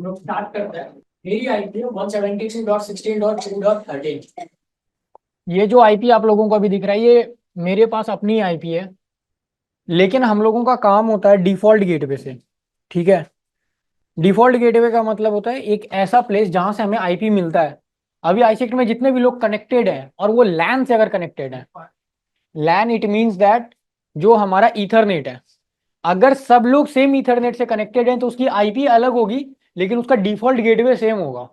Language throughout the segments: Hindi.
लोग स्टार्ट करता है। मेरी आईपी है 172.16.2.13। ये जो आईपी आप लोगों को अभी दिख रहा है, ये मेरे पास अपनी आईपी है। लेकिन हम लोगों का काम होता है डिफॉल्ट गेटवे से। ठीक है। डिफॉल्ट गेटवे का मतलब होता है एक ऐसा प्लेस जहां से हमें आईपी मिलता है। अभी आईसेक्ट में जितने भी लोग कनेक्टेड हैं और वो लैन से अगर कनेक्टेड है, लैन इट मीन्स दैट जो हमारा ईथरनेट है, अगर सब लोग सेम ईथरनेट से कनेक्टेड हैं तो उसकी आईपी अलग होगी, लेकिन उसका डिफॉल्ट गेटवे सेम होगा।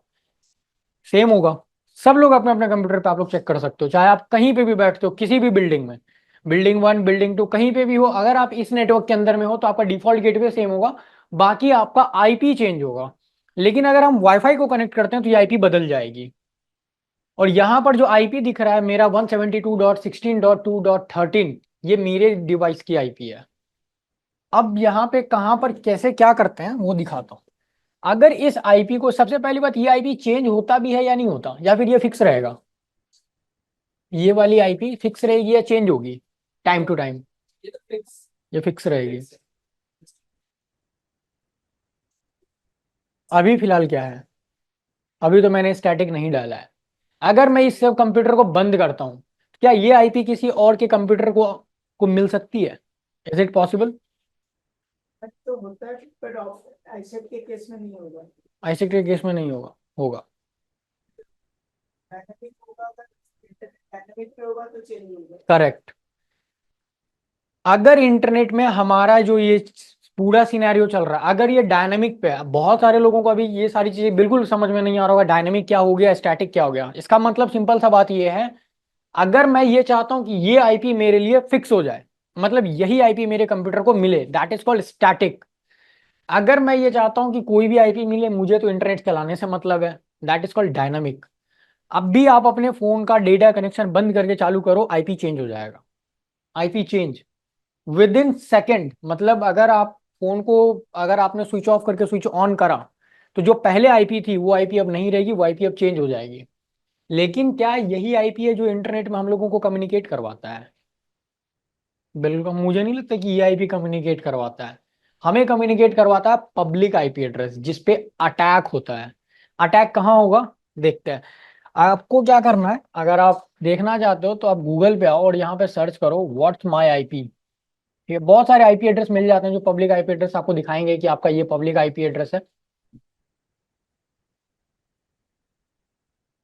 सेम होगा। सब लोग अपने अपने कंप्यूटर पे आप लोग चेक कर सकते हो, चाहे आप कहीं पे भी बैठते हो, किसी भी बिल्डिंग में, बिल्डिंग 1 बिल्डिंग 2 कहीं पे भी हो, अगर आप इस नेटवर्क के अंदर में हो तो आपका डिफॉल्ट गेटवे सेम होगा। बाकी आपका आईपी चेंज होगा। लेकिन अगर हम वाईफाई को कनेक्ट करते हैं तो ये आईपी बदल जाएगी। और यहां पर जो आईपी दिख रहा है मेरा 172.16.2.13, ये मेरे डिवाइस की आईपी है। अब यहाँ पे कहाँ पर कैसे क्या करते हैं वो दिखाता हूँ। अगर इस आईपी को, सबसे पहली बात, ये आईपी चेंज होता भी है या नहीं होता, या फिर ये फिक्स रहेगा? ये वाली आईपी फिक्स रहेगी या चेंज होगी टाइम टू टाइम? ये तो फिक्स। ये फिक्स रहेगी। अभी फिलहाल क्या है? अभी तो मैंने स्टैटिक नहीं डाला है। अगर मैं इस सब कंप्यूटर को बंद करता हूँ, क्या ये आईपी किसी और के कंप्यूटर को मिल सकती है? Is it possible? तो होता है पर आईसेट के केस में नहीं होगा। ऐसे के केस में नहीं होगा। होगा। डायनामिक होगा, अगर डायनामिक पे होगा तो चेंज होगा। करेक्ट। अगर इंटरनेट में हमारा जो ये पूरा सिनेरियो चल रहा है, अगर ये डायनेमिक पे है, बहुत सारे लोगों को अभी ये सारी चीजें बिल्कुल समझ में नहीं आ रहा होगा, डायनेमिक क्या हो गया, स्टैटिक क्या हो गया। इसका मतलब सिंपल सा बात ये है, अगर मैं ये चाहता हूं कि ये आईपी मेरे लिए फिक्स हो जाए, मतलब यही आईपी मेरे कंप्यूटर को मिले, दैट इज कॉल्ड स्टैटिक। अगर मैं ये चाहता हूं कि कोई भी आईपी मिले, मुझे तो इंटरनेट चलाने से मतलब है, दैट इज कॉल्ड डायनामिक। अब भी आप अपने फोन का डेटा कनेक्शन बंद करके चालू करो, आईपी चेंज हो जाएगा। IP change with in second. मतलब अगर आप फोन को, अगर आपने स्विच ऑफ करके स्विच ऑन करा, तो जो पहले आईपी थी वो आईपी अब नहीं रहेगी, वो आईपी अब चेंज हो जाएगी। लेकिन क्या यही आईपी है जो इंटरनेट में हम लोगों को कम्युनिकेट करवाता है? बिल्कुल मुझे नहीं लगता कि ये आईपी कम्युनिकेट करवाता है। हमें कम्युनिकेट करवाता है पब्लिक आईपी एड्रेस, जिस पे अटैक होता है। अटैक कहाँ होगा? देखते हैं। आपको क्या करना है, अगर आप देखना चाहते हो तो आप गूगल पे आओ और यहाँ पे सर्च करो व्हाट्स माई आईपी। ठीक है, बहुत सारे आईपी एड्रेस मिल जाते हैं जो पब्लिक आईपी एड्रेस आपको दिखाएंगे कि आपका ये पब्लिक आईपी एड्रेस है।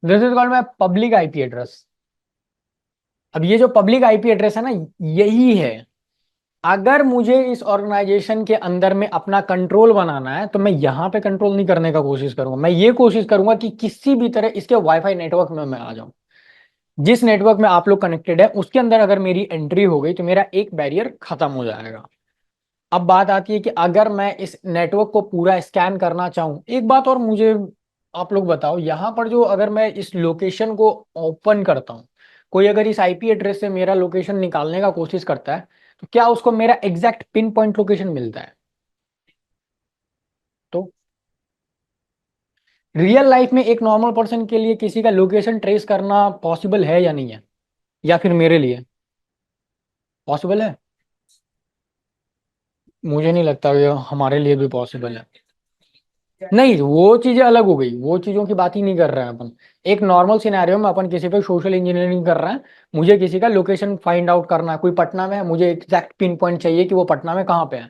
This is called my public IP address. अब ये जो पब्लिक आईपी एड्रेस है ना, यही है। अगर मुझे इस ऑर्गेनाइजेशन के अंदर में अपना कंट्रोल बनाना है तो मैं यहाँ पे कंट्रोल नहीं करने का कोशिश करूंगा, मैं ये कोशिश करूंगा कि किसी भी तरह इसके वाईफाई नेटवर्क में मैं आ जाऊं। जिस नेटवर्क में आप लोग कनेक्टेड है उसके अंदर अगर मेरी एंट्री हो गई तो मेरा एक बैरियर खत्म हो जाएगा। अब बात आती है कि अगर मैं इस नेटवर्क को पूरा स्कैन करना चाहूँ, एक बात और मुझे आप लोग बताओ, यहाँ पर जो अगर मैं इस लोकेशन को ओपन करता हूँ, कोई अगर इस आईपी एड्रेस से मेरा लोकेशन निकालने का कोशिश करता है, तो क्या उसको मेरा एग्जैक्ट पिन पॉइंट लोकेशन मिलता है? तो रियल लाइफ में एक नॉर्मल पर्सन के लिए किसी का लोकेशन ट्रेस करना पॉसिबल है या नहीं है? या फिर मेरे लिए पॉसिबल है? मुझे नहीं लगता ये हमारे लिए भी पॉसिबल है। नहीं, वो चीजें अलग हो गई, वो चीजों की बात ही नहीं कर रहे हैं अपन। एक नॉर्मल सिनेरियो में अपन किसी पे सोशल इंजीनियरिंग कर रहे हैं, मुझे किसी का लोकेशन फाइंड आउट करना है, कोई पटना में है, मुझे एग्जैक्ट पिन पॉइंट चाहिए कि वो पटना में कहाँ पे है।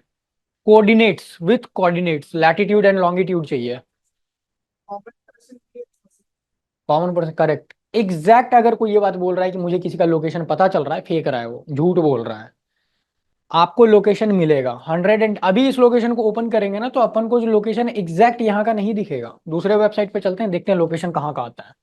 Coordinates, with coordinates, latitude and longitude चाहिए। Common person, correct, exact. अगर कोई ये बात बोल रहा है कि मुझे किसी का लोकेशन पता चल रहा है, फेंक रहा है, वो झूठ बोल रहा है। आपको लोकेशन मिलेगा 100 अभी इस लोकेशन को ओपन करेंगे ना तो अपन को जो लोकेशन एग्जैक्ट यहाँ का नहीं दिखेगा, दूसरे वेबसाइट पे चलते हैं, देखते हैं लोकेशन कहाँ का आता है।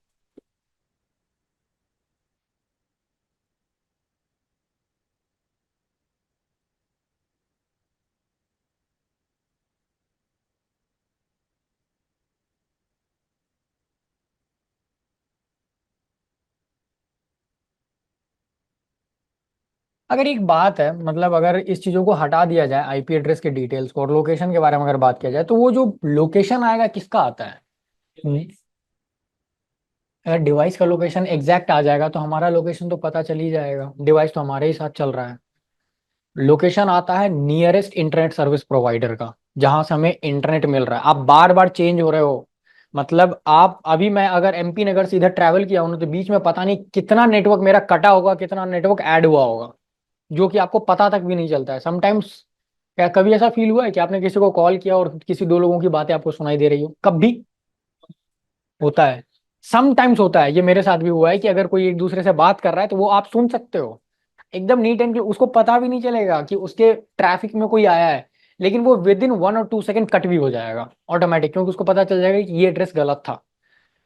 अगर एक बात है, मतलब अगर इस चीजों को हटा दिया जाए, आईपी एड्रेस के डिटेल्स को, और लोकेशन के बारे में अगर बात किया जाए, तो वो जो लोकेशन आएगा किसका आता है? अगर डिवाइस का लोकेशन एग्जैक्ट आ जाएगा तो हमारा लोकेशन तो पता चल ही जाएगा, डिवाइस तो हमारे ही साथ चल रहा है। लोकेशन आता है नियरेस्ट इंटरनेट सर्विस प्रोवाइडर का। जहां से हमें इंटरनेट मिल रहा है। आप बार बार चेंज हो रहे हो, मतलब आप अभी, मैं अगर एमपी नगर से इधर ट्रैवल किया हूं ना, तो बीच में पता नहीं कितना नेटवर्क मेरा कटा होगा, कितना नेटवर्क ऐड हुआ होगा, जो कि आपको पता तक भी नहीं चलता है समटाइम्स। क्या कभी ऐसा फील हुआ है कि आपने किसी को कॉल किया और किसी दो लोगों की बातें आपको सुनाई दे रही हो? कभी होता है, समटाइम्स होता है। ये मेरे साथ भी हुआ है कि अगर कोई एक दूसरे से बात कर रहा है तो वो आप सुन सकते हो एकदम नीट एंड क्लीन, उसको पता भी नहीं चलेगा कि उसके ट्रैफिक में कोई आया है, लेकिन वो विद इन 1 और 2 सेकंड कट भी हो जाएगा ऑटोमेटिक, क्योंकि उसको पता चल जाएगा कि ये एड्रेस गलत था।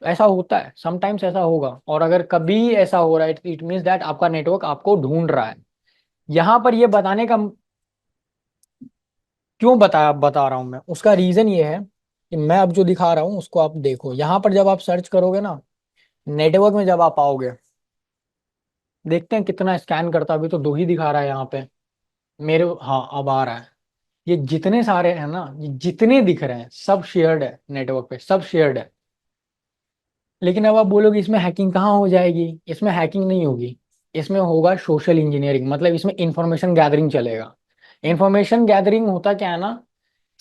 ऐसा होता है, समटाइम्स ऐसा होगा। और अगर कभी ऐसा हो रहा है, इट मीन्स दैट आपका नेटवर्क आपको ढूंढ रहा है। यहाँ पर ये बताने का क्यों बता रहा हूं मैं, उसका रीजन ये है कि मैं अब जो दिखा रहा हूँ उसको आप देखो। यहाँ पर जब आप सर्च करोगे ना, नेटवर्क में जब आप आओगे, देखते हैं कितना स्कैन करता है। अभी तो दो ही दिखा रहा है यहाँ पे मेरे, हाँ अब आ रहा है। ये जितने सारे हैं ना, ये जितने दिख रहे हैं सब शेयर्ड है नेटवर्क पे, सब शेयर्ड है। लेकिन अब आप बोलोगे इसमें हैकिंग कहाँ हो जाएगी? इसमें हैकिंग नहीं होगी, इसमें होगा सोशल इंजीनियरिंग, मतलब इसमें इंफॉर्मेशन गैदरिंग चलेगा। इंफॉर्मेशन गैदरिंग होता क्या है ना,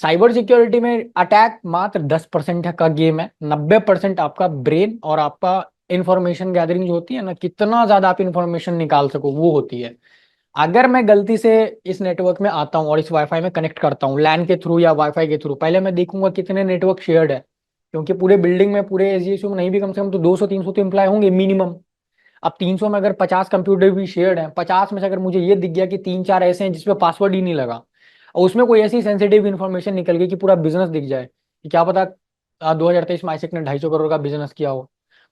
साइबर सिक्योरिटी में अटैक मात्र 10% का गेम है, 90% आपका ब्रेन और आपका इंफॉर्मेशन गैदरिंग जो होती है ना, कितना ज्यादा आप इंफॉर्मेशन निकाल सको, वो होती है। अगर मैं गलती से इस नेटवर्क में आता हूँ और इस वाईफाई में कनेक्ट करता हूँ लैन के थ्रू या वाईफाई के थ्रू, पहले मैं देखूंगा कितने नेटवर्क शेयर्ड है, क्योंकि पूरे बिल्डिंग में, पूरे एसजीएसयू में नहीं भी कम से कम तो 200-300 तो एम्प्लॉय होंगे मिनिमम। अब 300 में अगर 50 कंप्यूटर भी शेयर्ड है, 50 में से अगर मुझे ये दिख गया कि 3-4 ऐसे हैं जिसपे पासवर्ड ही नहीं लगा, और उसमें कोई ऐसी सेंसिटिव इन्फॉर्मेशन निकल गई कि पूरा बिजनेस दिख जाए, कि क्या पता 2023 में आईसेक ने 250 करोड़ का बिजनेस किया हो,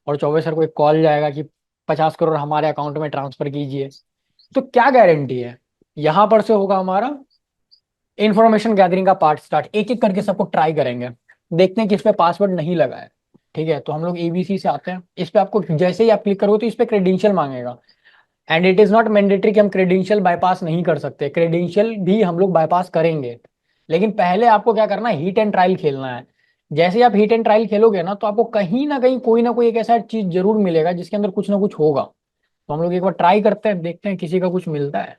और चौबे सर को एक कॉल जाएगा कि 50 करोड़ हमारे अकाउंट में ट्रांसफर कीजिए, तो क्या गारंटी है? यहां पर से होगा हमारा इंफॉर्मेशन गैदरिंग का पार्ट स्टार्ट। एक एक करके सबको ट्राई करेंगे, देखते हैं कि इस पे पासवर्ड नहीं लगा है। ठीक है, तो हम लोग एबीसी से आते हैं। इस पे आपको जैसे ही आप क्लिक करोगे तो इस पे क्रेडेंशियल मांगेगा, and it is not mandatory कि हम क्रेडेंशियल बाईपास नहीं कर सकते, क्रेडेंशियल भी हम लोग बाईपास करेंगे। लेकिन पहले आपको क्या करना है, हीट एंड ट्रायल खेलना है। जैसे ही आप हीट एंड ट्रायल खेलोगे ना, तो आपको कहीं ना कोई एक ऐसा चीज जरूर मिलेगा जिसके अंदर कुछ ना कुछ होगा। तो हम लोग एक बार ट्राई करते हैं, देखते हैं किसी का कुछ मिलता है।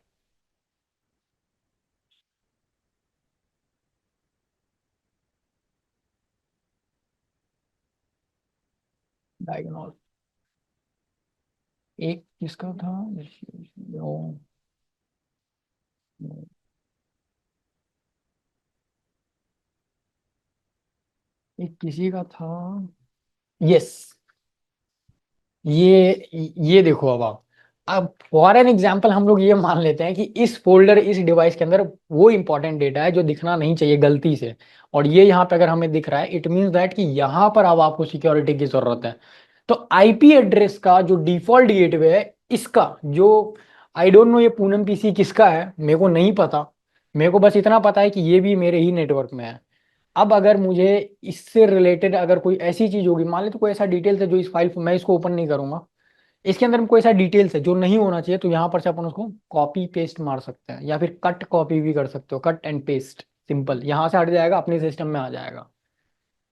डायगोनल एक किसका था? ओ, एक किसी का था। यस, ये देखो। अब फॉर एन एग्जाम्पल हम लोग ये मान लेते हैं कि इस फोल्डर, इस डिवाइस के अंदर वो इंपॉर्टेंट डेटा है जो दिखना नहीं चाहिए गलती से, और ये यहाँ पे अगर हमें दिख रहा है, इट मीन्स दैट कि यहाँ पर अब आपको सिक्योरिटी की जरूरत है। तो आईपी एड्रेस का जो डिफॉल्ट गेटवे है, इसका जो, आई डोंट नो ये पूनम पीसी किसका है, मेरे को नहीं पता। मेरे को बस इतना पता है कि ये भी मेरे ही नेटवर्क में है। अब अगर मुझे इससे रिलेटेड अगर कोई ऐसी चीज होगी, मान ले तो कोई ऐसा डिटेल्स है जो इस फाइल, मैं इसको ओपन नहीं करूंगा, इसके अंदर में कोई ऐसा डिटेल्स है जो नहीं होना चाहिए, तो यहाँ पर से अपन उसको कॉपी पेस्ट मार सकते हैं, या फिर कट कॉपी भी कर सकते हो, कट एंड पेस्ट, सिंपल, यहाँ से हट जाएगा, अपने सिस्टम में आ जाएगा।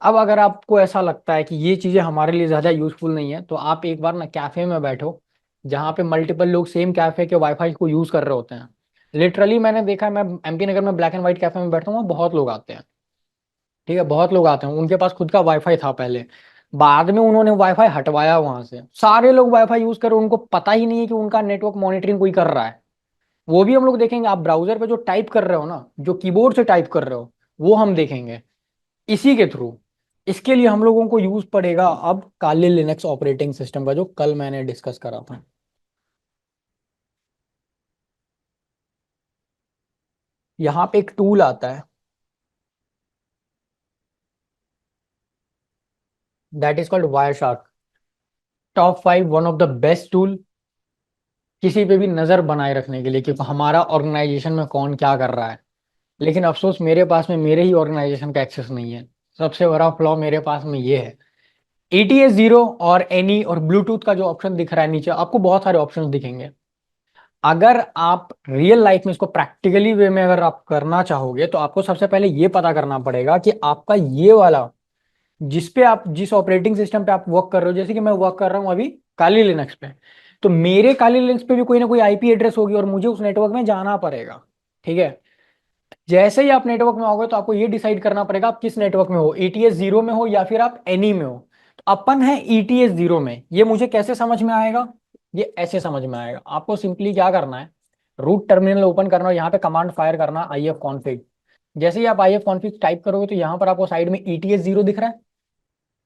अब अगर आपको ऐसा लगता है कि ये चीजें हमारे लिए ज्यादा यूजफुल नहीं है, तो आप एक बार ना कैफे में बैठो, जहाँ पे मल्टीपल लोग सेम कैफे के वाईफाई को यूज कर रहे होते हैं। लिटरली मैंने देखा है, मैं एमपी नगर में ब्लैक एंड व्हाइट कैफे में बैठता हूँ, वहाँ बहुत लोग आते हैं। ठीक है, बहुत लोग आते हैं, उनके पास खुद का वाईफाई था पहले, बाद में उन्होंने वाईफाई हटवाया वहां से। सारे लोग वाईफाई यूज कर रहे हैं, उनको पता ही नहीं है कि उनका नेटवर्क मॉनिटरिंग कोई कर रहा है। वो भी हम लोग देखेंगे, आप ब्राउजर पे जो टाइप कर रहे हो ना, जो कीबोर्ड से टाइप कर रहे हो, वो हम देखेंगे इसी के थ्रू। इसके लिए हम लोगों को यूज पड़ेगा अब काली लिनक्स ऑपरेटिंग सिस्टम का, जो कल मैंने डिस्कस करा था। यहाँ पे एक टूल आता है, that is called wire shark. Top 5 one of the best tool किसी पे भी नजर बनाए रखने के लिए, क्योंकि हमारा ऑर्गेनाइजेशन में कौन क्या कर रहा है। लेकिन अफसोस मेरे पास में मेरे ही ऑर्गेनाइजेशन का एक्सेस नहीं है। सबसे बड़ा फ्लॉ मेरे पास में ये है। ETS 0 और एनी और ब्लूटूथ का जो ऑप्शन दिख रहा है नीचे, आपको बहुत सारे ऑप्शंस दिखेंगे। अगर आप रियल लाइफ में इसको प्रैक्टिकली वे में अगर आप करना चाहोगे, तो आपको सबसे पहले ये पता करना पड़ेगा कि आपका ये वाला, जिस पे आप, जिस ऑपरेटिंग सिस्टम पे आप वर्क कर रहे हो, जैसे कि मैं वर्क कर रहा हूँ अभी काली लिनक्स पे, तो मेरे काली लिनक्स पे भी कोई ना कोई आईपी एड्रेस होगी और मुझे उस नेटवर्क में जाना पड़ेगा। ठीक है, जैसे ही आप नेटवर्क में आओगे तो आपको ये डिसाइड करना पड़ेगा आप किस नेटवर्क में हो, ETS 0 में हो या फिर आप एनी में हो। तो अपन है ETS 0 में। ये मुझे कैसे समझ में आएगा, ये ऐसे समझ में आएगा। आपको सिंपली क्या करना है, रूट टर्मिनल ओपन करना और यहाँ पे कमांड फायर करना IF कॉन्फिग। जैसे ही आप IF कॉन्फिग टाइप करोगे तो यहाँ पर आपको साइड में ETS 0 दिख रहा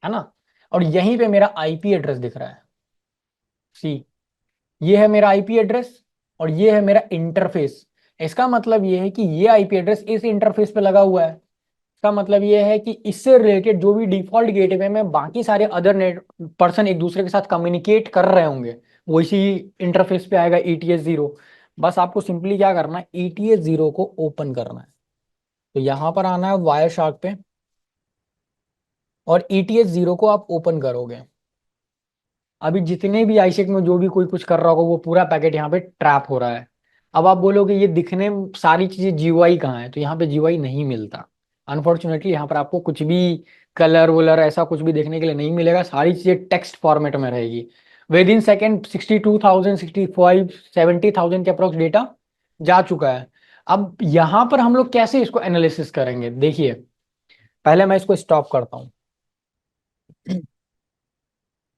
है ना, और यहीं पे मेरा IP एड्रेस दिख रहा है। सी, ये है मेरा IP एड्रेस और ये है मेरा इंटरफेस। इसका मतलब ये है कि ये IP एड्रेस इस इंटरफेस पे लगा हुआ है। इसका मतलब ये है कि इससे रिलेटेड जो भी डिफॉल्ट गेटवे में बाकी सारे अदर नेट पर्सन एक दूसरे के साथ कम्युनिकेट कर रहे होंगे वो इसी इंटरफेस पे आएगा ETS 0। बस आपको सिंपली क्या करना है, ETS 0 को ओपन करना है। तो यहां पर आना है वायर शार्क पे और ETS 0 को आप ओपन करोगे। अभी जितने भी आईसेक में जो भी कोई कुछ कर रहा होगा वो पूरा पैकेट यहाँ पे ट्रैप हो रहा है। अब आप बोलोगे ये दिखने में सारी चीजें GUI कहाँ है, तो यहाँ पे GUI नहीं मिलता अनफॉर्चुनेटली। यहाँ पर आपको कुछ भी कलर वलर ऐसा कुछ भी देखने के लिए नहीं मिलेगा, सारी चीजें टेक्स्ट फॉर्मेट में रहेगी। विद इन सेकेंड 62,000 65 70,000 के अप्रोक्स डेटा जा चुका है। अब यहाँ पर हम लोग कैसे इसको एनालिसिस करेंगे, देखिए पहले मैं इसको स्टॉप करता हूँ।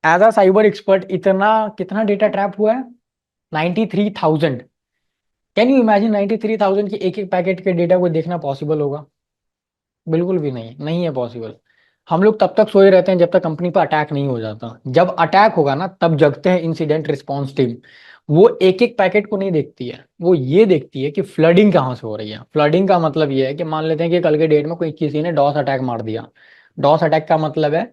एज अ साइबर एक्सपर्ट इतना कितना डेटा ट्रैप हुआ है, 93,000। कैन यू इमेजिन 93,000 की एक एक पैकेट के डेटा को देखना पॉसिबल होगा? बिल्कुल भी नहीं, नहीं है पॉसिबल। हम लोग तब तक सोए रहते हैं जब तक कंपनी पर अटैक नहीं हो जाता। जब अटैक होगा ना तब जगते हैं इंसिडेंट रिस्पांस टीम। वो एक एक पैकेट को नहीं देखती है, वो ये देखती है कि फ्लडिंग कहाँ से हो रही है। फ्लडिंग का मतलब ये है कि मान लेते हैं कि कल के डेट में कोई किसी ने डॉस अटैक मार दिया। डॉस अटैक का मतलब है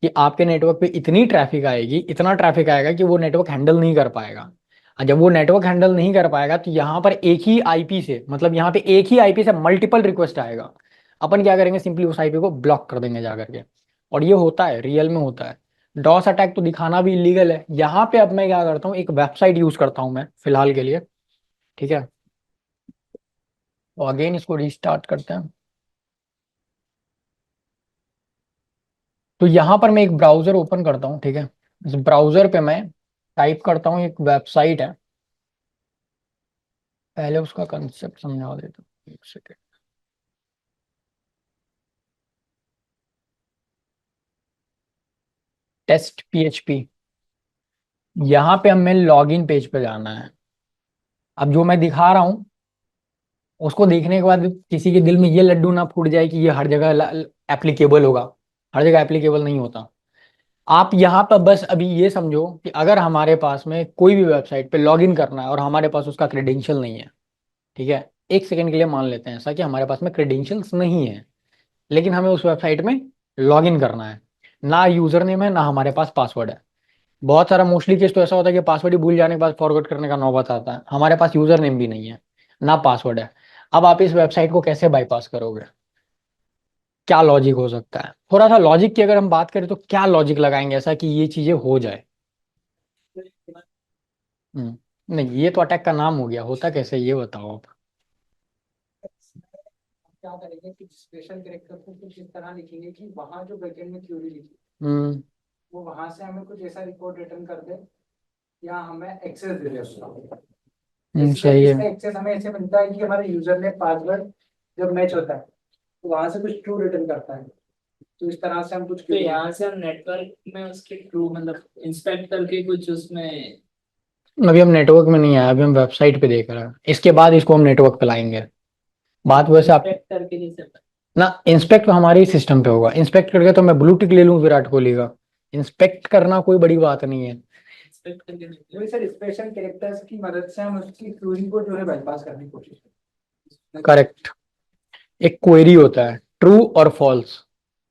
कि आपके नेटवर्क पे इतनी ट्रैफिक आएगी, इतना ट्रैफिक आएगा कि वो नेटवर्क हैंडल नहीं कर पाएगा। और जब वो नेटवर्क हैंडल नहीं कर पाएगा तो यहाँ पर एक ही आईपी से, मतलब यहाँ पे एक ही आईपी से मल्टीपल रिक्वेस्ट आएगा। अपन क्या करेंगे, सिंपली उस आईपी को ब्लॉक कर देंगे जा करके। और ये होता है, रियल में होता है। डॉस अटैक तो दिखाना भी इलीगल है। यहाँ पे अब मैं क्या करता हूँ, एक वेबसाइट यूज करता हूँ मैं फिलहाल के लिए, ठीक है। तो अगेन इसको रीस्टार्ट करते हैं। तो यहाँ पर मैं एक ब्राउजर ओपन करता हूँ, ठीक है। इस ब्राउजर पे मैं टाइप करता हूँ, एक वेबसाइट है। पहले उसका कंसेप्ट समझा देता हूँ, एक सेकेंड। Test PHP। यहाँ पे हमें लॉगिन पेज पे जाना है। अब जो मैं दिखा रहा हूँ उसको देखने के बाद किसी के दिल में ये लड्डू ना फूट जाए कि ये हर जगह एप्लीकेबल होगा। हर जगह एप्लीकेबल नहीं होता। आप यहाँ पर बस अभी ये समझो कि अगर हमारे पास में कोई भी वेबसाइट पे लॉगिन करना है और हमारे पास उसका क्रेडेंशियल नहीं है, ठीक है। एक सेकंड के लिए मान लेते हैं ऐसा कि हमारे पास में क्रेडेंशियल्स नहीं है, लेकिन हमें उस वेबसाइट में लॉगिन करना है। ना यूजर नेम है, ना हमारे पास पासवर्ड है। बहुत सारा मोस्टली केस तो ऐसा होता है कि पासवर्ड ही भूल जाने के बाद फॉरवर्ड करने का नौबत आता है। हमारे पास यूजर नेम भी नहीं है, ना पासवर्ड है। अब आप इस वेबसाइट को कैसे बाईपास करोगे? क्या लॉजिक हो सकता है? थोड़ा सा लॉजिक की अगर हम बात करें तो क्या लॉजिक लगाएंगे ऐसा कि ये चीजें हो जाए? नहीं, ये तो अटैक का नाम हो गया, होता कैसे ये बताओ आप। क्या करेंगे कि स्पेशल कैरेक्टर को कुछ इस तरह लिखेंगे कि वहां जो बैकएंड में क्वेरी लिखी हम्म वो वहां से हमें कुछ ऐसा रिपोर्ट रिटर्न कर दे या हमें एक्सेस दे दे उसका। सही इसका है। एक्सेस हमें ऐसे मिलता है कि हमारा यूजर ने पासवर्ड जब मैच होता है तो वहां से कुछ ट्रू रिटर्न करता है। तो इस तरह से हम कुछ तो यहाँ से हम नेटवर्क में उसके थ्रू मतलब इंस्पेक्ट करके कुछ उसमें। अभी हम नेटवर्क में नहीं आए, अभी हम वेबसाइट पे देख रहे हैं। इसके बाद इसको हम नेटवर्क पे लाएंगे। बात वैसे आप इंस्पेक्ट करके जैसे। ना, इंस्पेक्ट तो हमारे ही सिस्टम पे होगा। इंस्पेक्ट करके तो मैं ब्लू टिक ले लूँ विराट कोहली का। इंस्पेक्ट करना कोई बड़ी बात नहीं है। इंस्पेक्ट करके देखते वही सर स्पेशल कैरेक्टर्स की मदद से हम उसकी क्वेरी को जो है बाईपास करने की कोशिश करें। करेक्ट। एक क्वेरी होता है ट्रू और फॉल्स।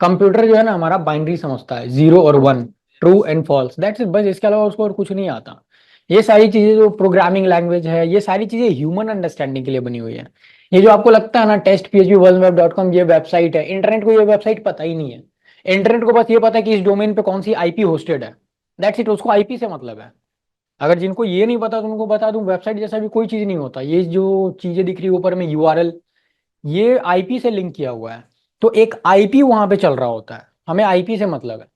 कंप्यूटर जो है ना हमारा बाइनरी समझता है, 0 और 1, true and false, that's it. बस इसके अलावा उसको और कुछ नहीं आता। ये सारी चीजें जो प्रोग्रामिंग लैंग्वेज है, ये सारी चीजें ह्यूमन अंडरस्टैंडिंग के लिए बनी हुई है। ये जो आपको लगता है ना टेस्ट PHP ये वेबसाइट है, इंटरनेट को ये वेबसाइट पता ही नहीं है। इंटरनेट को बस ये पता है कि इस डोमेन पे कौन सी IP होस्टेड है, दैट्स इट। उसको IP से मतलब है। अगर जिनको ये नहीं पता तो उनको बता दूं, वेबसाइट जैसा भी कोई चीज नहीं होता। ये जो चीजें दिख रही है ऊपर में URL, ये IP से लिंक किया हुआ है। तो एक IP वहां पे चल रहा होता है, हमें IP से मतलब है।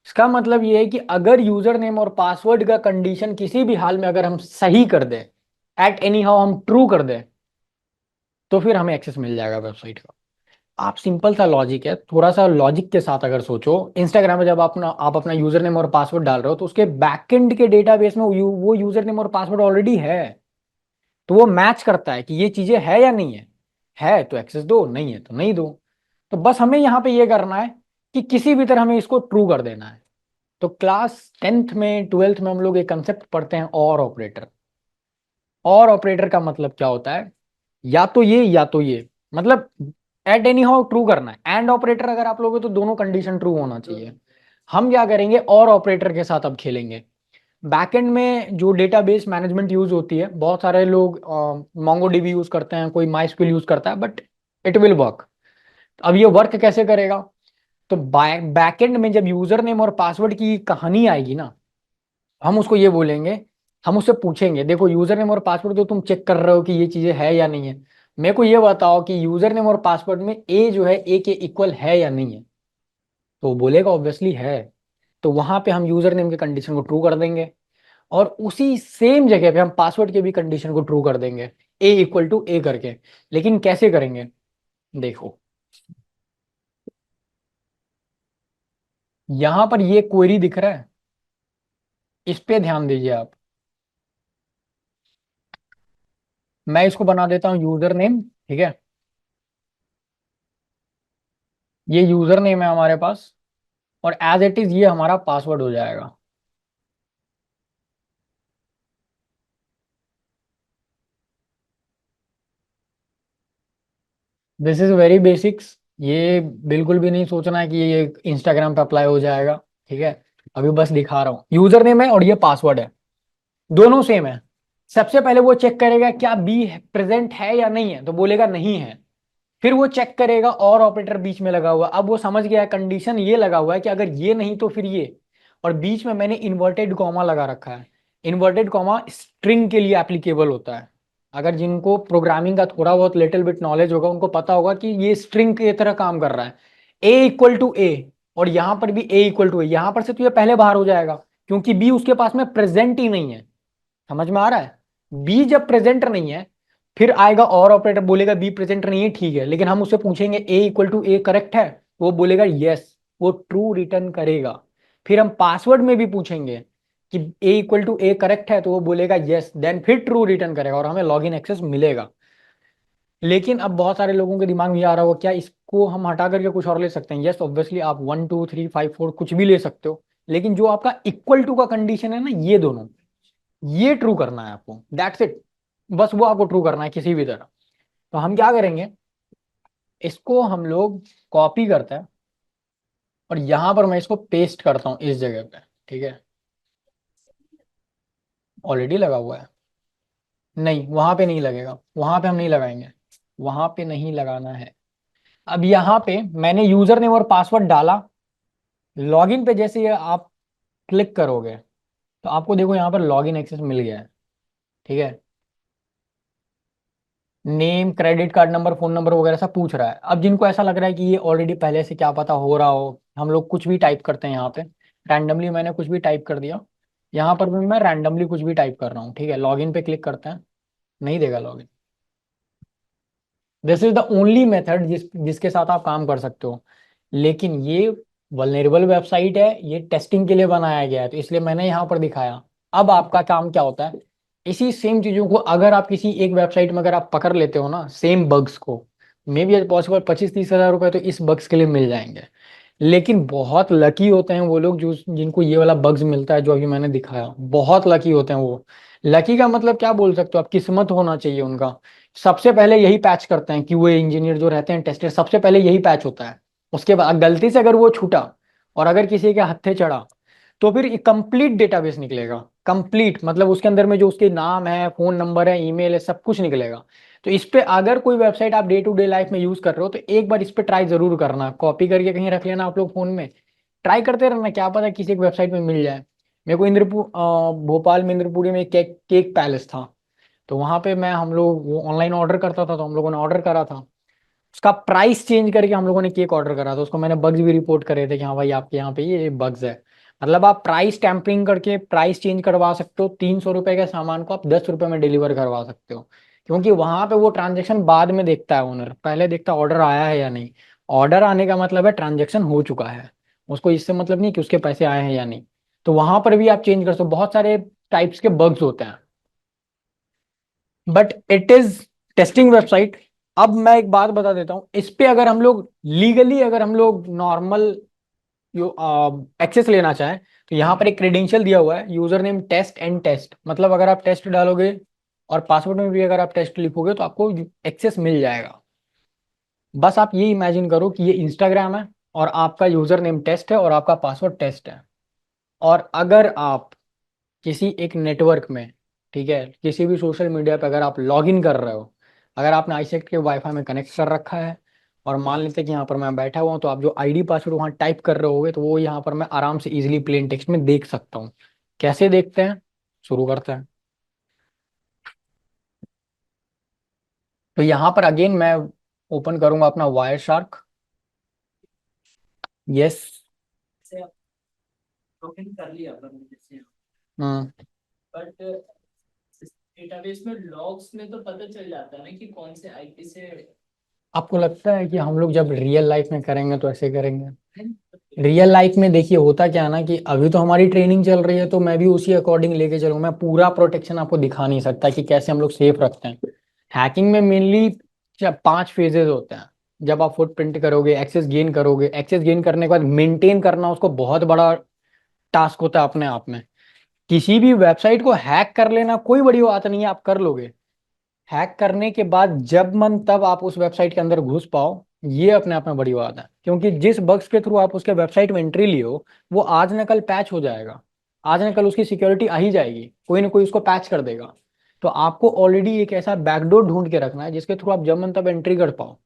इसका मतलब ये है कि अगर यूजर नेम और पासवर्ड का कंडीशन किसी भी हाल में अगर हम सही कर दें, एट एनी हाउ हम ट्रू कर दें, तो फिर हमें एक्सेस मिल जाएगा वेबसाइट का। आप सिंपल सा लॉजिक है, थोड़ा सा लॉजिक के साथ अगर सोचो, इंस्टाग्राम में जब आप अपना यूजर नेम और पासवर्ड डाल रहे हो तो उसके बैकएंड के डेटाबेस में वो यूजर नेम और पासवर्ड ऑलरेडी है, तो वो मैच करता है कि ये चीजें है या नहीं है तो एक्सेस दो, नहीं है तो नहीं दो। तो बस हमें यहाँ पे ये करना है कि किसी भी तरह हमें इसको ट्रू कर देना है। तो क्लास 10th में 12th में हम लोग एक कंसेप्ट पढ़ते हैं और ऑपरेटर। और ऑपरेटर का मतलब क्या होता है, या तो ये या तो ये, मतलब एट एनी हाउ ट्रू करना है। एंड ऑपरेटर अगर आप लोगे तो दोनों कंडीशन ट्रू होना चाहिए। हम क्या करेंगे, और ऑपरेटर के साथ अब खेलेंगे। बैकएंड में जो डेटाबेस मैनेजमेंट यूज होती है, बहुत सारे लोग मोंगोडीबी यूज करते हैं, कोई माइस्क्यूएल यूज करता है, बट इट विल वर्क। अब ये वर्क कैसे करेगा, तो बैकएंड में जब यूजर नेम और पासवर्ड की कहानी आएगी ना, हम उसको ये बोलेंगे, हम उससे पूछेंगे देखो यूजर नेम और पासवर्ड तो तुम चेक कर रहे हो कि ये चीजें है या नहीं है, मेरे को ये बताओ कि यूजर नेम और पासवर्ड में ए जो है ए के इक्वल है या नहीं है। तो वो बोलेगा ऑब्वियसली है। तो वहां पे हम यूजर नेम के कंडीशन को ट्रू कर देंगे, और उसी सेम जगह पे हम पासवर्ड के भी कंडीशन को ट्रू कर देंगे, ए इक्वल टू ए करके। लेकिन कैसे करेंगे, देखो यहां पर ये क्वेरी दिख रहा है, इस पे ध्यान दीजिए आप। मैं इसको बना देता हूं यूजर नेम, ठीक है, ये यूजर नेम है हमारे पास, और एज इट इज ये हमारा पासवर्ड हो जाएगा। दिस इज वेरी बेसिक्स, ये बिल्कुल भी नहीं सोचना है कि ये इंस्टाग्राम पे अप्लाई हो जाएगा, ठीक है। अभी बस दिखा रहा हूँ, यूजर नेम है और ये पासवर्ड है, दोनों सेम है। सबसे पहले वो चेक करेगा क्या बी प्रेजेंट है या नहीं है, तो बोलेगा नहीं है। फिर वो चेक करेगा और ऑपरेटर बीच में लगा हुआ, अब वो समझ गया कंडीशन ये लगा हुआ है कि अगर ये नहीं तो फिर ये, और बीच में मैंने इन्वर्टेड कॉमा लगा रखा है। इन्वर्टेड कॉमा स्ट्रिंग के लिए एप्लीकेबल होता है। अगर जिनको प्रोग्रामिंग का थोड़ा बहुत लिटिल बिट नॉलेज होगा उनको पता होगा कि ये स्ट्रिंग की तरह काम कर रहा है। ए इक्वल टू ए, और यहां पर भी ए इक्वल टू ए, यहां पर से तो ये पहले बाहर हो जाएगा क्योंकि बी उसके पास में प्रेजेंट ही नहीं है। समझ में आ रहा है, बी जब प्रेजेंट नहीं है फिर आएगा और ऑपरेटर बोलेगा बी प्रेजेंट नहीं है, ठीक है, लेकिन हम उससे पूछेंगे ए इक्वल टू ए करेक्ट है, वो बोलेगा यस, वो ट्रू रिटर्न करेगा। फिर हम पासवर्ड में भी पूछेंगे कि ए इक्वल टू ए करेक्ट है, तो वो बोलेगा यस, देन फिर ट्रू रिटर्न करेगा और हमें लॉगिन एक्सेस मिलेगा। लेकिन अब बहुत सारे लोगों के दिमाग में ये आ रहा होगा क्या इसको हम हटा करके कुछ और ले सकते हैं। यस ऑब्वियसली आप 1 2 3 5 4 कुछ भी ले सकते हो, लेकिन जो आपका इक्वल टू का कंडीशन है ना, ये दोनों, ये ट्रू करना है आपको, दैट्स इट। बस वो आपको ट्रू करना है किसी भी तरह। तो हम क्या करेंगे, इसको हम लोग कॉपी करते हैं और यहां पर मैं इसको पेस्ट करता हूं इस जगह पे, ठीक है। ऑलरेडी लगा हुआ है, नहीं वहां पे नहीं लगेगा, वहां पे हम नहीं लगाएंगे, वहां पे नहीं लगाना है। अब यहाँ पे मैंने यूजर नेम और पासवर्ड डाला, लॉगिन पे जैसे ये आप क्लिक करोगे तो आपको देखो यहाँ पर लॉगिन एक्सेस मिल गया है, ठीक है। Name, credit card number, phone number वगैरह सब पूछ रहा है। अब जिनको ऐसा लग रहा है कि ये ऑलरेडी पहले से क्या पता हो रहा हो, हम लोग कुछ भी टाइप करते हैं यहाँ पे, रैंडमली मैंने कुछ भी टाइप कर दिया, यहाँ पर भी मैं रैंडमली कुछ भी टाइप कर रहा हूँ, ठीक है। लॉगिन पे क्लिक करते हैं, नहीं देगा login. This is the only method जिसके साथ आप काम कर सकते हो, लेकिन ये वल्नरेबल वेबसाइट है, ये टेस्टिंग के लिए बनाया गया है, तो इसलिए मैंने यहाँ पर दिखाया। अब आपका काम क्या होता है, इसी सेम चीजों को अगर आप किसी एक वेबसाइट में अगर आप पकड़ लेते हो ना, सेम बग्स को, मे बी पॉसिबल 25-30 हज़ार रुपए तो इस बग्स के लिए मिल जाएंगे। लेकिन बहुत लकी होते हैं वो लोग जो जिनको ये वाला बग्स मिलता है जो अभी मैंने दिखाया, बहुत लकी होते हैं वो। लकी का मतलब क्या बोल सकते हो आप, किस्मत होना चाहिए उनका। सबसे पहले यही पैच करते हैं, क्यूए इंजीनियर जो रहते हैं, टेस्टर, सबसे पहले यही पैच होता है। उसके बाद गलती से अगर वो छूटा और अगर किसी के हत्थे चढ़ा तो फिर कंप्लीट डेटाबेस निकलेगा। कंप्लीट मतलब उसके अंदर में जो उसके नाम है, फोन नंबर है, ईमेल है, सब कुछ निकलेगा। तो इस पे अगर कोई वेबसाइट आप डे टू डे लाइफ में यूज कर रहे हो तो एक बार इस पे ट्राई जरूर करना, कॉपी करके कहीं रख लेना आप लोग फोन में, ट्राई करते रहना, क्या पता किसी एक वेबसाइट में मिल जाए। मेरे को भोपाल में इंद्रपुरी में केक केक पैलेस था, तो वहां पे मैं हम लोग वो ऑनलाइन ऑर्डर करता था, तो हम लोगों ने ऑर्डर करा था, उसका प्राइस चेंज करके हम लोगों ने केक ऑर्डर करा था, उसको मैंने बग्स भी रिपोर्ट करे थे कि हाँ भाई आपके यहाँ पे ये बग्स है। मतलब आप प्राइस टैंपरिंग करके प्राइस चेंज करवा सकते हो, 300 रुपए के सामान को आप 10 रुपए में डिलीवर करवा सकते हो। क्योंकि वहां पे वो ट्रांजेक्शन बाद में देखता है ओनर, पहले देखता है ऑर्डर आया है या नहीं। ऑर्डर आने का मतलब है ट्रांजेक्शन हो चुका है, उसको इससे मतलब नहीं कि उसके पैसे आए हैं या नहीं। तो वहां पर भी आप चेंज कर सकते हो, बहुत सारे टाइप्स के बग्स होते हैं, but it is testing website. अब मैं एक बात बता देता हूँ, इस पे अगर हम लोग लीगली, अगर हम लोग नॉर्मल एक्सेस लेना चाहें, तो यहाँ पर एक क्रेडेंशियल दिया हुआ है, user name test and test, मतलब अगर आप टेस्ट डालोगे और पासवर्ड में भी अगर आप टेस्ट लिखोगे तो आपको एक्सेस मिल जाएगा। बस आप ये इमेजिन करो कि ये इंस्टाग्राम है और आपका यूजर नेम टेस्ट है और आपका पासवर्ड टेस्ट है। और अगर आप किसी एक नेटवर्क में, ठीक है, किसी भी सोशल मीडिया पे अगर आप लॉग इन कर रहे हो, अगर आपने आईसेक्ट के वाईफाई में कनेक्ट कर रखा है, और मान लेते हैं कि यहाँ पर मैं बैठा हुआ हूँ, तो आप जो आईडी पासवर्ड वहाँ टाइप कर रहे होगे तो वो यहाँ पर मैं आराम से इजीली प्लेन टेक्स्ट में देख सकता हूँ। कैसे देखते हैं, शुरू करते हैं। तो यहाँ पर अगेन मैं ओपन करूंगा अपना वायर शार्क। यस। से लॉगिन कर लिया अपन जैसे, हम्म। बट डेटाबेस में लॉग्स में तो पता चल जाता है ना कि कौन से आईपी से। आपको लगता है कि हम लोग जब रियल लाइफ में करेंगे तो ऐसे करेंगे? रियल लाइफ में देखिए होता क्या है ना, कि अभी तो हमारी ट्रेनिंग चल रही है, तो मैं भी उसी अकॉर्डिंग लेके चलूंगा। मैं पूरा प्रोटेक्शन आपको दिखा नहीं सकता कि कैसे हम लोग सेफ रखते हैं। हैकिंग में मेनली 5 फेजेस होते हैं। जब आप फुटप्रिंट करोगे, एक्सेस गेन करोगे, एक्सेस गेन करने के बाद मेंटेन करना उसको बहुत बड़ा टास्क होता है अपने आप में। किसी भी वेबसाइट को हैक कर लेना कोई बड़ी बात नहीं है, आप कर लोगे। हैक करने के बाद जब मन तब आप उस वेबसाइट के अंदर घुस पाओ, ये अपने आप में बड़ी बात है। क्योंकि जिस बग्स के थ्रू आप उसके वेबसाइट में एंट्री लिए हो, वो आज न कल पैच हो जाएगा। आज न कल उसकी सिक्योरिटी आ ही जाएगी, कोई ना कोई उसको पैच कर देगा। तो आपको ऑलरेडी एक ऐसा बैकडोर ढूंढ के रखना है जिसके थ्रू आप जब मन तब एंट्री कर पाओ।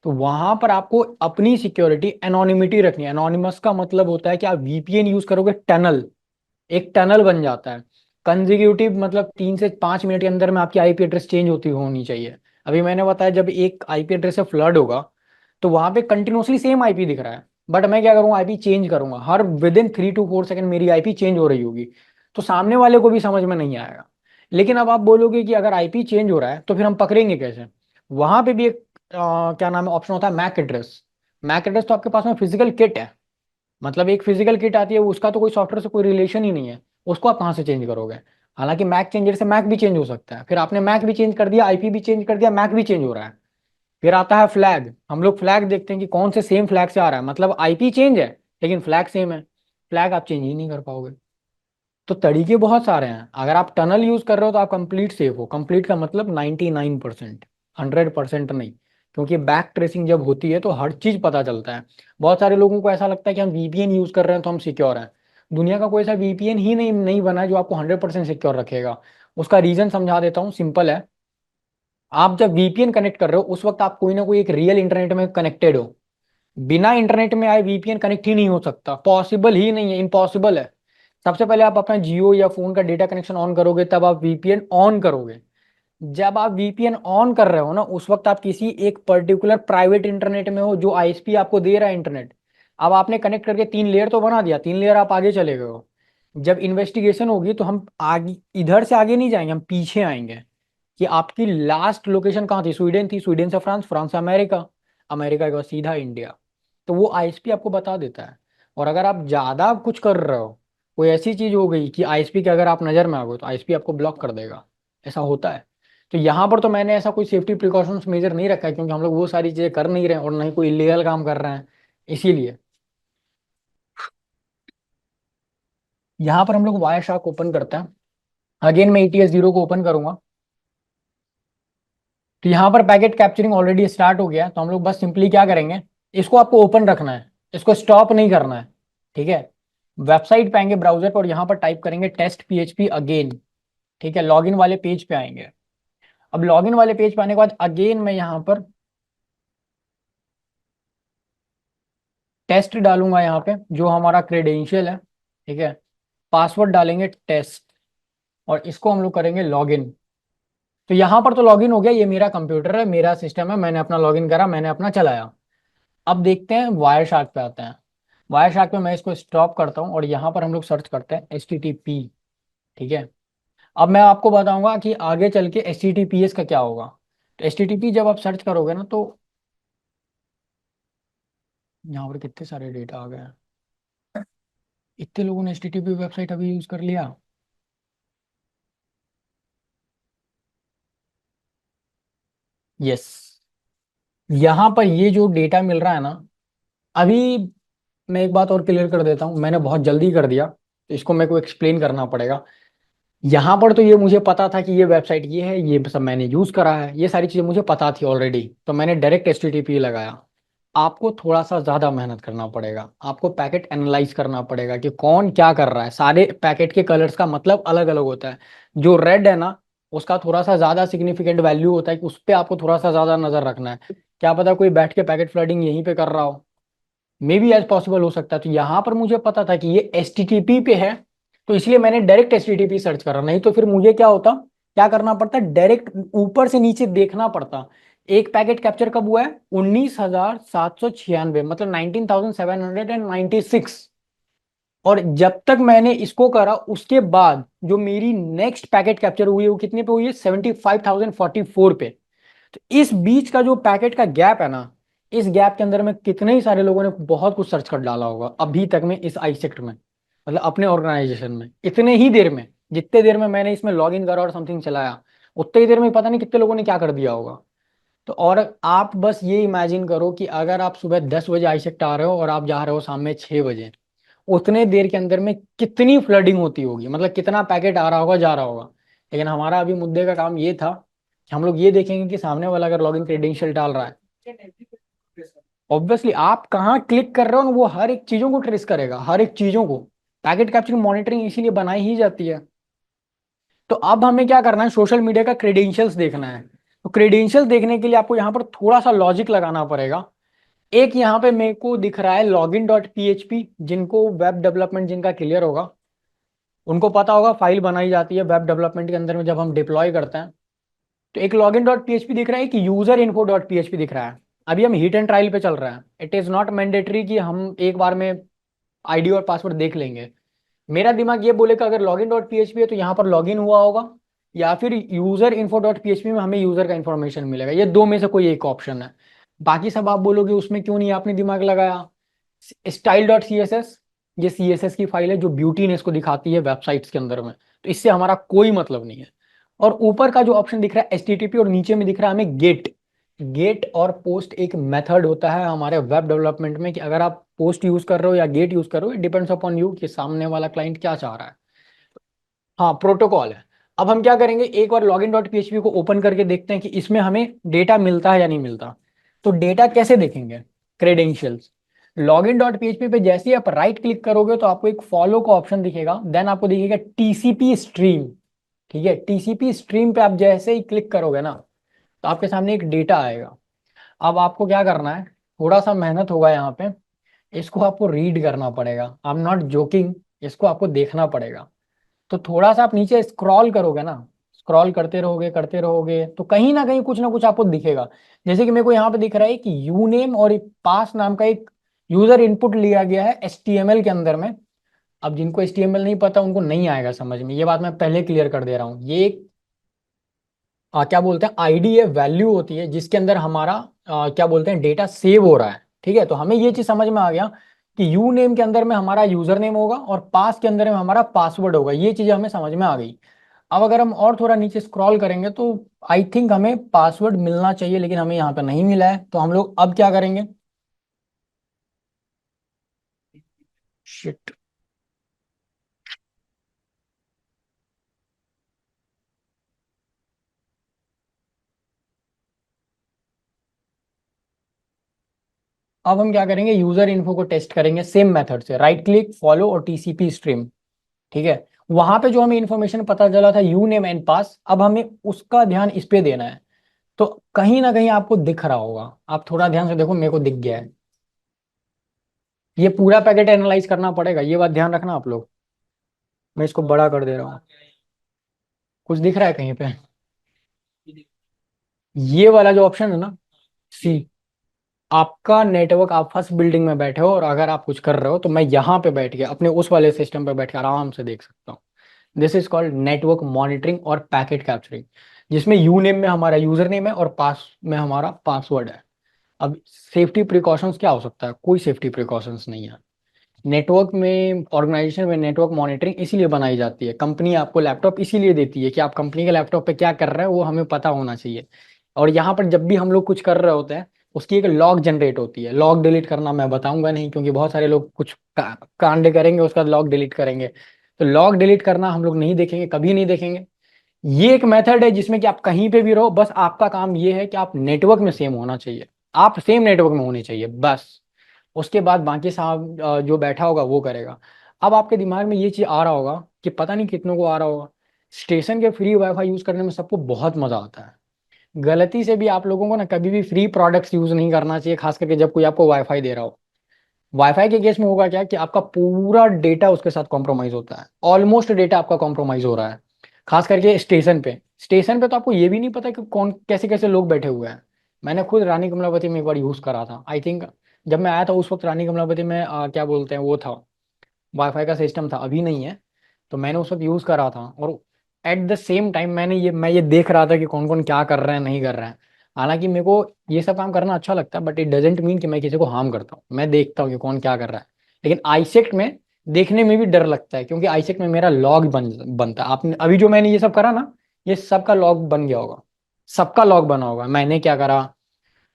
तो वहां पर आपको अपनी सिक्योरिटी एनोनिमिटी रखनी है। एनोनिमस का मतलब होता है कि आप वीपीएन यूज करोगे, टनल, एक टनल बन जाता है। कंजिक्यूटिव मतलब 3 से 5 मिनट के अंदर में आपकी आईपी एड्रेस चेंज होती होनी चाहिए। अभी मैंने बताया जब एक आईपी एड्रेस से फ्लड होगा तो वहां पे कंटिन्यूसली सेम आईपी दिख रहा है, बट मैं क्या करूंगा, आईपी चेंज करूंगा, her with in 3 to 4 second मेरी आईपी चेंज हो रही होगी। तो सामने वाले को भी समझ में नहीं आएगा। लेकिन अब आप बोलोगे कि अगर आईपी चेंज हो रहा है तो फिर हम पकड़ेंगे कैसे? वहां पे भी एक क्या नाम है, ऑप्शन होता है मैक एड्रेस। मैक एड्रेस तो आपके पास में फिजिकल किट है, मतलब एक फिजिकल किट आती है, उसका तो कोई सॉफ्टवेयर से कोई रिलेशन ही नहीं है। उसको आप कहाँ से चेंज करोगे? हालांकि मैक चेंजर से मैक भी चेंज हो सकता है। फिर आपने मैक भी चेंज कर दिया, आईपी भी चेंज कर दिया, मैक भी चेंज हो रहा है। फिर आता है फ्लैग। हम लोग फ्लैग देखते हैं कि कौन से सेम फ्लैग से आ रहा है, मतलब आईपी चेंज है लेकिन फ्लैग सेम है। फ्लैग आप चेंज ही नहीं कर पाओगे। तो तरीके बहुत सारे हैं। अगर आप टनल यूज कर रहे हो तो आप कंप्लीट सेफ हो। कंप्लीट का मतलब 99%, 100% नहीं। क्योंकि बैक ट्रेसिंग जब होती है तो हर चीज पता चलता है। बहुत सारे लोगों को ऐसा लगता है कि हम वीपीएन यूज कर रहे हैं तो हम सिक्योर हैं। दुनिया का कोई ऐसा वीपीएन ही नहीं बना है जो आपको 100% सिक्योर रखेगा। उसका रीजन समझा देता हूँ, सिंपल है। आप जब वीपीएन कनेक्ट कर रहे हो उस वक्त आप कोई ना कोई एक रियल इंटरनेट में कनेक्टेड हो। बिना इंटरनेट में आए वीपीएन कनेक्ट ही नहीं हो सकता, पॉसिबल ही नहीं है, इम्पॉसिबल है। सबसे पहले आप अपना जियो या फोन का डेटा कनेक्शन ऑन करोगे, तब आप वीपीएन ऑन करोगे। जब आप वीपीएन ऑन कर रहे हो ना, उस वक्त आप किसी एक पर्टिकुलर प्राइवेट इंटरनेट में हो जो आईएसपी आपको दे रहा है इंटरनेट। अब आपने कनेक्ट करके 3 लेयर तो बना दिया, 3 लेयर आप आगे चले गए हो। जब इन्वेस्टिगेशन होगी तो हम आगे, इधर से आगे नहीं जाएंगे, हम पीछे आएंगे कि आपकी लास्ट लोकेशन कहाँ थी। स्वीडन थी, स्वीडन से फ्रांस, फ्रांस से अमेरिका, अमेरिका के बाद सीधा इंडिया। तो वो आईएसपी आपको बता देता है। और अगर आप ज्यादा कुछ कर रहे हो, कोई ऐसी चीज हो गई कि आईएसपी के अगर आप नजर में आ गए, तो आईएसपी आपको ब्लॉक कर देगा। ऐसा होता है। तो यहाँ पर तो मैंने ऐसा कोई सेफ्टी प्रिकॉशंस मेजर नहीं रखा है, क्योंकि हम लोग वो सारी चीजें कर नहीं रहे हैं और ना ही कोई इलीगल काम कर रहे हैं, इसीलिए। यहाँ पर हम लोग वायर शार्क ओपन करते हैं। अगेन मैं ETS 0 को ओपन करूंगा। तो यहाँ पर पैकेट कैप्चरिंग ऑलरेडी स्टार्ट हो गया है, तो हम लोग बस सिंपली क्या करेंगे, इसको आपको ओपन रखना है, इसको स्टॉप नहीं करना है। ठीक है। वेबसाइट पे आएंगे ब्राउजर पर और यहाँ पर टाइप करेंगे टेस्ट PHP अगेन। ठीक है, लॉगिन वाले पेज पे आएंगे। अब लॉगिन वाले पेज पे आने के बाद अगेन मैं यहाँ पर टेस्ट डालूंगा, यहाँ पे जो हमारा क्रेडेंशियल है। ठीक है। पासवर्ड डालेंगे टेस्ट, और इसको हम लोग करेंगे लॉगिन। तो यहाँ पर तो लॉगिन हो गया, ये मेरा कंप्यूटर है, मेरा सिस्टम है, मैंने अपना लॉगिन करा, मैंने अपना चलाया। अब देखते हैं वायर शार्क पे आते हैं। वायर शार्क पे मैं इसको स्टॉप करता हूँ और यहाँ पर हम लोग सर्च करते हैं HTTP। ठीक है। अब मैं आपको बताऊंगा कि आगे चल के HTTPS का क्या होगा। तो HTTP जब आप सर्च करोगे ना, तो यहाँ पर कितने सारे डेटा आ गए हैं। इतने लोगों ने HTTP वेबसाइट अभी यूज कर लिया। यस, यहाँ पर ये जो डेटा मिल रहा है ना, अभी मैं एक बात और क्लियर कर देता हूँ, मैंने बहुत जल्दी कर दिया तो इसको मेरे को एक्सप्लेन करना पड़ेगा। यहाँ पर तो ये मुझे पता था कि ये वेबसाइट ये है, ये सब मैंने यूज करा है, ये सारी चीजें मुझे पता थी ऑलरेडी, तो मैंने डायरेक्ट HTTP लगाया। आपको थोड़ा सा ज्यादा मेहनत करना पड़ेगा, आपको पैकेट एनालाइज करना पड़ेगा कि कौन क्या कर रहा है। सारे पैकेट के कलर्स का मतलब अलग अलग होता है। जो रेड है ना, उसका थोड़ा सा ज्यादा सिग्निफिकेंट वैल्यू होता है कि उस पर आपको थोड़ा सा ज्यादा नजर रखना है। क्या पता कोई बैठ के पैकेट फ्लडिंग यहीं पे कर रहा हो, मे बी एज पॉसिबल हो सकता है। तो यहाँ पर मुझे पता था कि ये HTTP पे है, तो इसलिए मैंने डायरेक्ट HTTP सर्च करा। नहीं तो फिर मुझे क्या होता, क्या करना पड़ता, डायरेक्ट ऊपर से नीचे देखना पड़ता। एक पैकेट कैप्चर कब हुआ है, 19,796, मतलब 19,796। और जब तक मैंने इसको करा, उसके बाद जो मेरी नेक्स्ट पैकेट कैप्चर हुई है वो कितने पे हुई है, 75,044 पे। तो इस बीच का जो पैकेट का गैप है ना, इस गैप के अंदर में कितने ही सारे लोगों ने बहुत कुछ सर्च कर डाला होगा अभी तक में इस आईसेक्ट में, मतलब अपने ऑर्गेनाइजेशन में। इतने ही देर में, जितने देर में मैंने इसमें लॉग इन करा और समथिंग चलाया, उतनी ही देर में पता नहीं कितने लोगों ने क्या कर दिया होगा। तो और आप बस ये इमेजिन करो कि अगर आप सुबह 10 बजे आईसेक्ट आ रहे हो और आप जा रहे हो शाम में 6 बजे, उतने देर के अंदर में कितनी फ्लडिंग होती होगी, मतलब कितना पैकेट आ रहा होगा, जा रहा होगा। लेकिन हमारा अभी मुद्दे का काम ये था कि हम लोग ये देखेंगे कि सामने वाला अगर लॉगिन क्रेडेंशियल डाल रहा है, ऑब्वियसली आप कहाँ क्लिक कर रहे हो ना, वो हर एक चीजों को ट्रेस करेगा, हर एक चीजों को। पैकेट कैप्चरिंग मॉनिटरिंग इसीलिए बनाई ही जाती है। तो अब हमें क्या करना है, सोशल मीडिया का क्रेडेंशियल्स देखना है। तो क्रेडेंशियल्स देखने के लिए आपको यहाँ पर थोड़ा सा लॉजिक लगाना पड़ेगा। एक यहाँ पे मेरे को दिख रहा है login.php, जिनको वेब डेवलपमेंट जिनका क्लियर होगा उनको पता होगा, फाइल बनाई जाती है वेब डेवलपमेंट के अंदर में जब हम डिप्लॉय करते हैं। तो एक login.php दिख रहा है, एक यूजर info.php दिख रहा है। अभी हम हीट एंड ट्रायल पे चल रहा है, इट इज नॉट मैंडेटरी कि हम एक बार में आईडी और पासवर्ड देख लेंगे। मेरा दिमाग ये बोलेगा अगर login.php है तो यहाँ पर लॉगिन हुआ होगा, या फिर यूजर info.php में हमें यूजर का इंफॉर्मेशन मिलेगा। ये दो में से कोई एक ऑप्शन है। बाकी सब आप बोलोगे उसमें क्यों नहीं आपने दिमाग लगाया। style.css, ये CSS की फाइल है जो ब्यूटीनेस को दिखाती है वेबसाइट्स के अंदर में, तो इससे हमारा कोई मतलब नहीं है। और ऊपर का जो ऑप्शन दिख रहा है HTTP, और नीचे में दिख रहा है हमें गेट। गेट और पोस्ट एक मेथड होता है हमारे वेब डेवलपमेंट में, कि अगर आप पोस्ट यूज कर रहे हो या गेट यूज कर रहे हो, इट डिपेंड्स अपॉन यू कि सामने वाला क्लाइंट क्या चाह रहा है। हाँ, प्रोटोकॉल है। अब हम क्या करेंगे, एक बार login.php को ओपन करके देखते हैं कि इसमें हमें डेटा मिलता है या नहीं मिलता। तो डेटा कैसे देखेंगे, क्रेडेंशियल्स। login.php पे जैसे ही आप राइट क्लिक करोगे तो आपको एक फॉलो का ऑप्शन दिखेगा, देन आपको दिखेगा TCP स्ट्रीम। ठीक है, TCP स्ट्रीम पे आप जैसे ही क्लिक करोगे ना, तो आपके सामने एक डेटा आएगा। अब आपको क्या करना है, थोड़ा सा मेहनत होगा यहाँ पे, इसको आपको रीड करना पड़ेगा। आई एम नॉट जोकिंग, इसको आपको देखना पड़ेगा। तो थोड़ा सा आप नीचे स्क्रॉल करोगे ना, स्क्रॉल करते रहोगे तो कहीं ना कुछ आपको दिखेगा। जैसे कि मेरे को यहाँ पे दिख रहा है कि यूनेम और पास नाम का एक यूजर इनपुट लिया गया है HTML के अंदर में। अब जिनको HTML नहीं पता उनको नहीं आएगा समझ में, ये बात मैं पहले क्लियर कर दे रहा हूँ। ये एक क्या बोलते हैं, आईडी है, वैल्यू होती है जिसके अंदर हमारा क्या बोलते हैं, डेटा सेव हो रहा है। ठीक है, तो हमें ये चीज समझ में आ गया कि यू नेम के अंदर में हमारा यूजर नेम होगा और पास के अंदर में हमारा पासवर्ड होगा। ये चीजें हमें समझ में आ गई। अब अगर हम और थोड़ा नीचे स्क्रॉल करेंगे तो आई थिंक हमें पासवर्ड मिलना चाहिए, लेकिन हमें यहाँ पे नहीं मिला है। तो हम लोग अब क्या करेंगे, शिट, अब हम क्या करेंगे, यूजर इन्फो को टेस्ट करेंगे सेम मेथड से, राइट क्लिक, फॉलो और TCP स्ट्रीम। ठीक है, वहां पे जो हमें इंफॉर्मेशन पता चला था यू नेम एंड पास, अब हमें उसका ध्यान इस पे देना है। तो कहीं ना कहीं आपको दिख रहा होगा, आप थोड़ा ध्यान से देखो, मेरे को दिख गया है। ये पूरा पैकेट एनालाइज करना पड़ेगा, ये बात ध्यान रखना आप लोग। मैं इसको बड़ा कर दे रहा हूँ, कुछ दिख रहा है कहीं पे। ये वाला जो ऑप्शन है ना, सी, आपका नेटवर्क, आप फर्स्ट बिल्डिंग में बैठे हो और अगर आप कुछ कर रहे हो तो मैं यहाँ पे बैठ के अपने उस वाले सिस्टम पे बैठ के आराम से देख सकता हूँ। This is called network monitoring और पैकेट कैप्चरिंग, जिसमें यू नेम में हमारा यूजर नेम है और पास में हमारा पासवर्ड है। अब सेफ्टी प्रिकॉशंस क्या हो सकता है? कोई सेफ्टी प्रिकॉशंस नहीं है। नेटवर्क में, ऑर्गेनाइजेशन में नेटवर्क मॉनिटरिंग इसीलिए बनाई जाती है, कंपनी आपको लैपटॉप इसीलिए देती है कि आप कंपनी के लैपटॉप पे क्या कर रहे हैं वो हमें पता होना चाहिए। और यहाँ पर जब भी हम लोग कुछ कर रहे होते हैं उसकी एक लॉग जनरेट होती है। लॉग डिलीट करना मैं बताऊंगा नहीं, क्योंकि बहुत सारे लोग कुछ कांड करेंगे उसका लॉग डिलीट करेंगे, तो लॉग डिलीट करना हम लोग नहीं देखेंगे, कभी नहीं देखेंगे। ये एक मेथड है जिसमें कि आप कहीं पे भी रहो, बस आपका काम ये है कि आप नेटवर्क में सेम होना चाहिए, आप सेम नेटवर्क में होने चाहिए बस। उसके बाद बाकी साहब जो बैठा होगा वो करेगा। अब आपके दिमाग में ये चीज आ रहा होगा कि पता नहीं कितनों को आ रहा होगा, स्टेशन के फ्री वाईफाई यूज करने में सबको बहुत मजा आता है। गलती से भी आप लोगों को ना कभी भी फ्री प्रोडक्ट्स यूज नहीं करना चाहिए, खास करके जब कोई आपको वाईफाई दे रहा हो। वाईफाई के केस में होगा क्या कि आपका पूरा डेटा उसके साथ कॉम्प्रोमाइज होता है, ऑलमोस्ट डेटा आपका कॉम्प्रोमाइज हो रहा है। खास करके स्टेशन पे तो आपको ये भी नहीं पता कि कौन कैसे कैसे लोग बैठे हुए हैं। मैंने खुद रानी कमलापति में एक बार यूज करा था, आई थिंक जब मैं आया था उस वक्त रानी कमलापति में क्या बोलते हैं वो था, वाईफाई का सिस्टम था, अभी नहीं है। तो मैंने उस वक्त यूज करा था और एट द सेम टाइम मैं ये देख रहा था कि कौन कौन क्या कर रहे हैं नहीं कर रहे हैं। हालांकि मेरे को ये सब काम करना अच्छा लगता है, बट इट डजेंट मीन कि मैं किसी को हार्म करता हूँ, मैं देखता हूँ कि कौन क्या कर रहा है। लेकिन आईसेक्ट में देखने में भी डर लगता है, क्योंकि आईसेक्ट में मेरा लॉग बनता है। आपने अभी जो मैंने ये सब करा ना, ये सबका लॉग बन गया होगा, सबका लॉग बना होगा, मैंने क्या करा,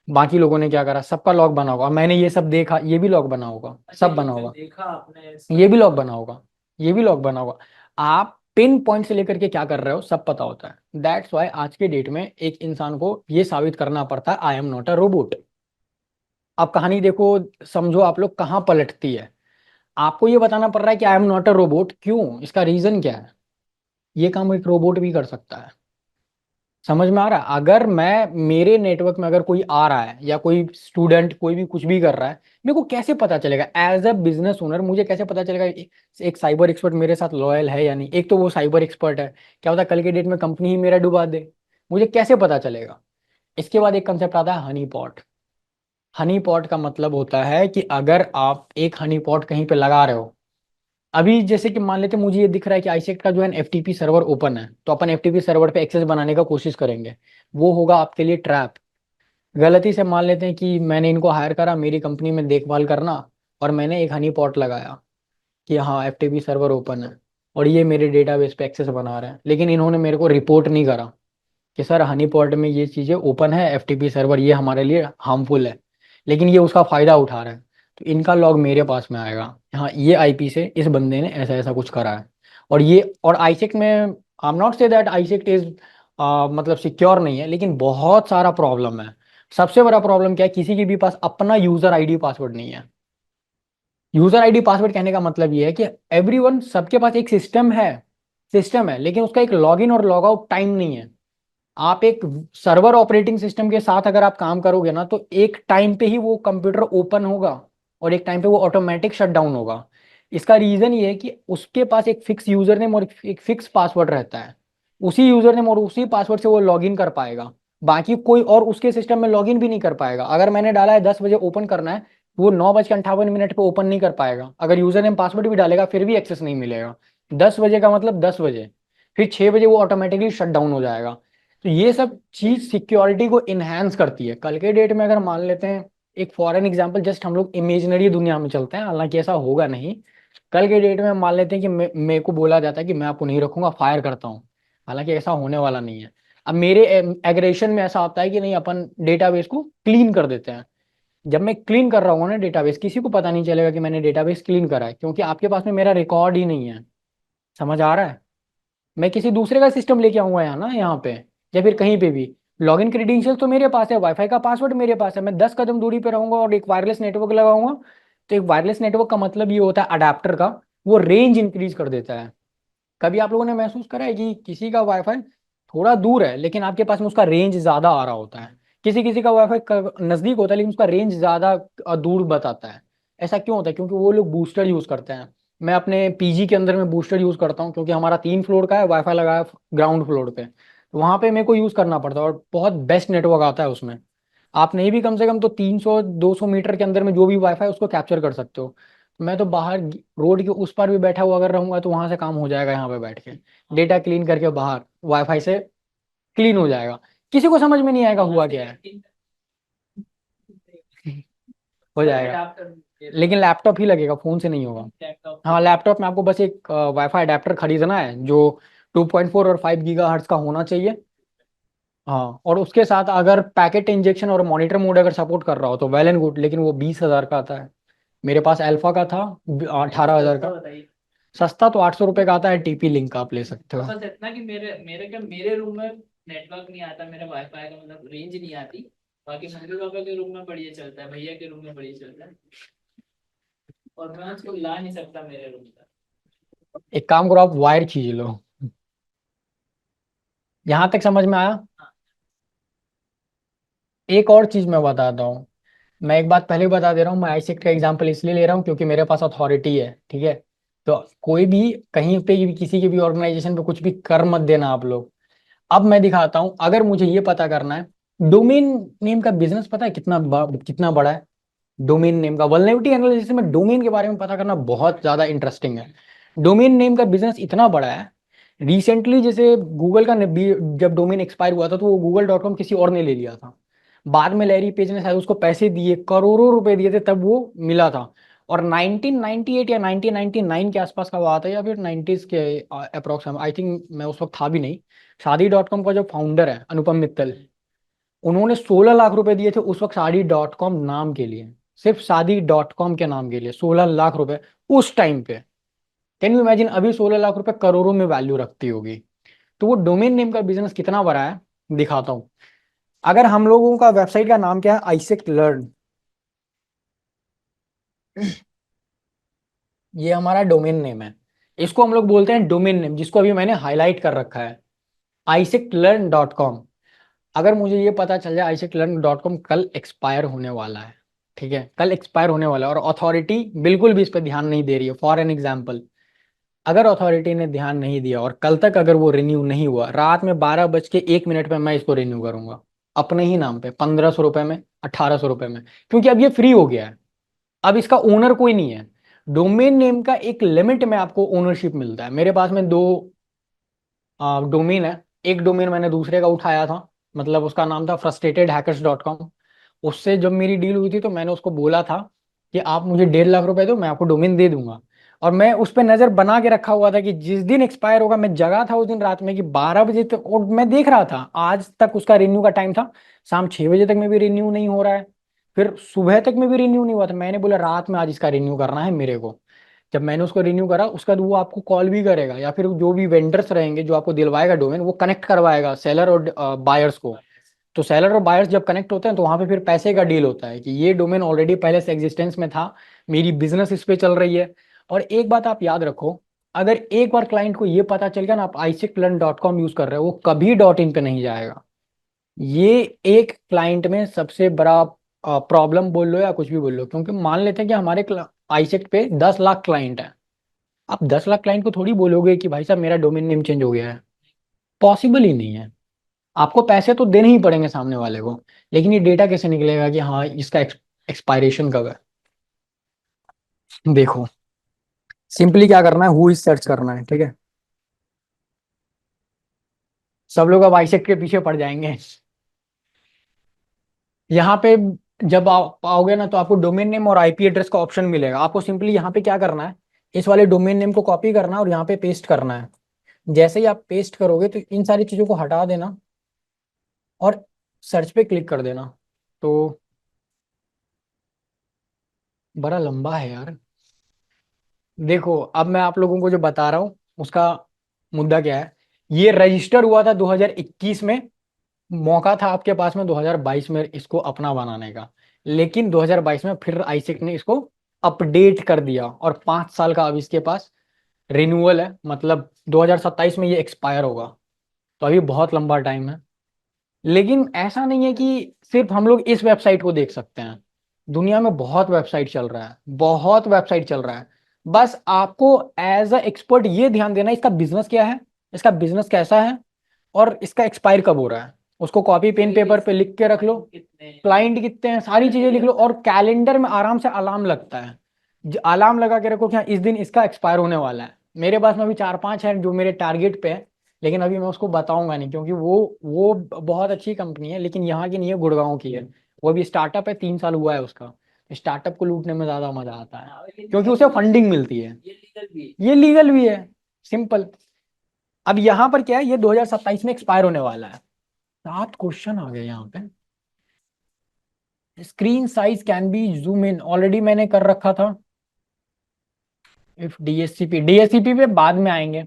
बाकी लोगों ने क्या करा, सबका लॉग बना होगा। मैंने ये सब देखा, ये भी लॉग बना होगा, अच्छा सब ये बना फिर होगा, देखा आपने ये भी लॉग बना होगा, ये भी लॉग बना होगा। आप पिन पॉइंट से लेकर के क्या कर रहे हो सब पता होता है। दैट्स वाई आज के डेट में एक इंसान को ये साबित करना पड़ता है I am not a robot. अब कहानी देखो, समझो आप लोग कहाँ पलटती है। आपको ये बताना पड़ रहा है कि I am not a robot, क्यों, इसका रीजन क्या है? ये काम एक रोबोट भी कर सकता है। समझ में आ रहा है? अगर मैं, मेरे नेटवर्क में अगर कोई आ रहा है या कोई स्टूडेंट कोई भी कुछ भी कर रहा है, मेरे को कैसे पता चलेगा? एज अ बिजनेस ओनर मुझे कैसे पता चलेगा एक साइबर एक्सपर्ट मेरे साथ लॉयल है या नहीं? एक तो वो साइबर एक्सपर्ट है, क्या होता है कल के डेट में कंपनी ही मेरा डुबा दे, मुझे कैसे पता चलेगा? इसके बाद एक कंसेप्ट आता है हनी पॉट। हनी पॉट का मतलब होता है कि अगर आप एक हनी पॉट कहीं पे लगा रहे हो, अभी जैसे कि मान लेते हैं मुझे ये दिख रहा है कि आईसेक्ट का जो है एफटीपी सर्वर ओपन है, तो अपन एफटीपी सर्वर पे एक्सेस बनाने का कोशिश करेंगे, वो होगा आपके लिए ट्रैप। गलती से मान लेते हैं कि मैंने इनको हायर करा मेरी कंपनी में देखभाल करना, और मैंने एक हनी पॉट लगाया कि हाँ एफटीपी सर्वर ओपन है और ये मेरे डेटाबेस पे एक्सेस बना रहे हैं, लेकिन इन्होंने मेरे को रिपोर्ट नहीं करा कि सर हनी पॉट में ये चीज़ें ओपन है, एफटीपी सर्वर ये हमारे लिए हार्मफुल है, लेकिन ये उसका फ़ायदा उठा रहा है। तो इनका लॉग मेरे पास में आएगा, हाँ ये आईपी से इस बंदे ने ऐसा ऐसा कुछ करा है। और ये, और आईसेक्ट में I am not say that AISECT is मतलब सिक्योर नहीं है, लेकिन बहुत सारा प्रॉब्लम है। सबसे बड़ा प्रॉब्लम क्या है, किसी के भी पास अपना यूजर आईडी पासवर्ड नहीं है। यूजर आईडी पासवर्ड कहने का मतलब ये है कि एवरीवन, सबके पास एक सिस्टम है, लेकिन उसका एक लॉगिन और लॉग आउट टाइम नहीं है। आप एक सर्वर ऑपरेटिंग सिस्टम के साथ अगर आप काम करोगे ना, तो एक टाइम पे ही वो कंप्यूटर ओपन होगा और एक टाइम पे वो ऑटोमेटिक शट डाउन होगा। इसका रीजन ये है कि उसके पास एक फिक्स यूजर नेम और एक फिक्स पासवर्ड रहता है, उसी यूजर नेम और उसी पासवर्ड से वो लॉगिन कर पाएगा। बाकी कोई और उसके सिस्टम में लॉगिन भी नहीं कर पाएगा। अगर मैंने डाला है 10 बजे ओपन करना है, वो 9:58 पे ओपन नहीं कर पाएगा। अगर यूजर नेम पासवर्ड भी डालेगा फिर भी एक्सेस नहीं मिलेगा। 10 बजे का मतलब 10 बजे, फिर 6 बजे वो ऑटोमेटिकली शट डाउन हो जाएगा। तो ये सब चीज सिक्योरिटी को इनहेंस करती है। कल के डेट में अगर मान लेते हैं, एक फॉरेन एग्जांपल, जस्ट हम लोग इमेजिनरी दुनिया में चलते हैं, हालांकि ऐसा होगा नहीं। कल के डेट में मान लेते हैं कि मेरे को बोला जाता है कि मैं आपको नहीं रखूंगा, फायर करता हूँ, हालांकि ऐसा होने वाला नहीं है। अब मेरे एग्रेशन में ऐसा होता है कि नहीं, अपन डेटाबेस को क्लीन कर देते हैं। जब मैं क्लीन कर रहा हूँ ना डेटाबेस, किसी को पता नहीं चलेगा कि मैंने डेटाबेस क्लीन करा है, क्योंकि आपके पास में मेरा रिकॉर्ड ही नहीं है। समझ आ रहा है? मैं किसी दूसरे का सिस्टम लेके आऊंगा यहाँ ना, यहाँ पे या फिर कहीं पे भी, लॉगिन क्रेडेंशियल तो मेरे पास है, वाईफाई का पासवर्ड मेरे पास है, मैं 10 कदम दूरी पे रहूंगा और एक वायरलेस नेटवर्क लगाऊंगा। तो एक वायरलेस नेटवर्क का मतलब ये होता है अडेप्टर का, वो रेंज इंक्रीज कर देता है। कभी आप लोगों ने महसूस करा है कि किसी का वाईफाई थोड़ा दूर है लेकिन आपके पास में उसका रेंज ज्यादा आ रहा होता है, किसी किसी का वाईफाई नजदीक होता है लेकिन उसका रेंज ज्यादा दूर बताता है? ऐसा क्यों होता है? क्योंकि वो लोग बूस्टर यूज करते हैं। मैं अपने पीजी के अंदर में बूस्टर यूज करता हूँ, क्योंकि हमारा 3 फ्लोर का है, वाईफाई लगा है ग्राउंड फ्लोर पे, तो वहां पे मेरे को यूज करना पड़ता है और बहुत बेस्ट नेटवर्क आता है उसमें। आप नहीं भी कम से कम तो 300-200 मीटर के अंदर में जो भी वाईफाई उसको कैप्चर कर सकते हो। मैं तो बाहर रोड के उस पार भी बैठा हुआ अगर रहूंगा तो वहां से काम हो जाएगा, यहाँ पे बैठ के डेटा क्लीन करके बाहर वाईफाई से क्लीन हो जाएगा, किसी को समझ में नहीं आएगा हुआ क्या है, हो जाएगा। लेकिन लैपटॉप ही लगेगा, फोन से नहीं होगा। लैपटॉप हाँ लैपटॉप में आपको बस एक वाईफाई अडेप्टर खरीदना है जो 2.4 और 5 गीगाहर्ट्ज का होना चाहिए। हाँ और उसके साथ अगर पैकेट इंजेक्शन और मॉनिटर मोड अगर सपोर्ट कर रहा हो तो वेल एंड गुड, लेकिन वो 20,000 का आता है। मेरे पास अल्फा का था 18,000 का। बताइए। सस्ता तो 800 रुपये का आता है, टीपी लिंक का आप ले सकते हो। बस इतना कि मेरे रूम में नेटवर्क नहीं आता, मेरे वाईफाई का मतलब रेंज नहीं आती। बाकी मम्मी पापा के रूम में बढ़िया चलता है, भैया के रूम में बढ़िया चलता है, और मैं उसको ला नहीं सकता मेरे रूम तक। एक काम करो, आप वायर खींच लो। यहाँ तक समझ में आया? एक और चीज मैं बताता हूँ। मैं एक बात पहले ही बता दे रहा हूँ, मैं आईसेक्ट का एग्जांपल इसलिए ले रहा हूँ क्योंकि मेरे पास अथॉरिटी है, ठीक है। तो कोई भी कहीं पे भी किसी की भी ऑर्गेनाइजेशन पे कुछ भी कर मत देना आप लोग। अब मैं दिखाता हूँ, अगर मुझे ये पता करना है डोमेन नेम का बिजनेस पता है कितना बड़ा है। डोमेन नेम का वल्नरेबिलिटी एनालिसिस में डोमेन के बारे में पता करना बहुत ज्यादा इंटरेस्टिंग है। डोमेन नेम का बिजनेस इतना बड़ा है, रिसेंटली जैसे गूगल का जब डोमेन एक्सपायर हुआ था तो वो google.com किसी और ने ले लिया था। बाद में लैरी पेज ने शायद उसको पैसे दिए, करोड़ों रुपए दिए थे तब वो मिला था। और 1998 या 1999 के आसपास का बात है, या फिर 90s के अप्रोक्स, आई थिंक मैं उस वक्त था भी नहीं। शादी.com का जो फाउंडर है अनुपम मित्तल, उन्होंने 16 लाख रुपए दिए थे उस वक्त शादी.com नाम के लिए, सिर्फ शादी.com के नाम के लिए 16 लाख रुपए उस टाइम पे। कैन यू इमेजिन, अभी 16 लाख रुपए करोड़ों में वैल्यू रखती होगी। तो वो डोमेन नेम का बिजनेस कितना बड़ा है दिखाता हूँ। अगर हम लोगों का वेबसाइट का नाम क्या है, आइसेक्ट लर्न, ये हमारा डोमेन नेम है। इसको हम लोग बोलते हैं डोमेन नेम, जिसको अभी मैंने हाईलाइट कर रखा है, isectlearn.com। अगर मुझे ये पता चल जाए isectlearn.com कल एक्सपायर होने वाला है, ठीक है, कल एक्सपायर होने वाला है और अथॉरिटी बिल्कुल भी इस पर ध्यान नहीं दे रही है, फॉर एन एग्जाम्पल, अगर अथॉरिटी ने ध्यान नहीं दिया और कल तक अगर वो रिन्यू नहीं हुआ, रात में 12:01 पे मैं इसको रिन्यू करूंगा अपने ही नाम पे, 1500 रुपए में, 1800 रुपए में, क्योंकि अब ये फ्री हो गया है। अब इसका ओनर कोई नहीं है। डोमेन नेम का एक लिमिट में आपको ओनरशिप मिलता है। मेरे पास में दो डोमेन है। एक डोमेन मैंने दूसरे का उठाया था, मतलब उसका नाम था frustratedhackers.com। उससे जब मेरी डील हुई थी तो मैंने उसको बोला था कि आप मुझे 1.5 लाख रुपए दो, मैं आपको डोमेन दे दूंगा। और मैं उस पर नजर बना के रखा हुआ था कि जिस दिन एक्सपायर होगा, मैं जगा था उस दिन रात में कि 12 बजे तक, और मैं देख रहा था आज तक उसका रिन्यू का टाइम था, शाम 6 बजे तक में भी रिन्यू नहीं हो रहा है, फिर सुबह तक में भी रिन्यू नहीं हुआ था। मैंने बोला रात में आज इसका रिन्यू करना है मेरे को। जब मैंने उसको रिन्यू करा उसका बाद वो आपको कॉल भी करेगा, या फिर जो भी वेंडर्स रहेंगे जो आपको दिलवाएगा डोमेन, वो कनेक्ट करवाएगा सेलर और बायर्स को। तो सेलर और बायर्स जब कनेक्ट होते हैं तो वहां पे फिर पैसे का डील होता है कि ये डोमेन ऑलरेडी पहले से एग्जिस्टेंस में था, मेरी बिजनेस इस पे चल रही है। और एक बात आप याद रखो, अगर एक बार क्लाइंट को ये पता चल गया ना आप isectlearn.com यूज कर रहे हो, वो कभी .in पे नहीं जाएगा। ये एक क्लाइंट में सबसे बड़ा प्रॉब्लम बोल लो या कुछ भी बोल लो, क्योंकि मान लेते हैं कि हमारे आईसेक्ट पे 10 लाख क्लाइंट है। आप 10 लाख क्लाइंट को थोड़ी बोलोगे कि भाई साहब मेरा डोमेन नेम चेंज हो गया है, पॉसिबल ही नहीं है। आपको पैसे तो देने ही पड़ेंगे सामने वाले को, लेकिन ये डेटा कैसे निकलेगा कि हाँ इसका एक्सपायरेशन कब है। देखो सिंपली क्या करना है, हु इज सर्च करना है, ठीक है। सब लोग अब आइसेक्ट के पीछे पड़ जाएंगे। यहाँ पे जब आप आओगे ना तो आपको डोमेन नेम और आईपी एड्रेस का ऑप्शन मिलेगा। आपको सिंपली यहाँ पे क्या करना है, इस वाले डोमेन नेम को कॉपी करना है और यहाँ पे पेस्ट करना है। जैसे ही आप पेस्ट करोगे तो इन सारी चीजों को हटा देना और सर्च पे क्लिक कर देना। तो बड़ा लंबा है यार। देखो अब मैं आप लोगों को जो बता रहा हूँ उसका मुद्दा क्या है। ये रजिस्टर हुआ था 2021 में, मौका था आपके पास में 2022 में इसको अपना बनाने का, लेकिन 2022 में फिर आईसेक्ट ने इसको अपडेट कर दिया और 5 साल का अब इसके पास रिन्यूअल है, मतलब 2027 में ये एक्सपायर होगा। तो अभी बहुत लंबा टाइम है। लेकिन ऐसा नहीं है कि सिर्फ हम लोग इस वेबसाइट को देख सकते हैं, दुनिया में बहुत वेबसाइट चल रहा है, बहुत वेबसाइट चल रहा है। बस आपको एज अ एक्सपर्ट ये ध्यान देना है इसका बिजनेस क्या है, इसका बिजनेस कैसा है, और इसका एक्सपायर कब हो रहा है। उसको कॉपी पेन पेपर पे लिख के रख लो, कितने क्लाइंट कितने हैं, सारी चीजें लिख लो, और कैलेंडर में आराम से अलार्म लगता है। अलार्म लगा के रखो कि हाँ इस दिन इसका एक्सपायर होने वाला है। मेरे पास में अभी 4-5 है जो मेरे टारगेट पे है, लेकिन अभी मैं उसको बताऊंगा नहीं, क्योंकि वो बहुत अच्छी कंपनी है, लेकिन यहाँ की नहीं है, गुड़गांव की है। वो अभी स्टार्टअप है, 3 साल हुआ है उसका। स्टार्टअप को लूटने में ज्यादा मजा आता है, हाँ, और ये क्योंकि legal उसे भी है, फंडिंग मिलती है। ये लीगल भी है। ये लीगल भी है, सिंपल। अब यहाँ पर क्या है, ये 2027 में एक्सपायर होने वाला है। 7 क्वेश्चन आ गए यहाँ पे। Screen size can be zoom in, already मैंने कर रखा था। इफ डीएससीपी पे बाद में आएंगे।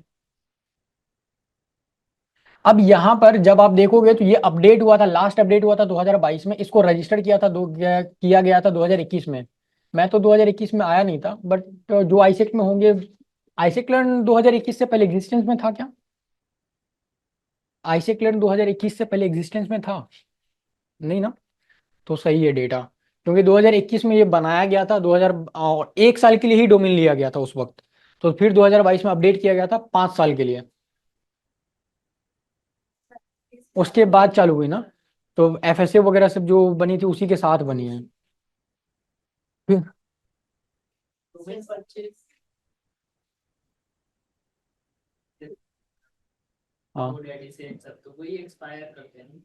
अब यहाँ पर जब आप देखोगे तो ये अपडेट हुआ था, लास्ट अपडेट हुआ था 2022 में, इसको रजिस्टर किया गया था 2021 में। मैं तो 2021 में आया नहीं था, बट जो आईसेक्ट में होंगे, आईसेक्ट लर्न 2021 से पहले एग्जिस्टेंस में था क्या? आईसेक्ट लर्न 2021 से पहले एग्जिस्टेंस में था नहीं ना? तो सही है डेटा, क्योंकि 2021 में ये बनाया गया था, 1 साल के लिए ही डोमेन लिया गया था उस वक्त। तो फिर 2022 में अपडेट किया गया था 5 साल के लिए, उसके बाद चालू हुई ना। तो एफएसए वगैरह सब जो बनी थी उसी के साथ बनी है। फिर- डोमेन परचेज हाँ, GoDaddy से सब तो वही एक्सपायर करते हैं।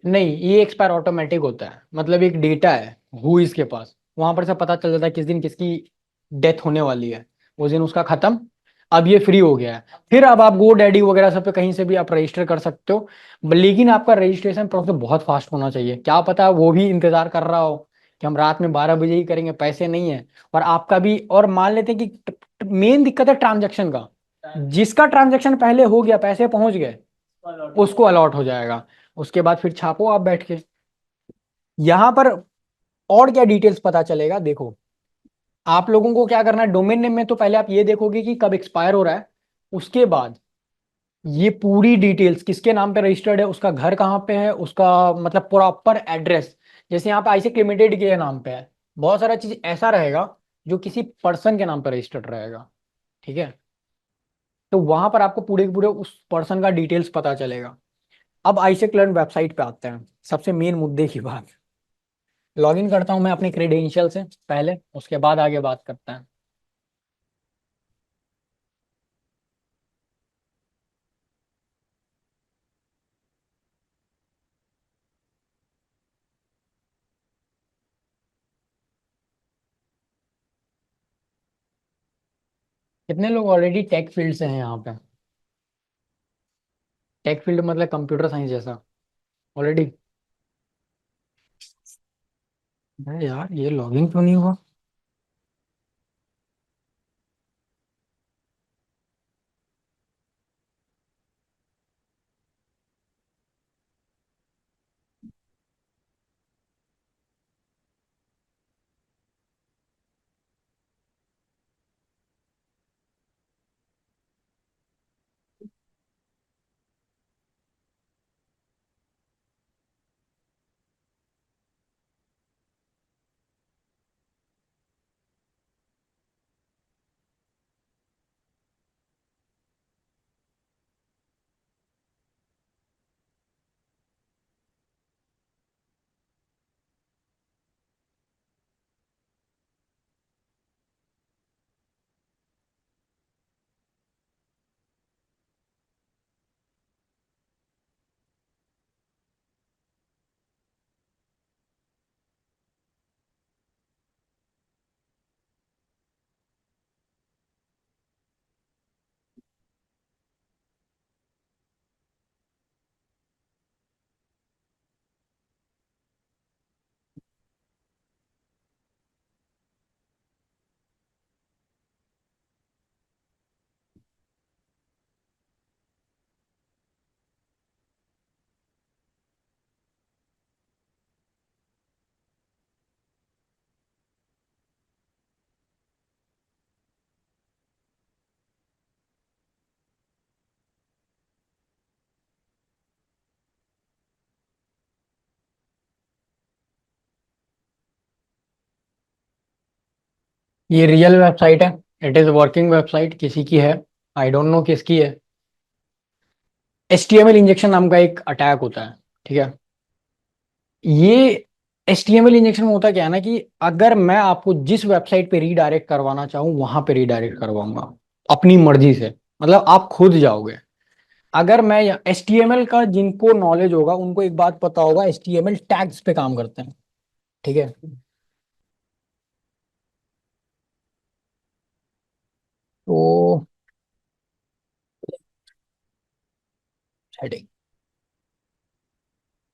नहीं ये एक्सपायर ऑटोमेटिक होता है, मतलब एक डेटा है हु इसके पास, वहां पर से पता चल जाता है किस दिन किसकी डेथ होने वाली है, उस दिन उसका खत्म। अब ये फ्री हो गया है, फिर अब आप गो डैडी वगैरह सब पे कहीं से भी आप रजिस्टर कर सकते हो। लेकिन आपका रजिस्ट्रेशन प्रोसेस बहुत फास्ट होना चाहिए, क्या पता वो भी इंतजार कर रहा हो कि हम रात में 12 बजे ही करेंगे, पैसे नहीं है। और आपका भी, और मान लेते हैं कि मेन दिक्कत है ट्रांजेक्शन का, जिसका ट्रांजेक्शन पहले हो गया, पैसे पहुंच गए, उसको अलॉट हो जाएगा। उसके बाद फिर छापो आप बैठ के। यहां पर और क्या डिटेल्स पता चलेगा, देखो। आप लोगों को क्या करना है, डोमेन नेम में तो पहले आप ये देखोगे कि कब एक्सपायर हो रहा है। उसके बाद ये पूरी डिटेल्स, किसके नाम पे रजिस्टर्ड है, उसका घर कहाँ पे है, उसका मतलब प्रॉपर एड्रेस। जैसे यहाँ पे आईसेक लिमिटेड के नाम पे है, बहुत सारा चीज ऐसा रहेगा जो किसी पर्सन के नाम पे रजिस्टर्ड रहेगा, ठीक है। तो वहां पर आपको पूरे के पूरे उस पर्सन का डिटेल्स पता चलेगा। अब आईसेक लर्न वेबसाइट पे आते हैं, सबसे मेन मुद्दे की बात। लॉगिन करता हूं मैं अपने क्रेडेंशियल से पहले, उसके बाद आगे बात करते हैं। कितने लोग ऑलरेडी टेक फील्ड से हैं यहाँ पे? टेक फील्ड मतलब कंप्यूटर साइंस जैसा, ऑलरेडी। अरे यार ये लॉगिन क्यों नहीं हुआ? ये रियल वेबसाइट है, इट इज वर्किंग वेबसाइट, किसी की है, आई डोंट नो किसकी है। HTML इंजेक्शन नाम का एक अटैक होता है, ठीक है। ये HTML इंजेक्शन में होता क्या है ना कि अगर मैं आपको जिस वेबसाइट पे रीडायरेक्ट करवाना चाहूँ वहां पे रीडायरेक्ट करवाऊंगा अपनी मर्जी से, मतलब आप खुद जाओगे। अगर मैं HTML का जिनको नॉलेज होगा उनको एक बात पता होगा, HTML टैग्स पे काम करते हैं, ठीक है। तो हेडिंग,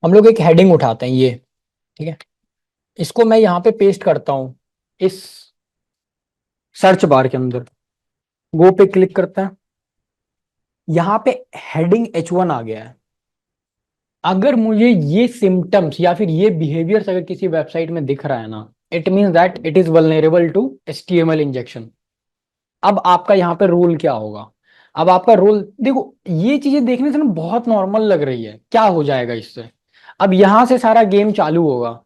हम लोग एक हेडिंग उठाते हैं ये, ठीक है। इसको मैं यहाँ पे पेस्ट करता हूँ इस सर्च बार के अंदर, गो पे क्लिक करता है, यहाँ पे हेडिंग H1 आ गया है। अगर मुझे ये सिम्टम्स या फिर ये बिहेवियर्स अगर किसी वेबसाइट में दिख रहा है ना, it means that it is vulnerable to HTML injection. अब आपका यहाँ पे रोल क्या होगा? अब आपका रोल देखो, ये चीजें देखने से ना बहुत नॉर्मल लग रही है, क्या हो जाएगा इससे? अब यहां से सारा गेम चालू होगा।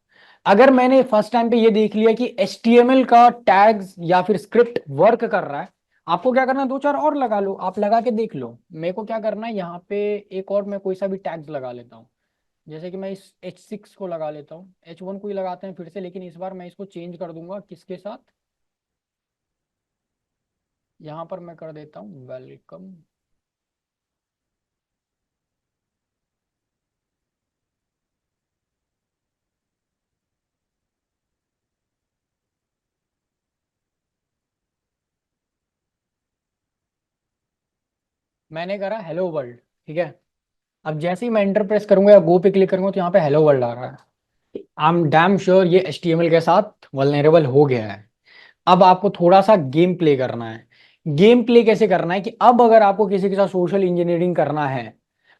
अगर मैंने फर्स्ट टाइम पे ये देख लिया कि HTML का टैग्स या फिर स्क्रिप्ट वर्क कर रहा है, आपको क्या करना है, दो चार और लगा लो, आप लगा के देख लो। मेरे को क्या करना है, यहाँ पे एक और मैं कोई सा भी टैग्स लगा लेता हूँ। जैसे कि मैं इस H6 को लगा लेता हूँ, H1 को ही लगाते हैं फिर से, लेकिन इस बार मैं इसको चेंज कर दूंगा किसके साथ, यहाँ पर मैं कर देता हूँ वेलकम। मैंने करा हेलो वर्ल्ड, ठीक है। अब जैसे ही मैं एंटर प्रेस करूंगा या गो पे क्लिक करूंगा तो यहाँ पे हेलो वर्ल्ड आ रहा है। आई एम डैम श्योर ये HTML के साथ वल्नरेबल हो गया है। अब आपको थोड़ा सा गेम प्ले करना है। गेम प्ले कैसे करना है कि अब अगर आपको किसी के साथ सोशल इंजीनियरिंग करना है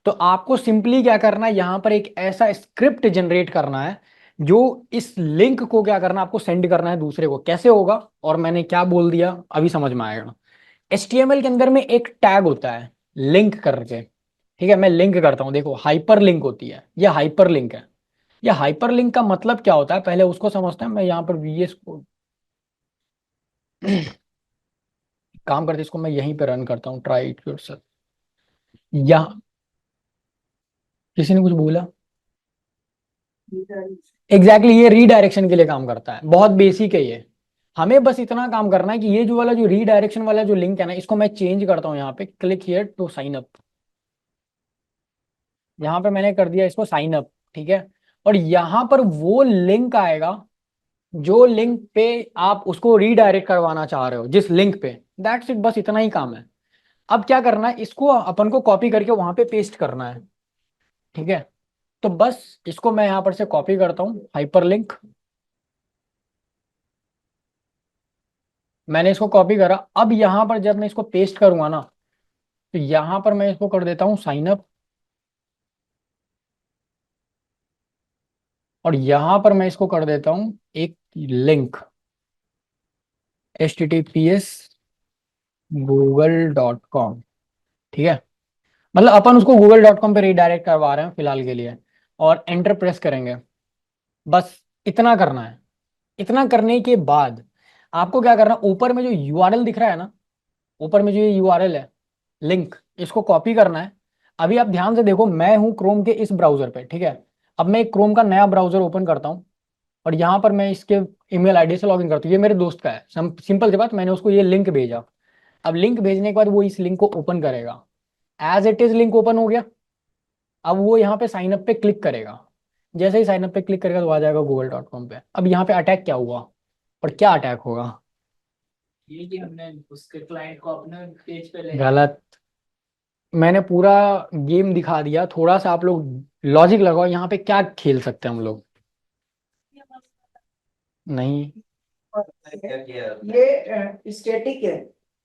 तो आपको सिंपली क्या करना है, यहाँ पर एक ऐसा स्क्रिप्ट जनरेट करना है जो इस लिंक को क्या करना है, आपको सेंड करना है दूसरे को। कैसे होगा और मैंने क्या बोल दिया अभी समझ में आएगा। HTML के अंदर में एक टैग होता है लिंक करके, ठीक है। मैं लिंक करता हूं, देखो हाइपर लिंक होती है, ये हाइपर लिंक है। ये हाइपर लिंक का मतलब क्या होता है पहले उसको समझते हैं। मैं यहाँ पर VS को काम करते, इसको मैं यहीं पे रन करता हूँ, ट्राई इट योरसेल्फ। यहाँ किसी ने कुछ बोला? एग्जैक्टली ये रीडायरेक्शन के लिए काम करता है, बहुत बेसिक है ये। हमें बस इतना काम करना है कि ये जो वाला जो रीडायरेक्शन वाला जो लिंक है ना, इसको मैं चेंज करता हूँ यहाँ पे, click here to sign up. यहाँ पे मैंने कर दिया इसको साइन अप, ठीक है। और यहाँ पर वो लिंक आएगा जो लिंक पे आप उसको रीडायरेक्ट करवाना चाह रहे हो, जिस लिंक पे। दैट्स इट, बस इतना ही काम है। अब क्या करना है, इसको अपन को कॉपी करके वहां पे पेस्ट करना है, ठीक है। तो बस इसको मैं यहाँ पर से कॉपी करता हूँ, हाइपर लिंक। मैंने इसको कॉपी करा। अब यहाँ पर जब मैं इसको पेस्ट करूंगा ना, तो यहाँ पर मैं इसको कर देता हूँ साइन अप, और यहाँ पर मैं इसको कर देता हूँ एक लिंक https://google.com, ठीक है। मतलब अपन उसको google.com पे रीडायरेक्ट करवा रहे हैं फिलहाल के लिए, और एंटर प्रेस करेंगे। बस इतना करना है। इतना करने के बाद आपको क्या करना है, ऊपर में जो URL दिख रहा है ना, ऊपर में जो ये URL है लिंक, इसको कॉपी करना है। अभी आप ध्यान से देखो, मैं हूं क्रोम के इस ब्राउजर पे, ठीक है। अब मैं एक क्रोम का नया ब्राउजर ओपन करता हूं और यहाँ पर मैं इसके ईमेल आईडी से लॉगिन करता हूँ। ये मेरे दोस्त का है, सिंपल सी बात, मैंने उसको ये लिंक भेजा। अब लिंक भेजने के बाद वो इस लिंक को ओपन करेगा, as it is link open हो गया। अब वो यहाँ पे साइन अप पे क्लिक करेगा। जैसे ही साइन अप पे क्लिक करेगा तो आ जाएगा google.com पे। अब यहाँ पे अटैक क्या हुआ और क्या अटैक होगा? ये कि हमने उसके क्लाइंट को अपने पेज पे ले गलत। मैंने पूरा गेम दिखा दिया, थोड़ा सा आप लोग लॉजिक लगाओ, यहाँ पे क्या खेल सकते हैं हम लोग। नहीं, क्या किया ये स्टैटिक है,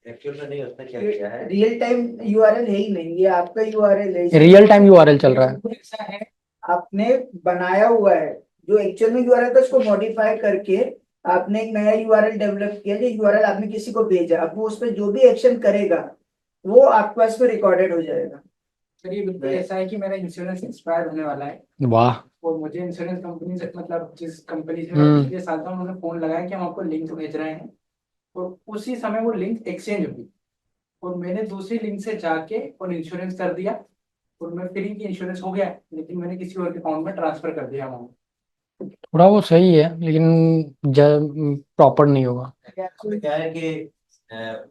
एक्चुअल में नहीं उसने क्या किया है रियल टाइम यूआरएल है ही नहीं, ये आपका यूआरएल है। रियल टाइम URL चल रहा है। ऐसा है, आपने बनाया हुआ है, जो एक्चुअल में यूआरएल था उसको मॉडिफाई करके आपने एक नया यूआरएल डेवलप किया। जो यूआरएल आपने किसी को भेजा, अब वो उस पर जो भी एक्शन करेगा वो आपके पास में रिकॉर्डेड हो जाएगा। सर ये बिल्कुल ऐसा है कि मेरा इंश्योरेंस एक्सपायर होने वाला है, वाह। और मुझे इंश्योरेंस कंपनी से, मतलब जिस कंपनी से मैं हम्म। पिछले साल था, उन्होंने फोन लगाया कि हम आपको लिंक भेज रहे हैं, और उसी समय वो लिंक एक्सचेंज हुई, और मैंने दूसरी लिंक से जाके और इंश्योरेंस कर दिया, और मैं फ्री की इंश्योरेंस हो गया, लेकिन मैंने किसी और के अकाउंट में ट्रांसफर कर दिया अमाउंट। थोड़ा वो सही है लेकिन प्रॉपर नहीं होगा। उसमें क्या है कि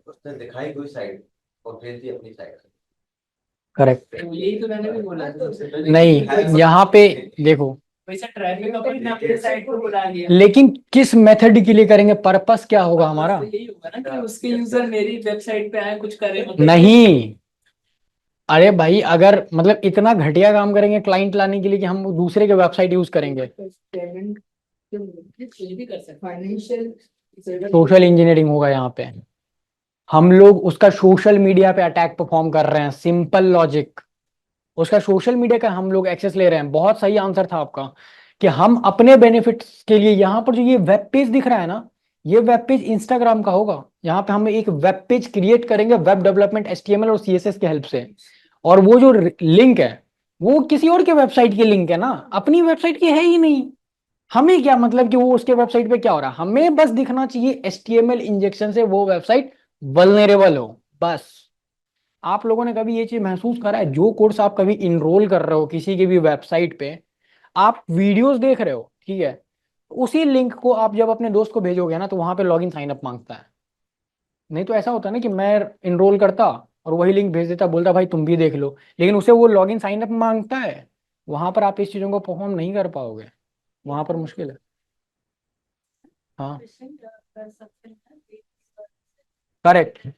उसने दिखाई कोई साइड और भेज दी अपनी साइड से। करेक्ट। तो यही तो मैंने भी बोला था। नहीं, यहाँ पे देखो, वैसा ट्रैफिक अपने अपने साइड को बुला लिया। लेकिन किस मेथड के लिए करेंगे, पर्पस क्या होगा हमारा? तो यही होगा ना कि उसके यूजर मेरी वेबसाइट पे आए कुछ करें नहीं, अरे भाई अगर मतलब इतना घटिया काम करेंगे क्लाइंट लाने के लिए कि हम दूसरे के वेबसाइट यूज करेंगे, कुछ भी कर सकते हैं। फाइनेंशियल सोशल इंजीनियरिंग होगा यहाँ पे। हम लोग उसका सोशल मीडिया पे अटैक परफॉर्म कर रहे हैं, सिंपल लॉजिक। उसका सोशल मीडिया का हम लोग एक्सेस ले रहे हैं। बहुत सही आंसर था आपका कि हम अपने बेनिफिट्स के लिए, यहाँ पर जो ये वेब पेज दिख रहा है ना, ये वेब पेज इंस्टाग्राम का होगा। यहाँ पे हम एक वेब पेज क्रिएट करेंगे वेब डेवलपमेंट HTML और CSS के हेल्प से, और वो जो लिंक है वो किसी और के वेबसाइट की लिंक है ना, अपनी वेबसाइट की है ही नहीं। हमें क्या मतलब कि वो उसके वेबसाइट पे क्या हो रहा है, हमें बस दिखना चाहिए HTML इंजेक्शन से वो वेबसाइट वल्नरेबल हो, बस। आप लोगों ने कभी ये चीज महसूस करा है, जो कोर्स आप कभी इनरोल कर रहे हो किसी की भी वेबसाइट पे, आप वीडियोस देख रहे हो, ठीक है, उसी लिंक को आप जब अपने दोस्त को भेजोगे ना तो वहां पे लॉगिन साइन अप मांगता है। नहीं तो ऐसा होता है ना कि मैं इनरोल करता और वही लिंक भेज देता, बोलता भाई तुम भी देख लो, लेकिन उसे वो लॉगिन साइन अप मांगता है। वहां पर आप इस चीजों को परफॉर्म नहीं कर पाओगे, वहां पर मुश्किल है। हाँ, करेक्ट।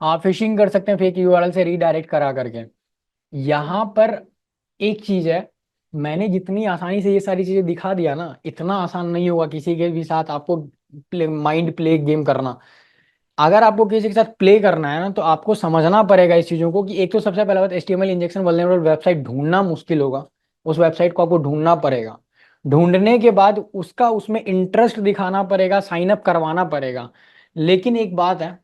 आप फिशिंग कर सकते हैं फेक URL से रीडायरेक्ट करा करके। यहाँ पर एक चीज है, मैंने जितनी आसानी से ये सारी चीजें दिखा दिया ना, इतना आसान नहीं होगा किसी के भी साथ आपको माइंड प्ले गेम करना। अगर आपको किसी के साथ प्ले करना है ना तो आपको समझना पड़ेगा इस चीजों को कि एक तो सबसे पहला बात, HTML इंजेक्शन वल्नरेबल वेबसाइट ढूंढना मुश्किल होगा। उस वेबसाइट को आपको ढूंढना पड़ेगा। ढूंढने के बाद उसका उसमें इंटरेस्ट दिखाना पड़ेगा, साइन अप करवाना पड़ेगा। लेकिन एक बात है,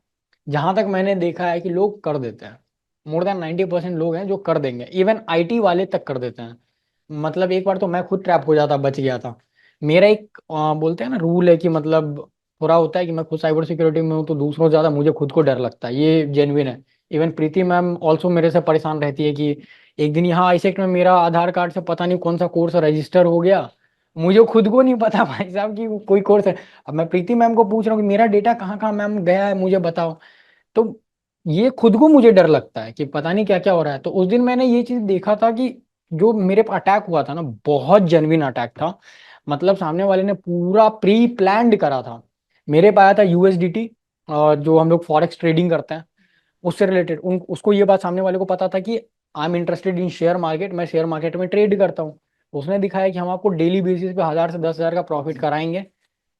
जहां तक मैंने देखा है कि लोग कर देते हैं। मोर देन 90% लोग हैं जो कर देंगे, इवन IT वाले तक कर देते हैं। मतलब एक बार तो मैं खुद ट्रैप हो जाता, बच गया था। मेरा एक बोलते हैं ना रूल है कि मतलब थोड़ा होता है कि मैं खुद साइबर सिक्योरिटी में हूँ तो दूसरों से ज्यादा मुझे खुद को डर लगता है, ये जेन्युइन है। इवन प्रीति मैम ऑल्सो मेरे से परेशान रहती है कि एक दिन यहाँ आईसेक्ट में मेरा आधार कार्ड से पता नहीं कौन सा कोर्स रजिस्टर हो गया, मुझे खुद को नहीं पता भाई साहब कि वो कोई कोर्स है। अब मैं प्रीति मैम को पूछ रहा हूँ कि मेरा डेटा कहाँ कहाँ मैम गया है, मुझे बताओ। तो ये खुद को मुझे डर लगता है कि पता नहीं क्या क्या हो रहा है। तो उस दिन मैंने ये चीज देखा था कि जो मेरे पर अटैक हुआ था ना, बहुत जेन्युइन अटैक था। मतलब सामने वाले ने पूरा प्री प्लान्ड करा था। मेरे पे आया था USDT, और जो हम लोग फॉरेक्स ट्रेडिंग करते हैं उससे रिलेटेड, उन उसको ये बात सामने वाले को पता था कि I am interested in share market, मैं शेयर मार्केट में ट्रेड करता हूँ। उसने दिखाया कि हम आपको डेली बेसिस पे 1000 से 10,000 का प्रॉफिट कराएंगे।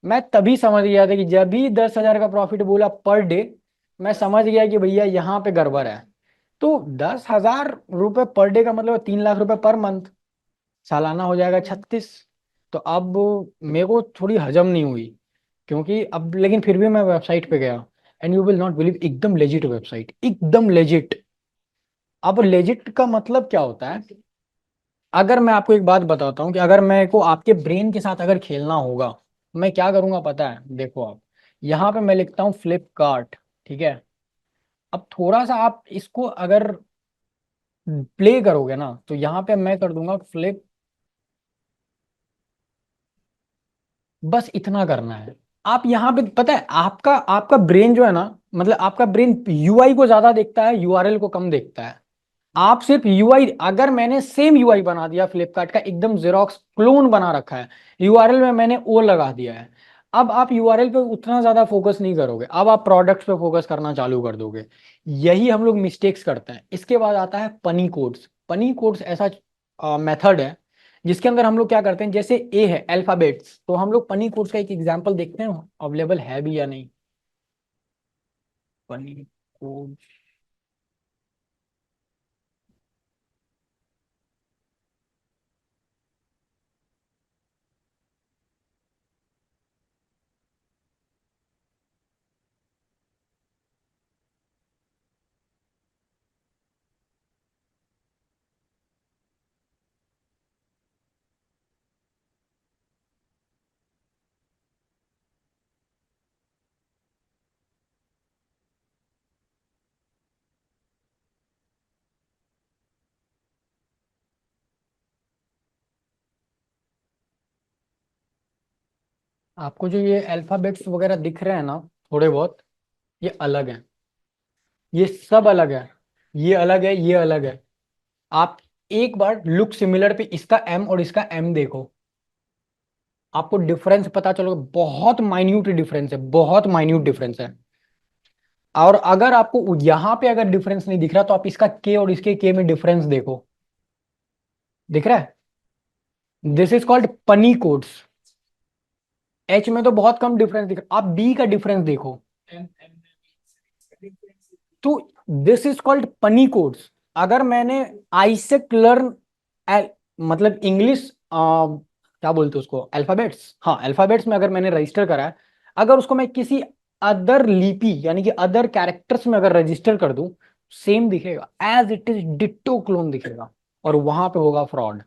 मैं तभी समझ गया था कि जब भी 10,000 का प्रॉफिट बोला पर डे, मैं समझ गया कि भैया यहाँ पे गड़बड़ है। तो 10,000 रुपये पर डे का मतलब 3 लाख रुपए पर मंथ, सालाना हो जाएगा 36। तो अब मेरे को थोड़ी हजम नहीं हुई, क्योंकि अब लेकिन फिर भी मैं वेबसाइट पे गया, and you will not believe, एकदम लेजिट वेबसाइट, एकदम लेजिट। अब लेजिट का मतलब क्या होता है, अगर मैं आपको एक बात बताता हूँ कि अगर मेरे को आपके ब्रेन के साथ अगर खेलना होगा, मैं क्या करूंगा पता है? देखो आप, यहाँ पे मैं लिखता हूँ फ्लिपकार्ट, ठीक है। अब थोड़ा सा आप इसको अगर प्ले करोगे ना तो यहाँ पे मैं कर दूंगा फ्लिप, बस इतना करना है। आप यहाँ पे पता है, आपका आपका ब्रेन जो है ना, मतलब आपका ब्रेन UI को ज्यादा देखता है, URL को कम देखता है। आप सिर्फ UI, अगर मैंने सेम UI बना दिया फ्लिपकार्ट का, एकदम जेरोक्स क्लोन बना रखा है, URL में मैंने ओ लगा दिया है, अब आप URL पे उतना ज्यादा फोकस नहीं करोगे, अब आप प्रोडक्ट्स पे फोकस करना चालू कर दोगे। यही हम लोग मिस्टेक्स करते हैं। इसके बाद आता है पनी कोड्स। पनी कोड्स ऐसा मेथड है जिसके अंदर हम लोग क्या करते हैं, जैसे ए है अल्फाबेट्स, तो हम लोग पनी कोड्स का एक एग्जांपल देखते हैं अवेलेबल है भी या नहीं। पनी कोड, आपको जो ये अल्फाबेट्स वगैरह दिख रहे हैं ना थोड़े बहुत, ये अलग हैं, ये सब अलग है, ये अलग है, ये अलग है। आप एक बार लुक सिमिलर पे इसका एम और इसका एम देखो, आपको डिफरेंस पता चलोगे, बहुत माइन्यूट डिफरेंस है, बहुत माइन्यूट डिफरेंस है। और अगर आपको यहां पे अगर डिफरेंस नहीं दिख रहा तो आप इसका के और इसके के में डिफरेंस देखो, दिख रहा है? दिस इज कॉल्ड पनी कोड्स। एच में तो बहुत कम डिफरेंस दिख रहा, आप बी का डिफरेंस देखो, तो दिस इज कॉल्ड पनी कोड्स। अगर मैंने आइसेक लर्न मतलब इंग्लिश क्या बोलते हैं उसको, अल्फाबेट्स, हाँ अल्फाबेट्स में अगर मैंने रजिस्टर करा है, अगर उसको मैं किसी अदर लिपि यानी कि अदर कैरेक्टर्स में अगर रजिस्टर कर दूं, सेम दिखेगा, as it is ditto clone दिखेगा, और वहां पे होगा fraud.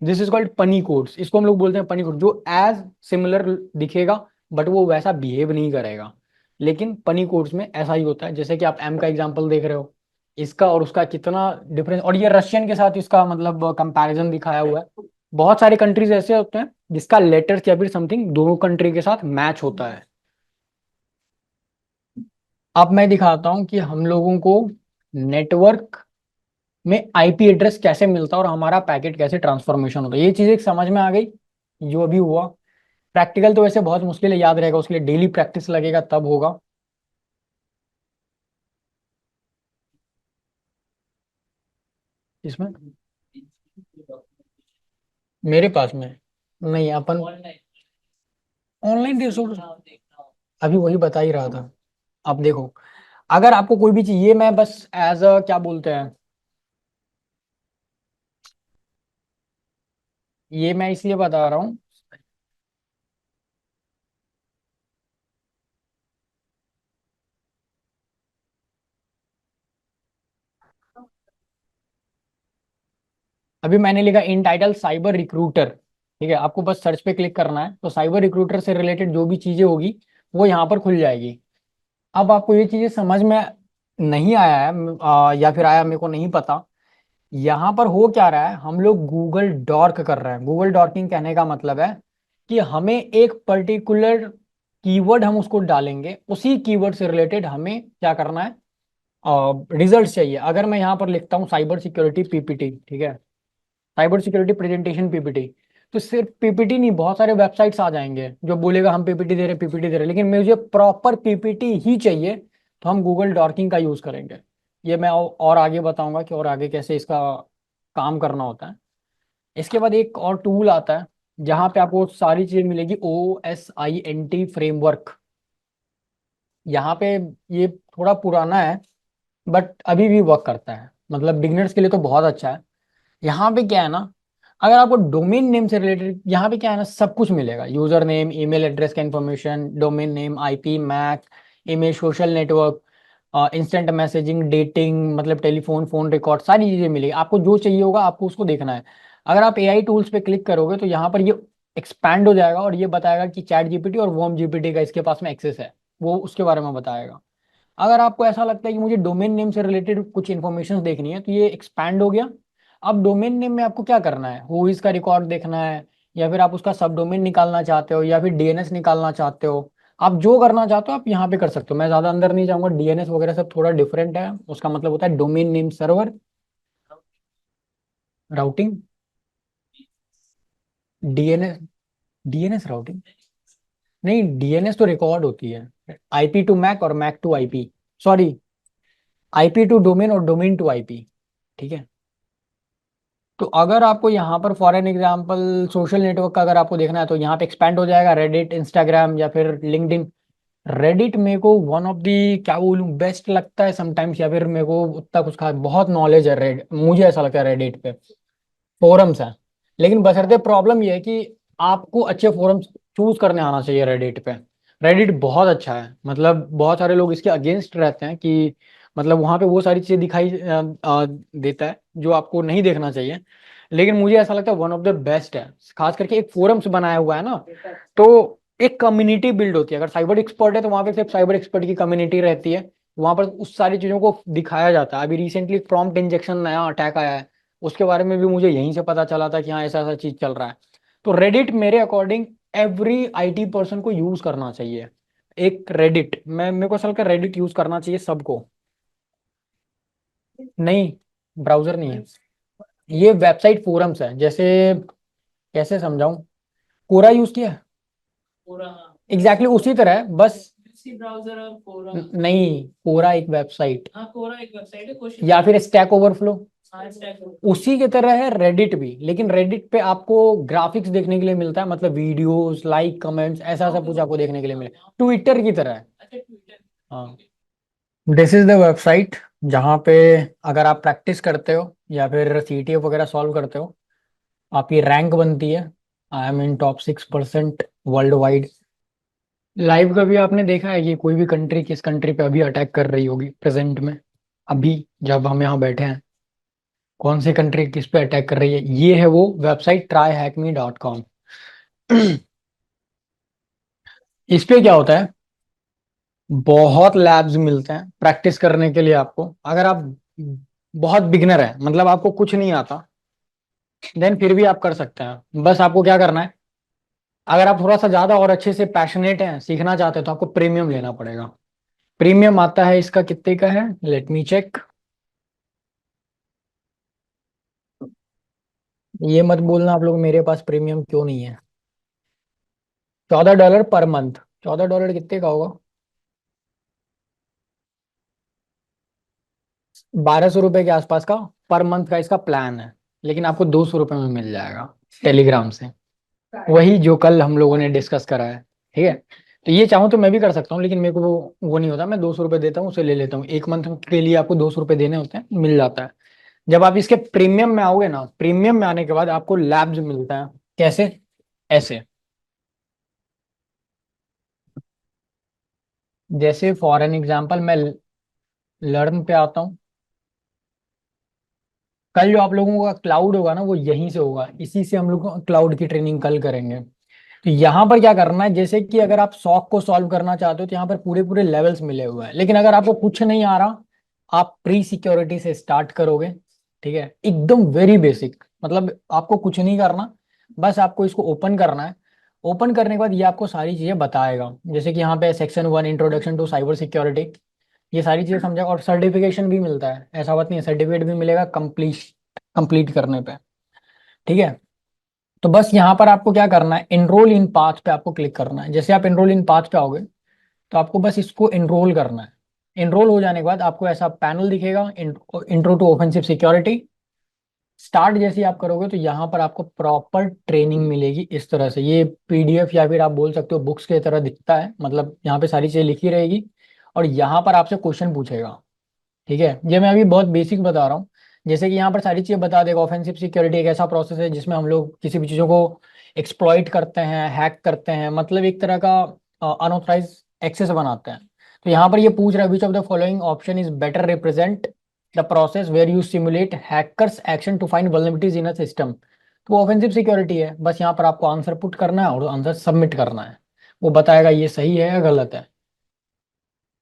This is called punycodes, इसको हम लोग बोलते हैं पनी कोड, जो एज सिमिलर दिखेगा बट वो वैसा बिहेव नहीं करेगा। लेकिन पनी कोड्स में ऐसा ही होता है, जैसे कि आप एम का एग्जांपल देख रहे हो, इसका और उसका कितना डिफरेंस, और ये रशियन के साथ इसका मतलब कंपैरिजन दिखाया हुआ है। बहुत सारे कंट्रीज ऐसे होते हैं जिसका लेटर्स या फिर समथिंग दोनों कंट्री के साथ मैच होता है। अब मैं दिखाता हूं कि हम लोगों को नेटवर्क में आईपी एड्रेस कैसे मिलता है और हमारा पैकेट कैसे ट्रांसफॉर्मेशन होता है। ये चीज एक समझ में आ गई जो अभी हुआ। प्रैक्टिकल तो वैसे बहुत मुश्किल है, याद रहेगा, उसके लिए डेली प्रैक्टिस लगेगा तब होगा। इसमें मेरे पास में नहीं, अपन ऑनलाइन ऑनलाइन रिसोर्स देखना हो देखना हो। अभी वही बता ही रहा था। आप देखो, अगर आपको कोई भी चीज, ये मैं बस एज अ क्या बोलते हैं, ये मैं इसलिए बता रहा हूँ, अभी मैंने लिखा इन टाइटल साइबर रिक्रूटर, ठीक है, आपको बस सर्च पे क्लिक करना है, तो साइबर रिक्रूटर से रिलेटेड जो भी चीजें होगी वो यहाँ पर खुल जाएगी। अब आपको ये चीजें समझ में नहीं आया है या फिर आया, मेरे को नहीं पता। यहाँ पर हो क्या रहा है, हम लोग गूगल डॉर्क कर रहे हैं। गूगल डॉर्किंग कहने का मतलब है कि हमें एक पर्टिकुलर कीवर्ड हम उसको डालेंगे, उसी कीवर्ड से रिलेटेड हमें क्या करना है, रिजल्ट चाहिए। अगर मैं यहाँ पर लिखता हूँ साइबर सिक्योरिटी पीपीटी, ठीक है, साइबर सिक्योरिटी प्रेजेंटेशन पीपीटी, तो सिर्फ पीपीटी नहीं, बहुत सारे वेबसाइट्स आ जाएंगे जो बोलेगा हम पीपीटी दे रहे, पीपीटी दे रहे, लेकिन मुझे प्रॉपर पीपीटी ही चाहिए, तो हम गूगल डॉर्किंग का यूज करेंगे। ये मैं और आगे बताऊंगा कि और आगे कैसे इसका काम करना होता है। इसके बाद एक और टूल आता है जहाँ पे आपको सारी चीजें मिलेगी, OSINT फ्रेमवर्क। यहाँ पे ये थोड़ा पुराना है बट अभी भी वर्क करता है, मतलब बिगनर्स के लिए तो बहुत अच्छा है। यहाँ पे क्या है ना, अगर आपको डोमेन नेम से रिलेटेड, यहाँ पे क्या है ना, सब कुछ मिलेगा, यूजर नेम, ईमेल एड्रेस का information, domain name, IP, MAC, image, social network, instant messaging, dating, मतलब टेलीफोन, फोन रिकॉर्ड, सारी चीजें मिलेगी। आपको जो चाहिए होगा आपको उसको देखना है। अगर आप एआई टूल्स पे क्लिक करोगे तो यहाँ पर ये एक्सपैंड हो जाएगा और ये बताएगा कि चैट जीपीटी और वॉर्म जीपीटी का इसके पास में एक्सेस है, वो उसके बारे में बताएगा। अगर आपको ऐसा लगता है कि मुझे डोमेन नेम से रिलेटेड कुछ इन्फॉर्मेशन देखनी है, तो ये एक्सपैंड हो गया। अब डोमेन नेम में आपको क्या करना है, हु इज का रिकॉर्ड देखना है, या फिर आप उसका सब डोमेन निकालना चाहते हो, या फिर डीएनएस निकालना चाहते हो, आप जो करना चाहते हो आप यहाँ पे कर सकते हो। मैं ज्यादा अंदर नहीं जाऊंगा, डीएनएस वगैरह सब थोड़ा डिफरेंट है, उसका मतलब होता है domain name server. Routing, DNS, DNS routing नहीं, डीएनएस तो रिकॉर्ड होती है, आईपी टू मैक और MAC to IP, sorry, IP to domain और डोमेन टू आईपी, ठीक है। तो अगर आपको यहाँ पर for an example social network का अगर आपको देखना है, तो यहाँ पे एक्सपैंड हो जाएगा, रेडिट, इंस्टाग्राम या फिर लिंक्डइन। रेडिट मेरे को वन ऑफ दी क्या बोलूँ बेस्ट लगता है समटाइम्स, या फिर मेरे को उतना कुछ खास बहुत नॉलेज है रेड, मुझे ऐसा लगता है रेडिट पे फोरम्स है। लेकिन बशर्ते प्रॉब्लम ये है कि आपको अच्छे फोरम्स चूज करने आना चाहिए रेडिट पे। रेडिट बहुत अच्छा है, मतलब बहुत सारे लोग इसके अगेंस्ट रहते हैं कि मतलब वहां पे वो सारी चीजें दिखाई देता है जो आपको नहीं देखना चाहिए, लेकिन मुझे ऐसा लगता है वन ऑफ द बेस्ट है। खास करके एक फोरम्स बनाया हुआ है ना, तो एक कम्युनिटी बिल्ड होती है। अगर साइबर एक्सपर्ट है तो वहां पे सिर्फ साइबर एक्सपर्ट की कम्युनिटी रहती है, वहां पर उस सारी चीजों को दिखाया जाता है। अभी रिसेंटली प्रॉम्प्ट इंजेक्शन नया अटैक आया है, उसके बारे में भी मुझे यहीं से पता चला था कि हाँ ऐसा ऐसा चीज चल रहा है। तो रेडिट मेरे अकॉर्डिंग एवरी आईटी पर्सन को यूज करना चाहिए। एक रेडिट, मैं मेरे को असल का रेडिट यूज करना चाहिए सबको। नहीं, ब्राउजर नहीं है, ये वेबसाइट फोरम्स है। जैसे कैसे समझाऊं, कोरा यूज किया है? पूरा एग्जैक्टली उसी तरह है, बस यूसी ब्राउजर और कोरा। नहीं, कोरा एक वेबसाइट हाँ कोरा एक वेबसाइट है, कुछ या फिर स्टैक ओवरफ्लो, हाँ स्टैक। उसी की तरह है रेडिट भी। लेकिन रेडिट पे आपको ग्राफिक्स देखने के लिए मिलता है, मतलब वीडियोस, लाइक, कमेंट्स, ऐसा सब कुछ आपको देखने के लिए मिले, ट्विटर की तरह है। अच्छा ट्विटर। हाँ, दिस इज द वेबसाइट जहाँ पे अगर आप प्रैक्टिस करते हो या फिर सीटीएफ वगैरह सॉल्व करते हो, आपकी रैंक बनती है। I am in top 6% world wide. Live का भी आपने देखा है कि कोई भी कंट्री किस कंट्री पे अभी अटैक कर रही होगी प्रेजेंट में, अभी जब हम यहाँ बैठे हैं, कौन सी कंट्री किस पे अटैक कर रही है। ये है वो वेबसाइट tryhackme.com। इस पे क्या होता है, बहुत लैब्स मिलते हैं प्रैक्टिस करने के लिए आपको। अगर आप बहुत बिगनर है, मतलब आपको कुछ नहीं आता, देन फिर भी आप कर सकते हैं। बस आपको क्या करना है, अगर आप थोड़ा सा ज्यादा और अच्छे से पैशनेट हैं, सीखना चाहते हैं, तो आपको प्रीमियम लेना पड़ेगा। प्रीमियम आता है, इसका कितने का है, लेट मी चेक। ये मत बोलना आप लोग मेरे पास प्रीमियम क्यों नहीं है। $14 पर मंथ। $14 कितने का होगा, 1200 रुपए के आसपास का पर मंथ का इसका प्लान है। लेकिन आपको 200 रुपए में मिल जाएगा टेलीग्राम से, वही जो कल हम लोगों ने डिस्कस करा है। ठीक है, तो ये चाहूँ तो मैं भी कर सकता हूँ, लेकिन मेरे को वो नहीं होता। मैं 200 रुपये देता हूँ, उसे ले लेता हूँ। एक मंथ के लिए आपको 200 रुपये देने होते हैं, मिल जाता है। जब आप इसके प्रीमियम में आओगे ना, प्रीमियम में आने के बाद आपको लैब्स मिलता है। कैसे, ऐसे, जैसे फॉर एन एग्जाम्पल मैं लर्न पे आता हूँ। कल जो आप लोगों का क्लाउड होगा ना, वो यहीं से होगा, इसी से हम लोग क्लाउड की ट्रेनिंग कल करेंगे। तो यहाँ पर क्या करना है, जैसे कि अगर आप सॉक को सॉल्व करना चाहते हो, तो यहाँ पर पूरे पूरे लेवल्स मिले हुए हैं। लेकिन अगर आपको कुछ नहीं आ रहा, आप प्री सिक्योरिटी से स्टार्ट करोगे। ठीक है, एकदम वेरी बेसिक, मतलब आपको कुछ नहीं करना, बस आपको इसको ओपन करना है। ओपन करने के बाद ये आपको सारी चीजें बताएगा, जैसे कि यहाँ पे section 1 introduction to cyber security, ये सारी चीजें समझाएगा। और सर्टिफिकेशन भी मिलता है, ऐसा बात नहीं है, सर्टिफिकेट भी मिलेगा कंप्लीट करने पे। ठीक है, तो बस यहाँ पर आपको क्या करना है, एनरोल इन पाथ पे आपको क्लिक करना है। जैसे आप एनरोल इन पाथ पे आओगे, तो आपको बस इसको एनरोल करना है। एनरोल हो जाने के बाद आपको ऐसा पैनल दिखेगा, intro to offensive security. Start जैसे ही आप करोगे, तो यहाँ पर आपको प्रॉपर ट्रेनिंग मिलेगी। इस तरह से ये पीडीएफ या फिर आप बोल सकते हो बुक्स की तरह दिखता है, मतलब यहाँ पे सारी चीजें लिखी रहेगी और यहाँ पर आपसे क्वेश्चन पूछेगा। ठीक है, ये मैं अभी बहुत बेसिक बता रहा हूँ। जैसे कि यहाँ पर सारी चीजें बता देगा। ऑफेंसिव सिक्योरिटी एक ऐसा प्रोसेस है जिसमें हम लोग किसी भी चीजों को एक्सप्लॉइट करते हैं, हैक करते हैं, मतलब एक तरह का अनऑथराइज एक्सेस बनाते हैं। तो यहाँ पर ये पूछ रहा है, which of the following option is better represent the process where you simulate hackers action to find vulnerabilities in a system. तो वो ऑफेंसिव सिक्योरिटी है। बस यहाँ पर आपको आंसर पुट करना है और आंसर सबमिट करना है, वो बताएगा ये सही है या गलत है।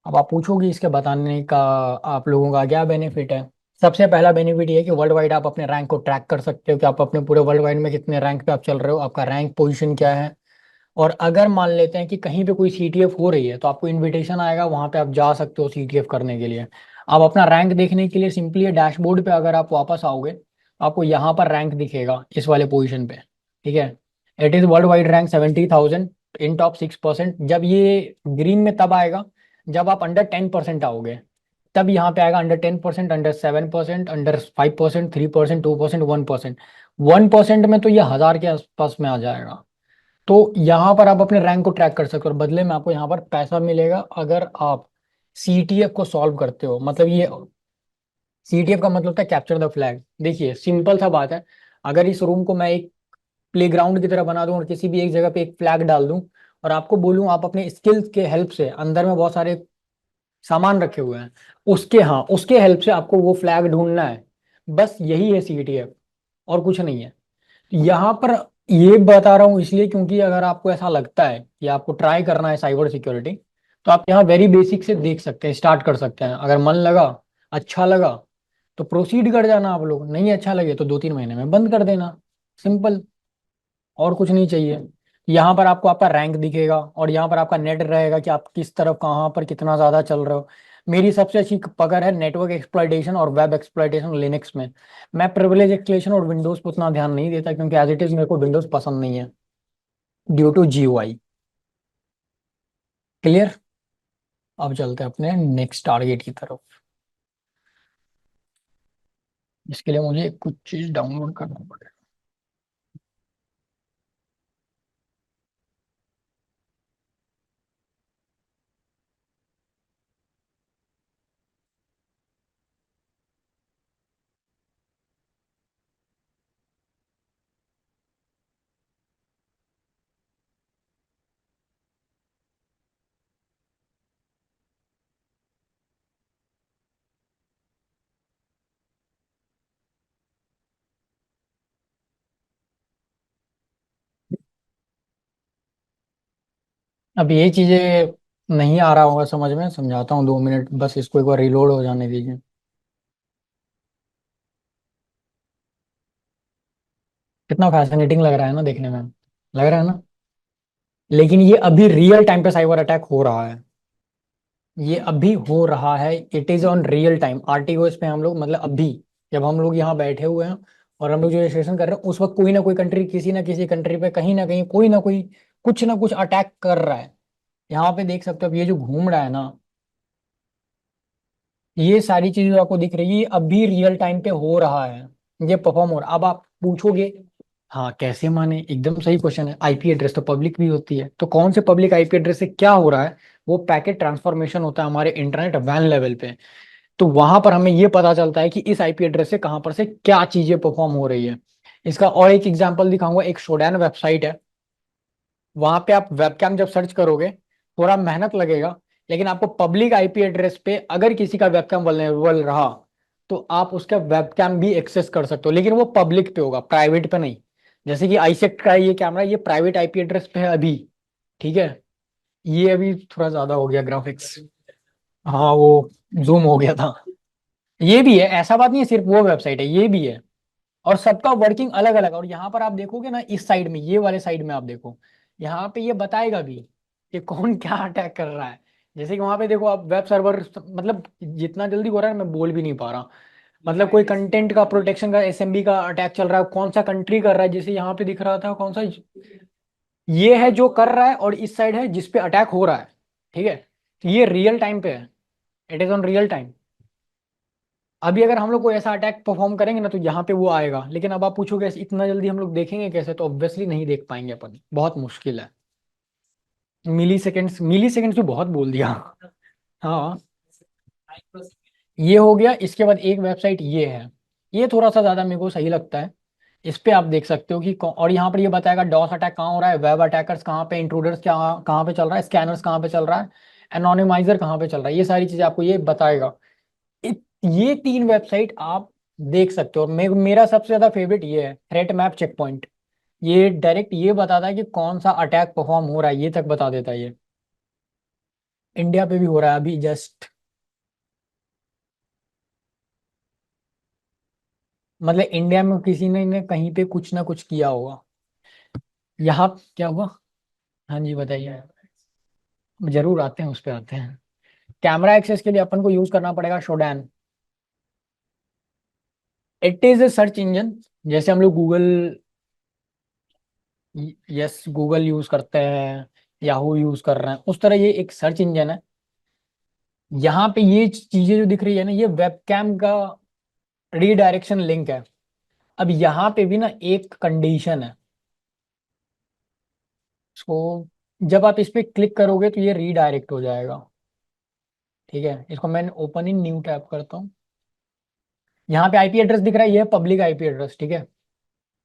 अब आप पूछोगे इसके बताने का आप लोगों का क्या बेनिफिट है। सबसे पहला बेनिफिट ये है कि वर्ल्ड वाइड आप अपने रैंक को ट्रैक कर सकते हो कि आप अपने पूरे वर्ल्ड वाइड में कितने रैंक पे आप चल रहे हो, आपका रैंक पोजीशन क्या है। और अगर मान लेते हैं कि कहीं पे कोई सीटीएफ हो रही है, तो आपको इनविटेशन आएगा, वहां पे आप जा सकते हो सीटीएफ करने के लिए। आप अपना रैंक देखने के लिए सिंपली डैशबोर्ड पे अगर आप वापस आओगे, तो आपको यहाँ पर रैंक दिखेगा इस वाले पोजिशन पे। ठीक है, it is world wide rank 70,000 in top 6%। जब ये ग्रीन में तब आएगा जब आप अंडर 10% आओगे, तब यहाँ पे आएगा अंडर 10%, अंडर 7%, अंडर 5%, 3%, 2%, 1%। 1% में तो ये 1000 के आसपास में आ जाएगा। तो यहाँ पर आप अपने रैंक को ट्रैक कर सकते हो और बदले में आपको यहाँ पर पैसा मिलेगा अगर आप सीटीएफ को सॉल्व करते हो। मतलब ये सीटीएफ का मतलब होता है कैप्चर द फ्लैग। देखिए सिंपल सा बात है, अगर इस रूम को मैं एक प्लेग्राउंड की तरह बना दूं और किसी भी एक जगह पे एक फ्लैग डाल दूं और आपको बोलूं आप अपने स्किल्स के हेल्प से, अंदर में बहुत सारे सामान रखे हुए हैं, उसके, हाँ, उसके हेल्प से आपको वो फ्लैग ढूंढना है। बस यही है सीटीएफ, और कुछ नहीं है। यहाँ पर ये बता रहा हूँ इसलिए क्योंकि अगर आपको ऐसा लगता है कि आपको ट्राई करना है साइबर सिक्योरिटी, तो आप यहाँ वेरी बेसिक से देख सकते हैं, स्टार्ट कर सकते हैं। अगर मन लगा, अच्छा लगा, तो प्रोसीड कर जाना। आप लोग नहीं अच्छा लगे तो 2-3 महीने में बंद कर देना, सिंपल, और कुछ नहीं चाहिए। यहाँ पर आपको आपका रैंक दिखेगा और यहाँ पर आपका नेट रहेगा कि आप किस तरफ कहाँ पर कितना ज़्यादा चल रहे हो। मेरी सबसे अच्छी पकड़ है नेटवर्क एक्सप्लॉइटेशन और वेब एक्सप्लॉइटेशन लिनक्स में। मैं प्रिविलेज एक्सप्लेनेशन और विंडोज़ पर उतना ध्यान नहीं देता क्योंकि एज इट इज़ मेरे को विंडोज़ पसंद नहीं है ड्यू टू GUI। क्लियर। अब चलते हैं अपने नेक्स्ट टारगेट की तरफ। इसके लिए मुझे कुछ चीज़ डाउनलोड करना पड़ेगा। अब ये चीज़ें नहीं आ रहा होगा समझ में, समझाता हूँ 2 मिनट बस, इसको एक बार रिलोड हो जाने दीजिए। कितना फैसिनेटिंग लग रहा है ना देखने में, लग रहा है ना। लेकिन ये अभी रियल टाइम पे साइबर अटैक हो रहा है, ये अभी हो रहा है। It is on real time RTOS पे हम लोग, मतलब अभी जब हम लोग यहाँ बैठे हुए हैं और हम लोग जो रजिस्ट्रेशन कर रहे हैं उस वक्त कोई ना कोई कंट्री, किसी ना किसी कंट्री पे कहीं ना कहीं कोई ना कोई कुछ ना कुछ अटैक कर रहा है। यहाँ पे देख सकते हो, अब ये जो घूम रहा है ना, ये सारी चीजें जो आपको दिख रही है ये अभी रियल टाइम पे हो रहा है, ये परफॉर्म हो रहा है। अब आप पूछोगे हाँ कैसे माने, एकदम सही क्वेश्चन है। IP एड्रेस तो पब्लिक भी होती है, तो कौन से पब्लिक IP एड्रेस से क्या हो रहा है, वो पैकेट ट्रांसफॉर्मेशन होता है हमारे इंटरनेट वैन लेवल पे। तो वहां पर हमें ये पता चलता है कि इस IP एड्रेस से कहां पर से क्या चीजें परफॉर्म हो रही है। इसका और एक एग्जांपल दिखाऊंगा। एक शोडैन वेबसाइट है, वहां पे आप वेबकैम जब सर्च करोगे थोड़ा मेहनत लगेगा, लेकिन आपको पब्लिक IP एड्रेस पे अगर किसी का वेबकैम वल्नरेबल रहा तो आप उसका वेबकैम भी एक्सेस कर सकते हो, लेकिन वो पब्लिक पे होगा, प्राइवेट पे नहीं। जैसे कि आईसेक्ट का ये कैमरा, ये प्राइवेट IP एड्रेस पे है अभी, ठीक है। ये अभी थोड़ा ज्यादा हो गया ग्राफिक्स, हाँ वो जूम हो गया था। ये भी है, ऐसा बात नहीं है सिर्फ वो वेबसाइट है, ये भी है। और सबका वर्किंग अलग अलग। और यहाँ पर आप देखोगे ना, इस साइड में, ये वाले साइड में आप देखो, यहाँ पे ये बताएगा भी कि कौन क्या अटैक कर रहा है। जैसे कि वहां पे देखो आप, वेब सर्वर, मतलब जितना जल्दी हो रहा है मैं बोल भी नहीं पा रहा। मतलब कोई कंटेंट का प्रोटेक्शन का SMB का अटैक चल रहा है, कौन सा कंट्री कर रहा है, जैसे यहाँ पे दिख रहा था कौन सा, ये है जो कर रहा है, और इस साइड है जिस पे अटैक हो रहा है, ठीक है। तो ये रियल टाइम पे है, it is on real time. अभी अगर हम लोग कोई ऐसा अटैक परफॉर्म करेंगे ना तो यहाँ पे वो आएगा, लेकिन अब आप पूछोगे इतना जल्दी हम लोग देखेंगे कैसे, तो ऑब्वियसली नहीं देख पाएंगे अपन, बहुत मुश्किल है। मिली सेकेंड्स भी बहुत बोल दिया। हाँ, ये हो गया। इसके बाद एक वेबसाइट ये है, ये थोड़ा सा ज्यादा मेरे को सही लगता है। इस पे आप देख सकते हो कि और यहाँ पर ये बताएगा डॉस अटैक कहाँ हो रहा है, वेब अटैकर्स कहाँ पे, इंट्रूडर्स क्या कहाँ पे चल रहा है, स्कैनर्स कहाँ पे चल रहा है, एनोनिमाइजर कहाँ पे चल रहा है, ये सारी चीजें आपको ये बताएगा। ये 3 वेबसाइट आप देख सकते हो। मेरा सबसे ज्यादा फेवरेट ये है, थ्रेट मैप चेक पॉइंट। ये डायरेक्ट ये बताता है कि कौन सा अटैक परफॉर्म हो रहा है, ये तक बता देता है ये। इंडिया पे भी हो रहा है अभी जस्ट, मतलब इंडिया में किसी ने कहीं पे कुछ ना कुछ किया होगा। यहाँ क्या हुआ, हाँ जी बताइए। जरूर आते हैं, उस पर आते हैं। कैमरा एक्सेस के लिए अपन को यूज करना पड़ेगा Shodan. It is a search engine, जैसे हम लोग गूगल, यस गूगल यूज करते हैं, याहू यूज कर रहे हैं, उस तरह ये एक सर्च इंजन है। यहाँ पे ये चीजें जो दिख रही है ना, ये वेबकैम का रीडायरेक्शन लिंक है। अब यहाँ पे भी ना एक कंडीशन है, इसको जब आप इस पे क्लिक करोगे तो ये रीडायरेक्ट हो जाएगा, ठीक है। इसको मैं ओपन इन न्यू टैब करता हूँ। यहाँ पे IP एड्रेस दिख रहा है, ये है पब्लिक IP एड्रेस, ठीक है।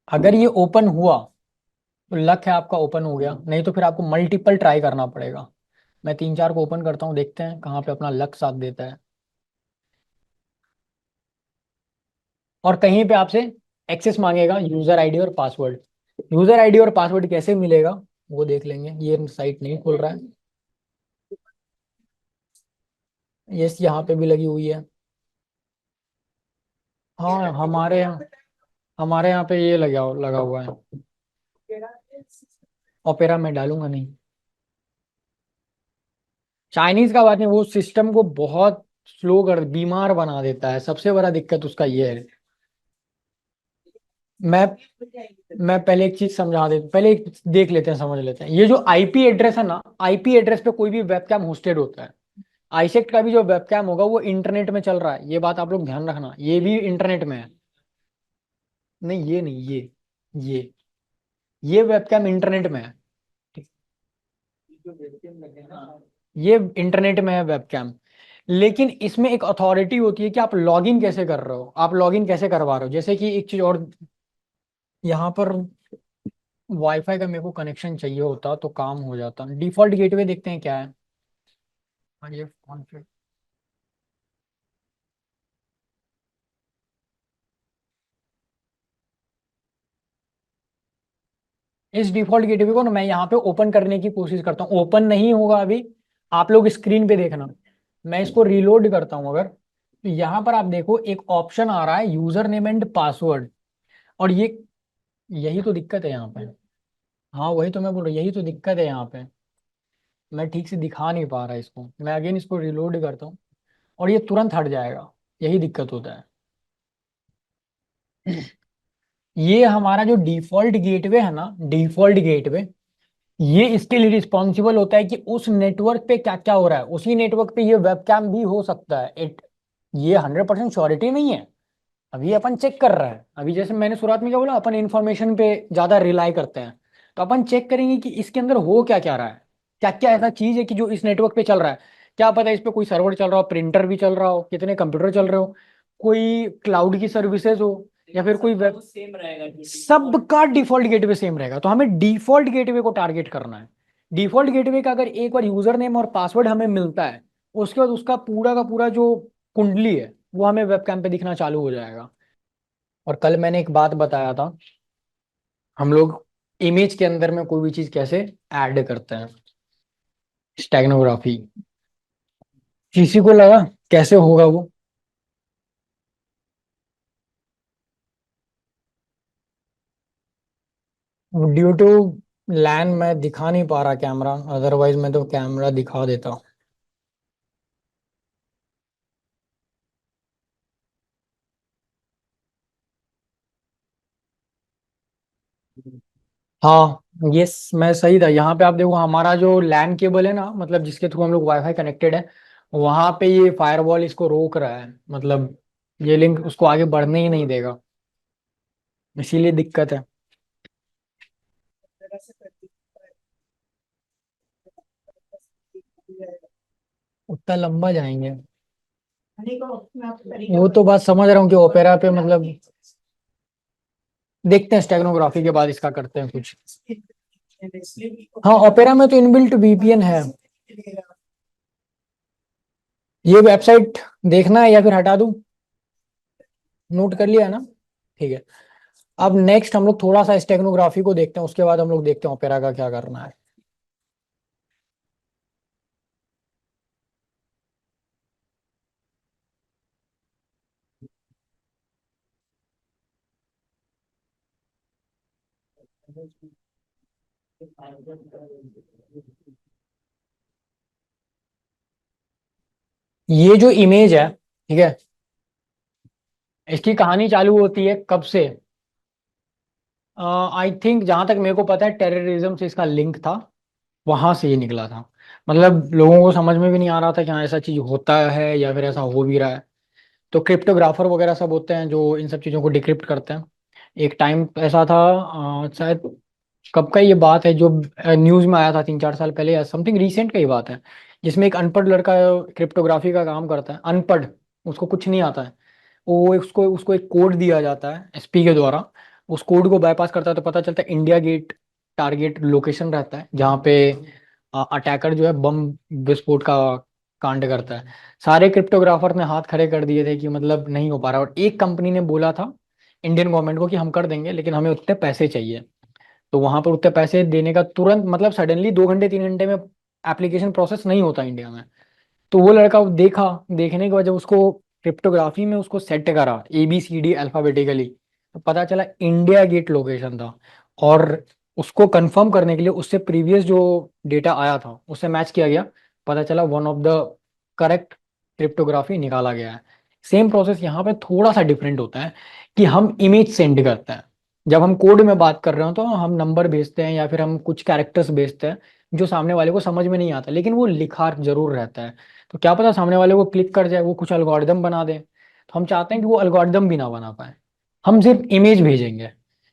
अगर ये ओपन हुआ तो लक है आपका ओपन हो गया, नहीं तो फिर आपको मल्टीपल ट्राई करना पड़ेगा। मैं 3 4 को ओपन करता हूँ, देखते हैं कहाँ पे अपना लक साथ देता है। और कहीं पे आपसे एक्सेस मांगेगा, यूजर ID और पासवर्ड। यूजर ID और पासवर्ड कैसे मिलेगा वो देख लेंगे। ये साइट नहीं खुल रहा है, यस यहाँ पे भी लगी हुई है। हाँ हमारे यहाँ पे ये लगा लगा हुआ है। ओपेरा में डालूंगा नहीं। चाइनीज का बात नहीं, वो सिस्टम को बहुत स्लो कर, बीमार बना देता है, सबसे बड़ा दिक्कत उसका ये है। मैं मैं पहले एक चीज समझा दे, पहले एक देख लेते हैं, समझ लेते हैं। ये जो आईपी एड्रेस है ना, आईपी एड्रेस पे कोई भी वेबकैम होस्टेड होता है। आईसेक्ट का भी जो वेबकैम होगा वो इंटरनेट में चल रहा है, ये बात आप लोग ध्यान रखना, ये भी इंटरनेट में है। नहीं ये नहीं, ये ये वेबकैम इंटरनेट में है। जो वेबकैम लगे ना, ये इंटरनेट में है वेबकैम, लेकिन इसमें एक अथॉरिटी होती है कि आप लॉगिन कैसे कर रहे हो, आप लॉगिन कैसे करवा रहे हो। जैसे कि एक चीज और, यहाँ पर वाईफाई का मेरे को कनेक्शन चाहिए होता तो काम हो जाता। डिफॉल्ट गेटवे देखते हैं क्या है। हाँ, ये config- इस डिफॉल्ट गेटवे को ना मैं यहाँ पे ओपन करने की कोशिश करता हूँ, ओपन नहीं होगा अभी। आप लोग स्क्रीन पे देखना, मैं इसको रीलोड करता हूँ अगर, तो यहाँ पर आप देखो एक ऑप्शन आ रहा है यूजर नेम एंड पासवर्ड। और ये, यही तो दिक्कत है यहाँ पे। हाँ वही तो मैं बोल रहा हूँ, यही तो दिक्कत है यहाँ पे। मैं ठीक से दिखा नहीं पा रहा इसको, मैं अगेन इसको रिलोड करता हूँ और ये तुरंत हट जाएगा। यही दिक्कत होता है। ये हमारा जो डिफॉल्ट गेटवे है ना, डिफॉल्ट गेटवे, ये इसके लिए रिस्पॉन्सिबल होता है कि उस नेटवर्क पे क्या क्या हो रहा है, उसी नेटवर्क पे ये वेबकैम भी हो सकता है। इट, ये 100% श्योरिटी नहीं है। अभी अपन चेक कर रहा है, अभी जैसे मैंने शुरुआत में क्या बोला, अपन इंफॉर्मेशन पे ज्यादा रिलाई करते हैं। तो अपन चेक करेंगे कि इसके अंदर हो क्या क्या रहा है, क्या क्या ऐसा चीज है कि जो इस नेटवर्क पे चल रहा है। क्या पता इस पे कोई सर्वर चल रहा हो, प्रिंटर भी चल रहा हो, कितने कंप्यूटर चल रहे हो, कोई क्लाउड की सर्विसेज हो, या फिर कोई वेब। सेम रहेगा जो सबका डिफॉल्ट गेटवे सेम रहेगा, तो हमें डिफॉल्ट गेटवे को टारगेट करना है। डिफॉल्ट गेटवे का अगर एक बार यूजर नेम और पासवर्ड हमें मिलता है, उसके बाद उसका पूरा का पूरा जो कुंडली है वो हमें वेबकैम पे दिखना चालू हो जाएगा। और कल मैंने एक बात बताया था, हम लोग इमेज के अंदर में कोई भी चीज कैसे ऐड करते हैं, स्टेगनोग्राफी। किसी को लगा कैसे होगा वो? ड्यू टू लैन मैं दिखा नहीं पा रहा कैमरा, अदरवाइज मैं तो कैमरा दिखा देता। हाँ, यस मैं सही था। यहाँ पे आप देखो हमारा जो लैन केबल है ना, मतलब जिसके थ्रू हम लोग वाईफाई कनेक्टेड है, वहां पे ये फायरवॉल इसको रोक रहा है, मतलब ये लिंक उसको आगे बढ़ने ही नहीं देगा, इसीलिए दिक्कत है। उतना लंबा जाएंगे, वो तो बात समझ रहा हूँ कि ओपेरा पे मतलब, देखते हैं स्टेगनोग्राफी के बाद इसका करते हैं कुछ। हाँ ओपेरा में तो इनबिल्ट वीपीएन है। ये वेबसाइट देखना है या फिर हटा दूं? नोट कर लिया है ना? ठीक है। अब नेक्स्ट हम लोग थोड़ा सा स्टेगनोग्राफी को देखते हैं, उसके बाद हम लोग देखते हैं ओपेरा का क्या करना है। ये जो इमेज है, ठीक है, इसकी कहानी चालू होती है कब से? आई थिंक जहां तक मेरे को पता है टेररिज्म से इसका लिंक था, वहां से ये निकला था। मतलब लोगों को समझ में भी नहीं आ रहा था कि हाँ ऐसा चीज होता है या फिर ऐसा हो भी रहा है। तो क्रिप्टोग्राफर वगैरह सब होते हैं जो इन सब चीज़ों को डिक्रिप्ट करते हैं। एक टाइम ऐसा था, शायद कब का ये बात है, जो न्यूज़ में आया था 3-4 साल पहले या समथिंग रिसेंट का ही बात है, जिसमें एक अनपढ़ लड़का क्रिप्टोग्राफी का काम करता है, अनपढ़, उसको कुछ नहीं आता है। वो उसको उसको एक कोड दिया जाता है एसपी के द्वारा, उस कोड को बाईपास करता है तो पता चलता है इंडिया गेट टारगेट लोकेशन रहता है, जहाँ पे अटैकर जो है बम विस्फोट का कांड करता है। सारे क्रिप्टोग्राफर ने हाथ खड़े कर दिए थे कि मतलब नहीं हो पा रहा, और एक कंपनी ने बोला था इंडियन गवर्नमेंट को कि हम कर देंगे लेकिन हमें उतने पैसे चाहिए। तो वहां पर उतने पैसे देने का तुरंत मतलब सडनली 2 घंटे 3 घंटे में एप्लीकेशन प्रोसेस नहीं होता इंडिया में। तो वो लड़का देखा, देखने के बाद जब उसको क्रिप्टोग्राफी में उसको सेट करा ABCD अल्फाबेटिकली, तो पता चला इंडिया गेट लोकेशन था। और उसको कंफर्म करने के लिए उससे प्रीवियस जो डेटा आया था उससे मैच किया गया, पता चला one of the correct cryptography निकाला गया है। सेम प्रोसेस यहाँ पे थोड़ा सा डिफरेंट होता है कि हम इमेज सेंड करते हैं। जब हम कोड में बात कर रहे हो तो हम नंबर भेजते हैं या फिर हम कुछ कैरेक्टर्स भेजते हैं जो सामने वाले को समझ में नहीं आता, लेकिन वो लिखा जरूर रहता है। तो क्या पता सामने वाले को क्लिक कर जाए, वो कुछ एल्गोरिदम बना दे। तो हम चाहते हैं कि वो एल्गोरिदम भी ना बना पाए, हम सिर्फ इमेज भेजेंगे,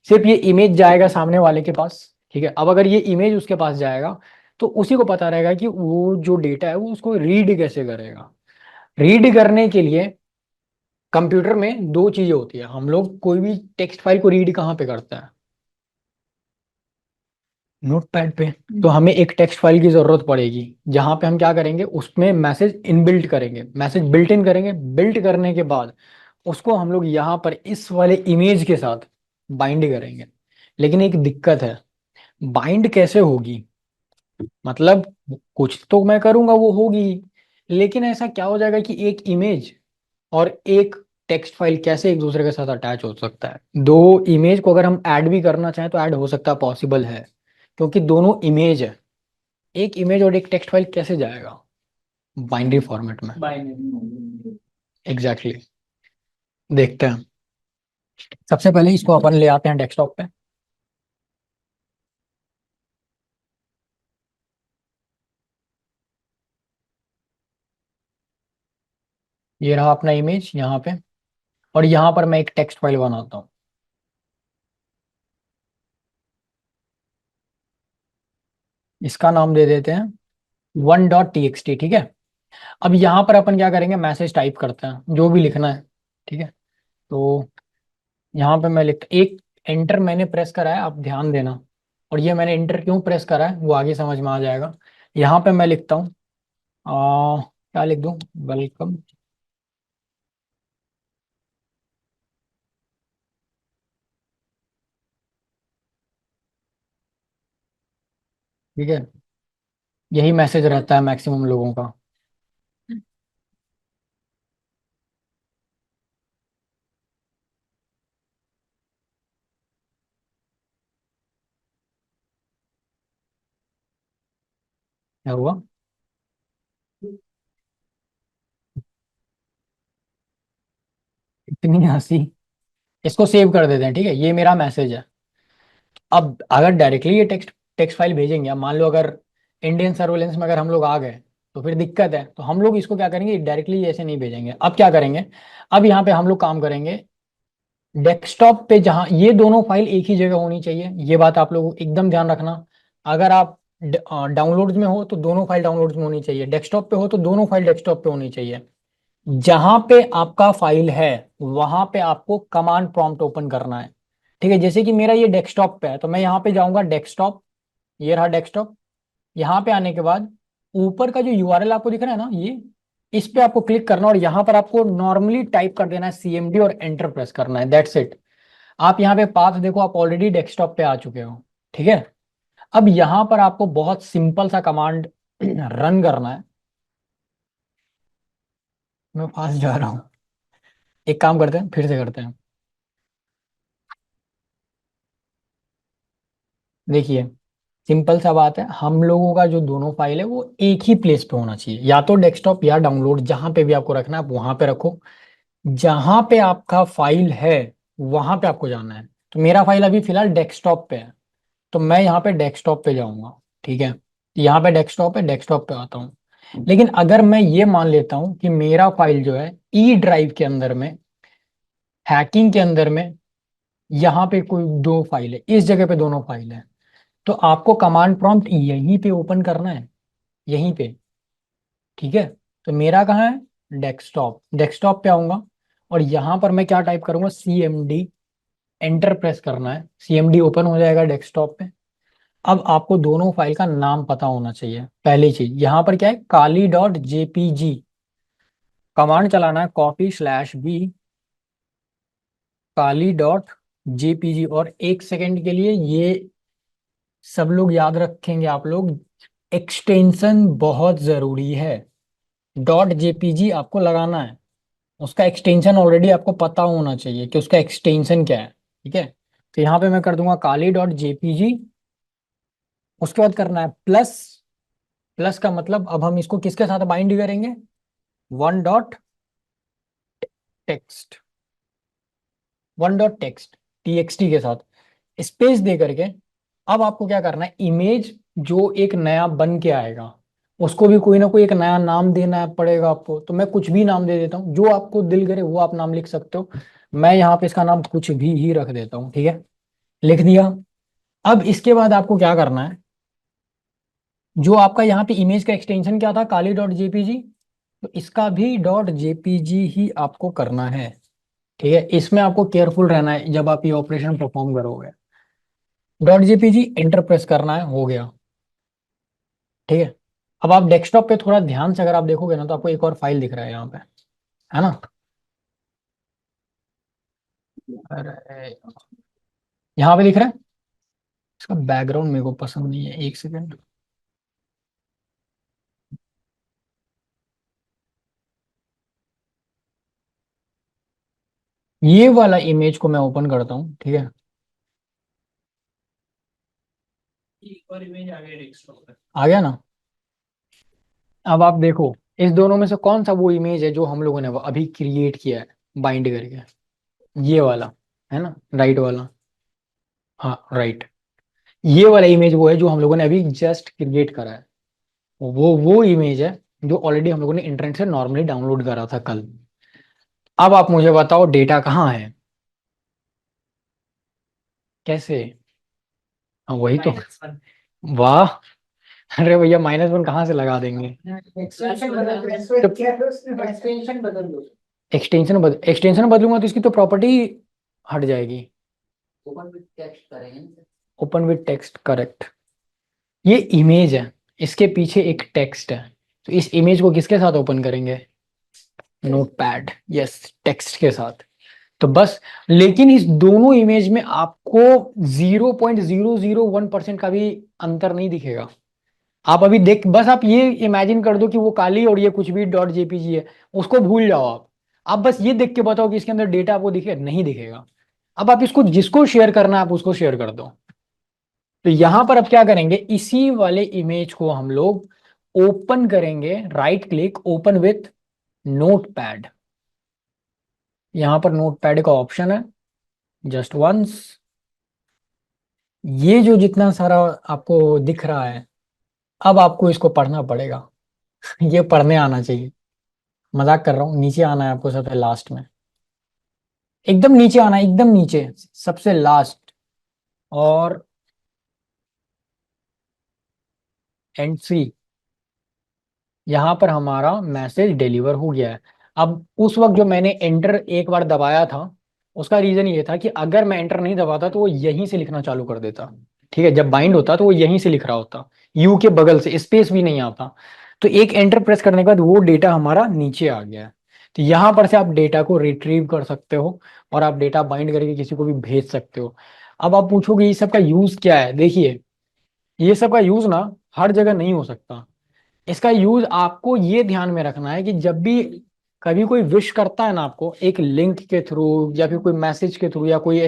सिर्फ ये इमेज जाएगा सामने वाले के पास। ठीक है, अब अगर ये इमेज उसके पास जाएगा तो उसी को पता रहेगा कि वो जो डेटा है वो उसको रीड कैसे करेगा। रीड करने के लिए कंप्यूटर में दो चीजें होती है। हम लोग कोई भी टेक्स्ट फाइल को रीड कहाँ पे करते हैं? नोटपैड पे। तो हमें एक टेक्स्ट फाइल की जरूरत पड़ेगी जहां पे हम क्या करेंगे, उसमें मैसेज इनबिल्ट करेंगे, मैसेज बिल्ट इन करेंगे। बिल्ट करने के बाद उसको हम लोग यहाँ पर इस वाले इमेज के साथ बाइंड करेंगे। लेकिन एक दिक्कत है, बाइंड कैसे होगी? मतलब कुछ तो मैं करूंगा वो होगी, लेकिन ऐसा क्या हो जाएगा कि एक इमेज और एक टेक्स्ट फाइल कैसे एक दूसरे के साथ अटैच हो सकता है? दो इमेज को अगर हम ऐड भी करना चाहें तो ऐड हो सकता है, पॉसिबल है, क्योंकि दोनों इमेज है। एक इमेज और एक टेक्स्ट फाइल कैसे जाएगा बाइनरी फॉर्मेट में? बाइनरी। Exactly exactly। देखते हैं, सबसे पहले इसको अपन ले आते हैं डेस्कटॉप पे। ये रहा अपना इमेज यहाँ पे, और यहाँ पर मैं एक टेक्स्ट फाइल बनाता हूँ। इसका नाम दे देते हैं 1.txt। ठीक है, अब यहाँ पर अपन क्या करेंगे, मैसेज टाइप करते हैं जो भी लिखना है। ठीक है, तो यहाँ पे मैं लिख एक एंटर मैंने प्रेस करा है, आप ध्यान देना। और ये मैंने एंटर क्यों प्रेस करा है वो आगे समझ में आ जाएगा। यहाँ पे मैं लिखता हूँ क्या लिख दूँ, वेलकम। ठीक है, यही मैसेज रहता है मैक्सिमम लोगों का। क्या हुआ? इतनी हंसी। इसको सेव कर देते हैं। ठीक है, ये मेरा मैसेज है। अब अगर डायरेक्टली ये टेक्स्ट टेक्स्ट फाइल भेजेंगे, अब मान लो अगर इंडियन सर्वेलेंस में अगर हम लोग आ गए तो फिर दिक्कत है। तो हम लोग इसको क्या करेंगे, डायरेक्टली ऐसे नहीं भेजेंगे। अब क्या करेंगे, अब यहाँ पे हम लोग काम करेंगे डेस्कटॉप पे, जहां ये दोनों फाइल एक ही जगह होनी चाहिए। ये बात आप लोग एकदम ध्यान रखना। अगर आप डाउनलोड्स में हो तो दोनों फाइल डाउनलोड्स में होनी चाहिए, डेस्कटॉप पे हो तो दोनों फाइल डेस्कटॉप पे होनी चाहिए। जहां पे आपका फाइल है वहां पे आपको कमांड प्रॉम्प्ट ओपन करना है। ठीक है, जैसे कि मेरा ये डेस्कटॉप पे है तो मैं यहाँ पे जाऊंगा डेस्कटॉप, ये रहा डेस्कटॉप। यहाँ पे आने के बाद ऊपर का जो यूआरएल आपको दिख रहा है ना, ये इस पे आपको क्लिक करना और यहाँ पर आपको नॉर्मली टाइप कर देना है सीएमडी और एंटर प्रेस करना है, दैट्स इट। आप यहाँ पे पाथ देखो, आप ऑलरेडी डेस्कटॉप पे आ चुके हो। ठीक है, अब यहाँ पर आपको बहुत सिंपल सा कमांड रन करना है। मैं फास्ट जा रहा हूँ, एक काम करते हैं फिर से करते हैं। देखिए, सिंपल सा बात है, हम लोगों का जो दोनों फाइल है वो एक ही प्लेस पे होना चाहिए, या तो डेस्कटॉप या डाउनलोड, जहां पे भी आपको रखना है आप वहां पे रखो। जहां पे आपका फाइल है वहां पे आपको जाना है। तो मेरा फाइल अभी फिलहाल डेस्कटॉप पे है, तो मैं यहाँ पे डेस्कटॉप पे जाऊंगा। ठीक है, यहाँ पे डेस्कटॉप है, डेस्कटॉप पे आता हूँ। लेकिन अगर मैं ये मान लेता हूँ कि मेरा फाइल जो है ई ड्राइव के अंदर में, हैकिंग के अंदर में, यहाँ पे कोई दो फाइल है, इस जगह पे दोनों फाइल है, तो आपको कमांड प्रॉम्प्ट यहीं पे ओपन करना है, यहीं पे। ठीक है, तो मेरा कहाँ है, डेस्कटॉप। डेस्कटॉप पे आऊंगा और यहाँ पर मैं क्या टाइप करूंगा, C M D, enter press करना है, सीएमडी ओपन हो जाएगा डेस्कटॉप पे। अब आपको दोनों फाइल का नाम पता होना चाहिए। पहली चीज यहाँ पर क्या है, kali.jpg, कमांड चलाना है copy/b kali.jpg। और एक सेकंड के लिए ये सब लोग याद रखेंगे आप लोग, एक्सटेंशन बहुत जरूरी है। .jpg आपको लगाना है, उसका एक्सटेंशन ऑलरेडी आपको पता होना चाहिए कि उसका एक्सटेंशन क्या है। ठीक है, तो यहाँ पे मैं कर दूंगा kali.jpg उसके बाद करना है प्लस। प्लस का मतलब अब हम इसको किसके साथ बाइंड करेंगे, one dot text, one dot text TXT के साथ स्पेस दे करके। अब आपको क्या करना है, इमेज जो एक नया बन के आएगा उसको भी कोई ना कोई एक नया नाम देना पड़ेगा आपको। तो मैं कुछ भी नाम दे देता हूँ, जो आपको दिल करे वो आप नाम लिख सकते हो। मैं यहाँ पे इसका नाम कुछ भी ही रख देता हूँ, ठीक है, लिख दिया। अब इसके बाद आपको क्या करना है, जो आपका यहाँ पे इमेज का एक्सटेंशन क्या था, काली डॉट जेपीजी, तो इसका भी डॉट जेपीजी ही आपको करना है। ठीक है, इसमें आपको केयरफुल रहना है जब आप ये ऑपरेशन परफॉर्म करोगे। डॉट जेपीजी एंटर प्रेस करना है, हो गया। ठीक है, अब आप डेस्कटॉप पे थोड़ा ध्यान से अगर आप देखोगे ना तो आपको एक और फाइल दिख रहा है यहाँ पे, है ना। अरे यहाँ पे दिख रहा है, इसका बैकग्राउंड मेरे को पसंद नहीं है, एक सेकेंड। ये वाला इमेज को मैं ओपन करता हूँ, ठीक है। एक और इमेज आ गया डेस्कटॉप पे। आ गया ना। अब आप देखो इस दोनों में से कौन सा वो इमेज है जो हम लोगों ने वो अभी क्रिएट किया है बाइंड करके, ये वाला, है ना, राइट वाला। हाँ राइट, ये वाला इमेज वो है जो हम लोगों ने अभी जस्ट क्रिएट करा है। वो इमेज है जो ऑलरेडी हम लोगों ने इंटरनेट से नॉर्मली डाउनलोड करा था कल। अब आप मुझे बताओ डेटा कहाँ है, कैसे। हाँ वही तो, -1 वाह। अरे भैया -1 कहाँ से लगा देंगे। एक्सटेंशन बदल दो, ट्रांसफर किया है उसने। एक्सटेंशन बदल दो। एक्सटेंशन बदलूंगा तो इसकी तो प्रॉपर्टी हट जाएगी। ओपन विद टेक्स्ट करेंगे। Open with text, correct. ये इमेज है, इसके पीछे एक टेक्स्ट है, तो इस इमेज को किसके साथ ओपन करेंगे, नोटपैड, यस, टेक्स्ट के साथ। तो बस, लेकिन इस दोनों इमेज में आपको 0.001% का भी अंतर नहीं दिखेगा। आप अभी देख, बस आप ये इमेजिन कर दो कि वो काली और ये कुछ भी डॉट जेपीजी है, उसको भूल जाओ आप बस ये देख के बताओ कि इसके अंदर डेटा आपको दिखे, नहीं दिखेगा। अब आप इसको जिसको शेयर करना है आप उसको शेयर कर दो। तो यहां पर अब क्या करेंगे, इसी वाले इमेज को हम लोग ओपन करेंगे, right click, open with notepad. यहां पर नोटपैड का ऑप्शन है, जस्ट वंस। ये जो जितना सारा आपको दिख रहा है, अब आपको इसको पढ़ना पड़ेगा। ये पढ़ने आना चाहिए, मजाक कर रहा हूँ, नीचे आना है आपको सबसे लास्ट में, एकदम नीचे आना है, एकदम नीचे सबसे लास्ट। और एंट्री, यहाँ पर हमारा मैसेज डिलीवर हो गया है। अब उस वक्त जो मैंने एंटर एक बार दबाया था, उसका रीजन ये था कि अगर मैं एंटर नहीं दबाता तो वो यहीं से लिखना चालू कर देता। ठीक है, जब बाइंड होता तो वो यहीं से लिख रहा होता, यू के बगल से, स्पेस भी नहीं आता। तो एक एंटर प्रेस करने के बाद वो डेटा हमारा नीचे आ गया है। तो यहाँ पर से आप डेटा को रिट्रीव कर सकते हो और आप डेटा बाइंड करके किसी को भी भेज सकते हो। अब आप पूछोगे ये सब का यूज क्या है, देखिए ये सब का यूज ना हर जगह नहीं हो सकता। इसका यूज आपको ये ध्यान में रखना है कि जब भी कभी कोई विश करता है ना आपको एक लिंक के थ्रू या फिर कोई मैसेज के थ्रू या कोई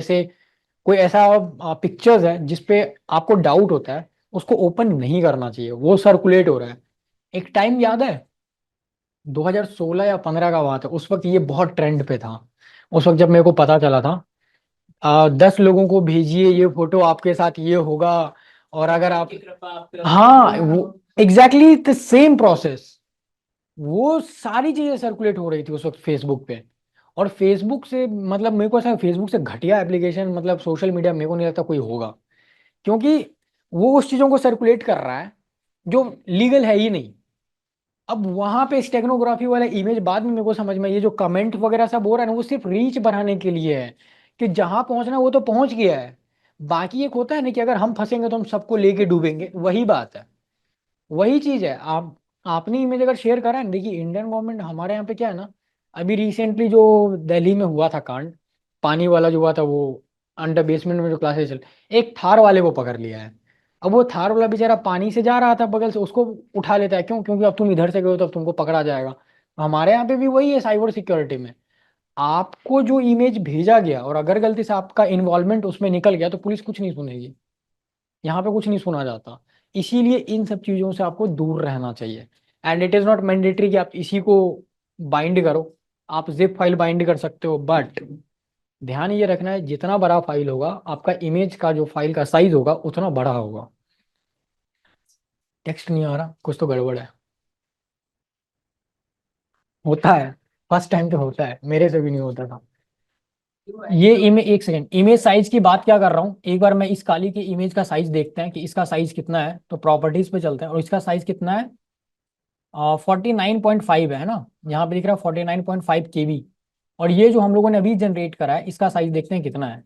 ऐसा पिक्चर्स है जिसपे आपको डाउट होता है, उसको ओपन नहीं करना चाहिए, वो सर्कुलेट हो रहा है। एक टाइम याद है 2016 या 15 का बात है, उस वक्त ये बहुत ट्रेंड पे था। उस वक्त जब मेरे को पता चला था 10 लोगों को भेजिए ये फोटो, आपके साथ ये होगा। और अगर आप, की कृपा आप पे हाँ वो एग्जैक्टली द सेम प्रोसेस, वो सारी चीजें सर्कुलेट हो रही थी उस वक्त फेसबुक पे। और फेसबुक से मतलब मेरे को ऐसा, फेसबुक से घटिया एप्लीकेशन मतलब सोशल मीडिया मेरे को नहीं लगता कोई होगा, क्योंकि वो उस चीजों को सर्कुलेट कर रहा है जो लीगल है ही नहीं। अब वहां पे स्टेगनोग्राफी वाला इमेज बाद में मेरे को समझ में, ये जो कमेंट वगैरह सब हो रहा है ना वो सिर्फ रीच बढ़ाने के लिए है, कि जहां पहुंचना है वो तो पहुंच गया है। बाकी एक होता है ना कि अगर हम फंसेंगे तो हम सबको लेके डूबेंगे, वही बात है, वही चीज है। आप आपने इमेज अगर शेयर करा है ना, देखिए इंडियन गवर्नमेंट हमारे यहाँ पे क्या है ना, अभी रिसेंटली जो दिल्ली में हुआ था कांड, पानी वाला जो हुआ था, वो अंडर बेसमेंट में जो क्लासेस चल, एक थार वाले को पकड़ लिया है। अब वो थार वाला बेचारा पानी से जा रहा था बगल से, उसको उठा लेता है, क्यों, क्योंकि अब तुम इधर से गए हो तो अब तुमको पकड़ा जाएगा। हमारे यहाँ पे भी वही है साइबर सिक्योरिटी में, आपको जो इमेज भेजा गया और अगर गलती से आपका इन्वॉल्वमेंट उसमें निकल गया तो पुलिस कुछ नहीं सुनेगी, यहाँ पे कुछ नहीं सुना जाता। इसीलिए इन सब चीज़ों से आपको दूर रहना चाहिए। And it is not mandatory कि आप इसी को बाइंड करो, आप जिप फाइल बाइंड कर सकते हो, बट ध्यान ये रखना है जितना बड़ा फाइल होगा आपका इमेज का जो फाइल का साइज होगा उतना बड़ा होगा। टेक्स्ट नहीं आ रहा, कुछ तो गड़बड़ है। होता है, फर्स्ट टाइम तो होता है, मेरे से भी नहीं होता था। ये इमेज, एक सेकेंड, इमेज साइज की बात क्या कर रहा हूँ, एक बार मैं इस काली की इमेज का साइज देखते हैं कि इसका साइज कितना है। तो प्रॉपर्टीज पे चलते हैं और इसका साइज कितना है, 49.5 है ना, यहाँ पे दिख रहा है 49.5 KB। और ये जो हम लोगों ने अभी जनरेट करा है इसका साइज देखते हैं कितना है,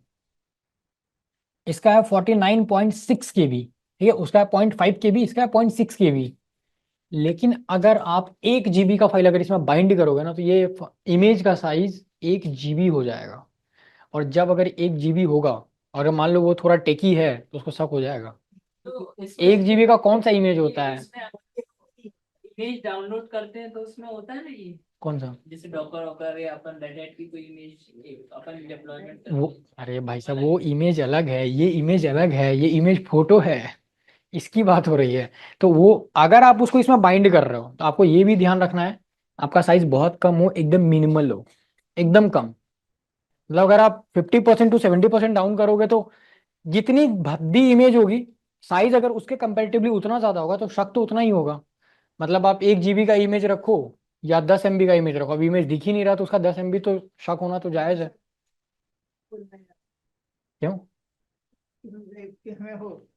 इसका है 49.6 KB। ठीक है, उसका है 0.5 KB, इसका है 0.6 KB। लेकिन अगर आप 1 GB का फाइल अगर इसमें बाइंड करोगे ना तो ये इमेज का साइज 1 GB हो जाएगा। और जब अगर 1 GB होगा और मान लो वो थोड़ा टेकी है तो उसको शक हो जाएगा। तो 1 GB का कौन सा इमेज होता है? इमेज डाउनलोड करते हैं तो उसमें होता है ना ये, कौन सा? जैसे डॉकर वॉकर या अपन रेड हैट की कोई इमेज अपन डिप्लॉयमेंट करते वो, हैं। अरे भाई साहब, वो इमेज अलग है, ये इमेज अलग है, ये इमेज फोटो है, इसकी बात हो रही है। तो वो अगर आप उसको इसमें बाइंड कर रहे हो तो आपको ये भी ध्यान रखना है आपका साइज बहुत कम हो, एकदम मिनिमल हो, एकदम कम। मतलब अगर आप 50% टू 70% डाउन करोगे तो जितनी भद्दी इमेज होगी, साइज अगर उसके कंपेरेटिवली उतना ज्यादा होगा तो शक तो उतना ही होगा। मतलब आप 1 GB का इमेज रखो या 10 MB का इमेज रखो, अब इमेज दिख ही नहीं रहा तो उसका 10 MB तो शक होना तो जायज है। क्यों? में हो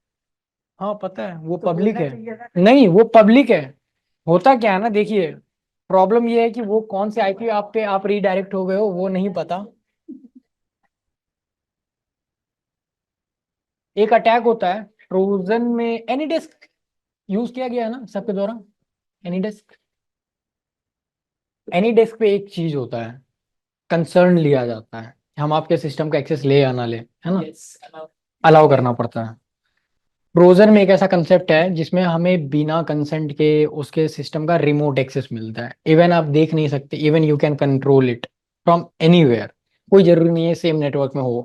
हाँ पता है, वो तो पब्लिक बोलना है। चाहिए था। नहीं, वो पब्लिक है। होता क्या है ना, देखिए, प्रॉब्लम ये है कि वो कौन से आईपी आप पे आप रीडायरेक्ट हो गए हो वो नहीं पता। एक अटैक होता है ट्रोजन में, एनीडेस्क यूज किया गया है ना सबके द्वारा। एनीडेस्क, एनीडेस्क पे एक चीज होता है, कंसर्न लिया जाता है, हम आपके सिस्टम का एक्सेस ले या ना ले, है ना, Yes, allow- अलाउ करना पड़ता है। ट्रोजन में एक ऐसा कंसेप्ट है जिसमें हमें बिना कंसेंट के उसके सिस्टम का रिमोट एक्सेस मिलता है। इवन आप देख नहीं सकते, even you can control it from anywhere. कोई जरूरी नहीं है सेम नेटवर्क में हो,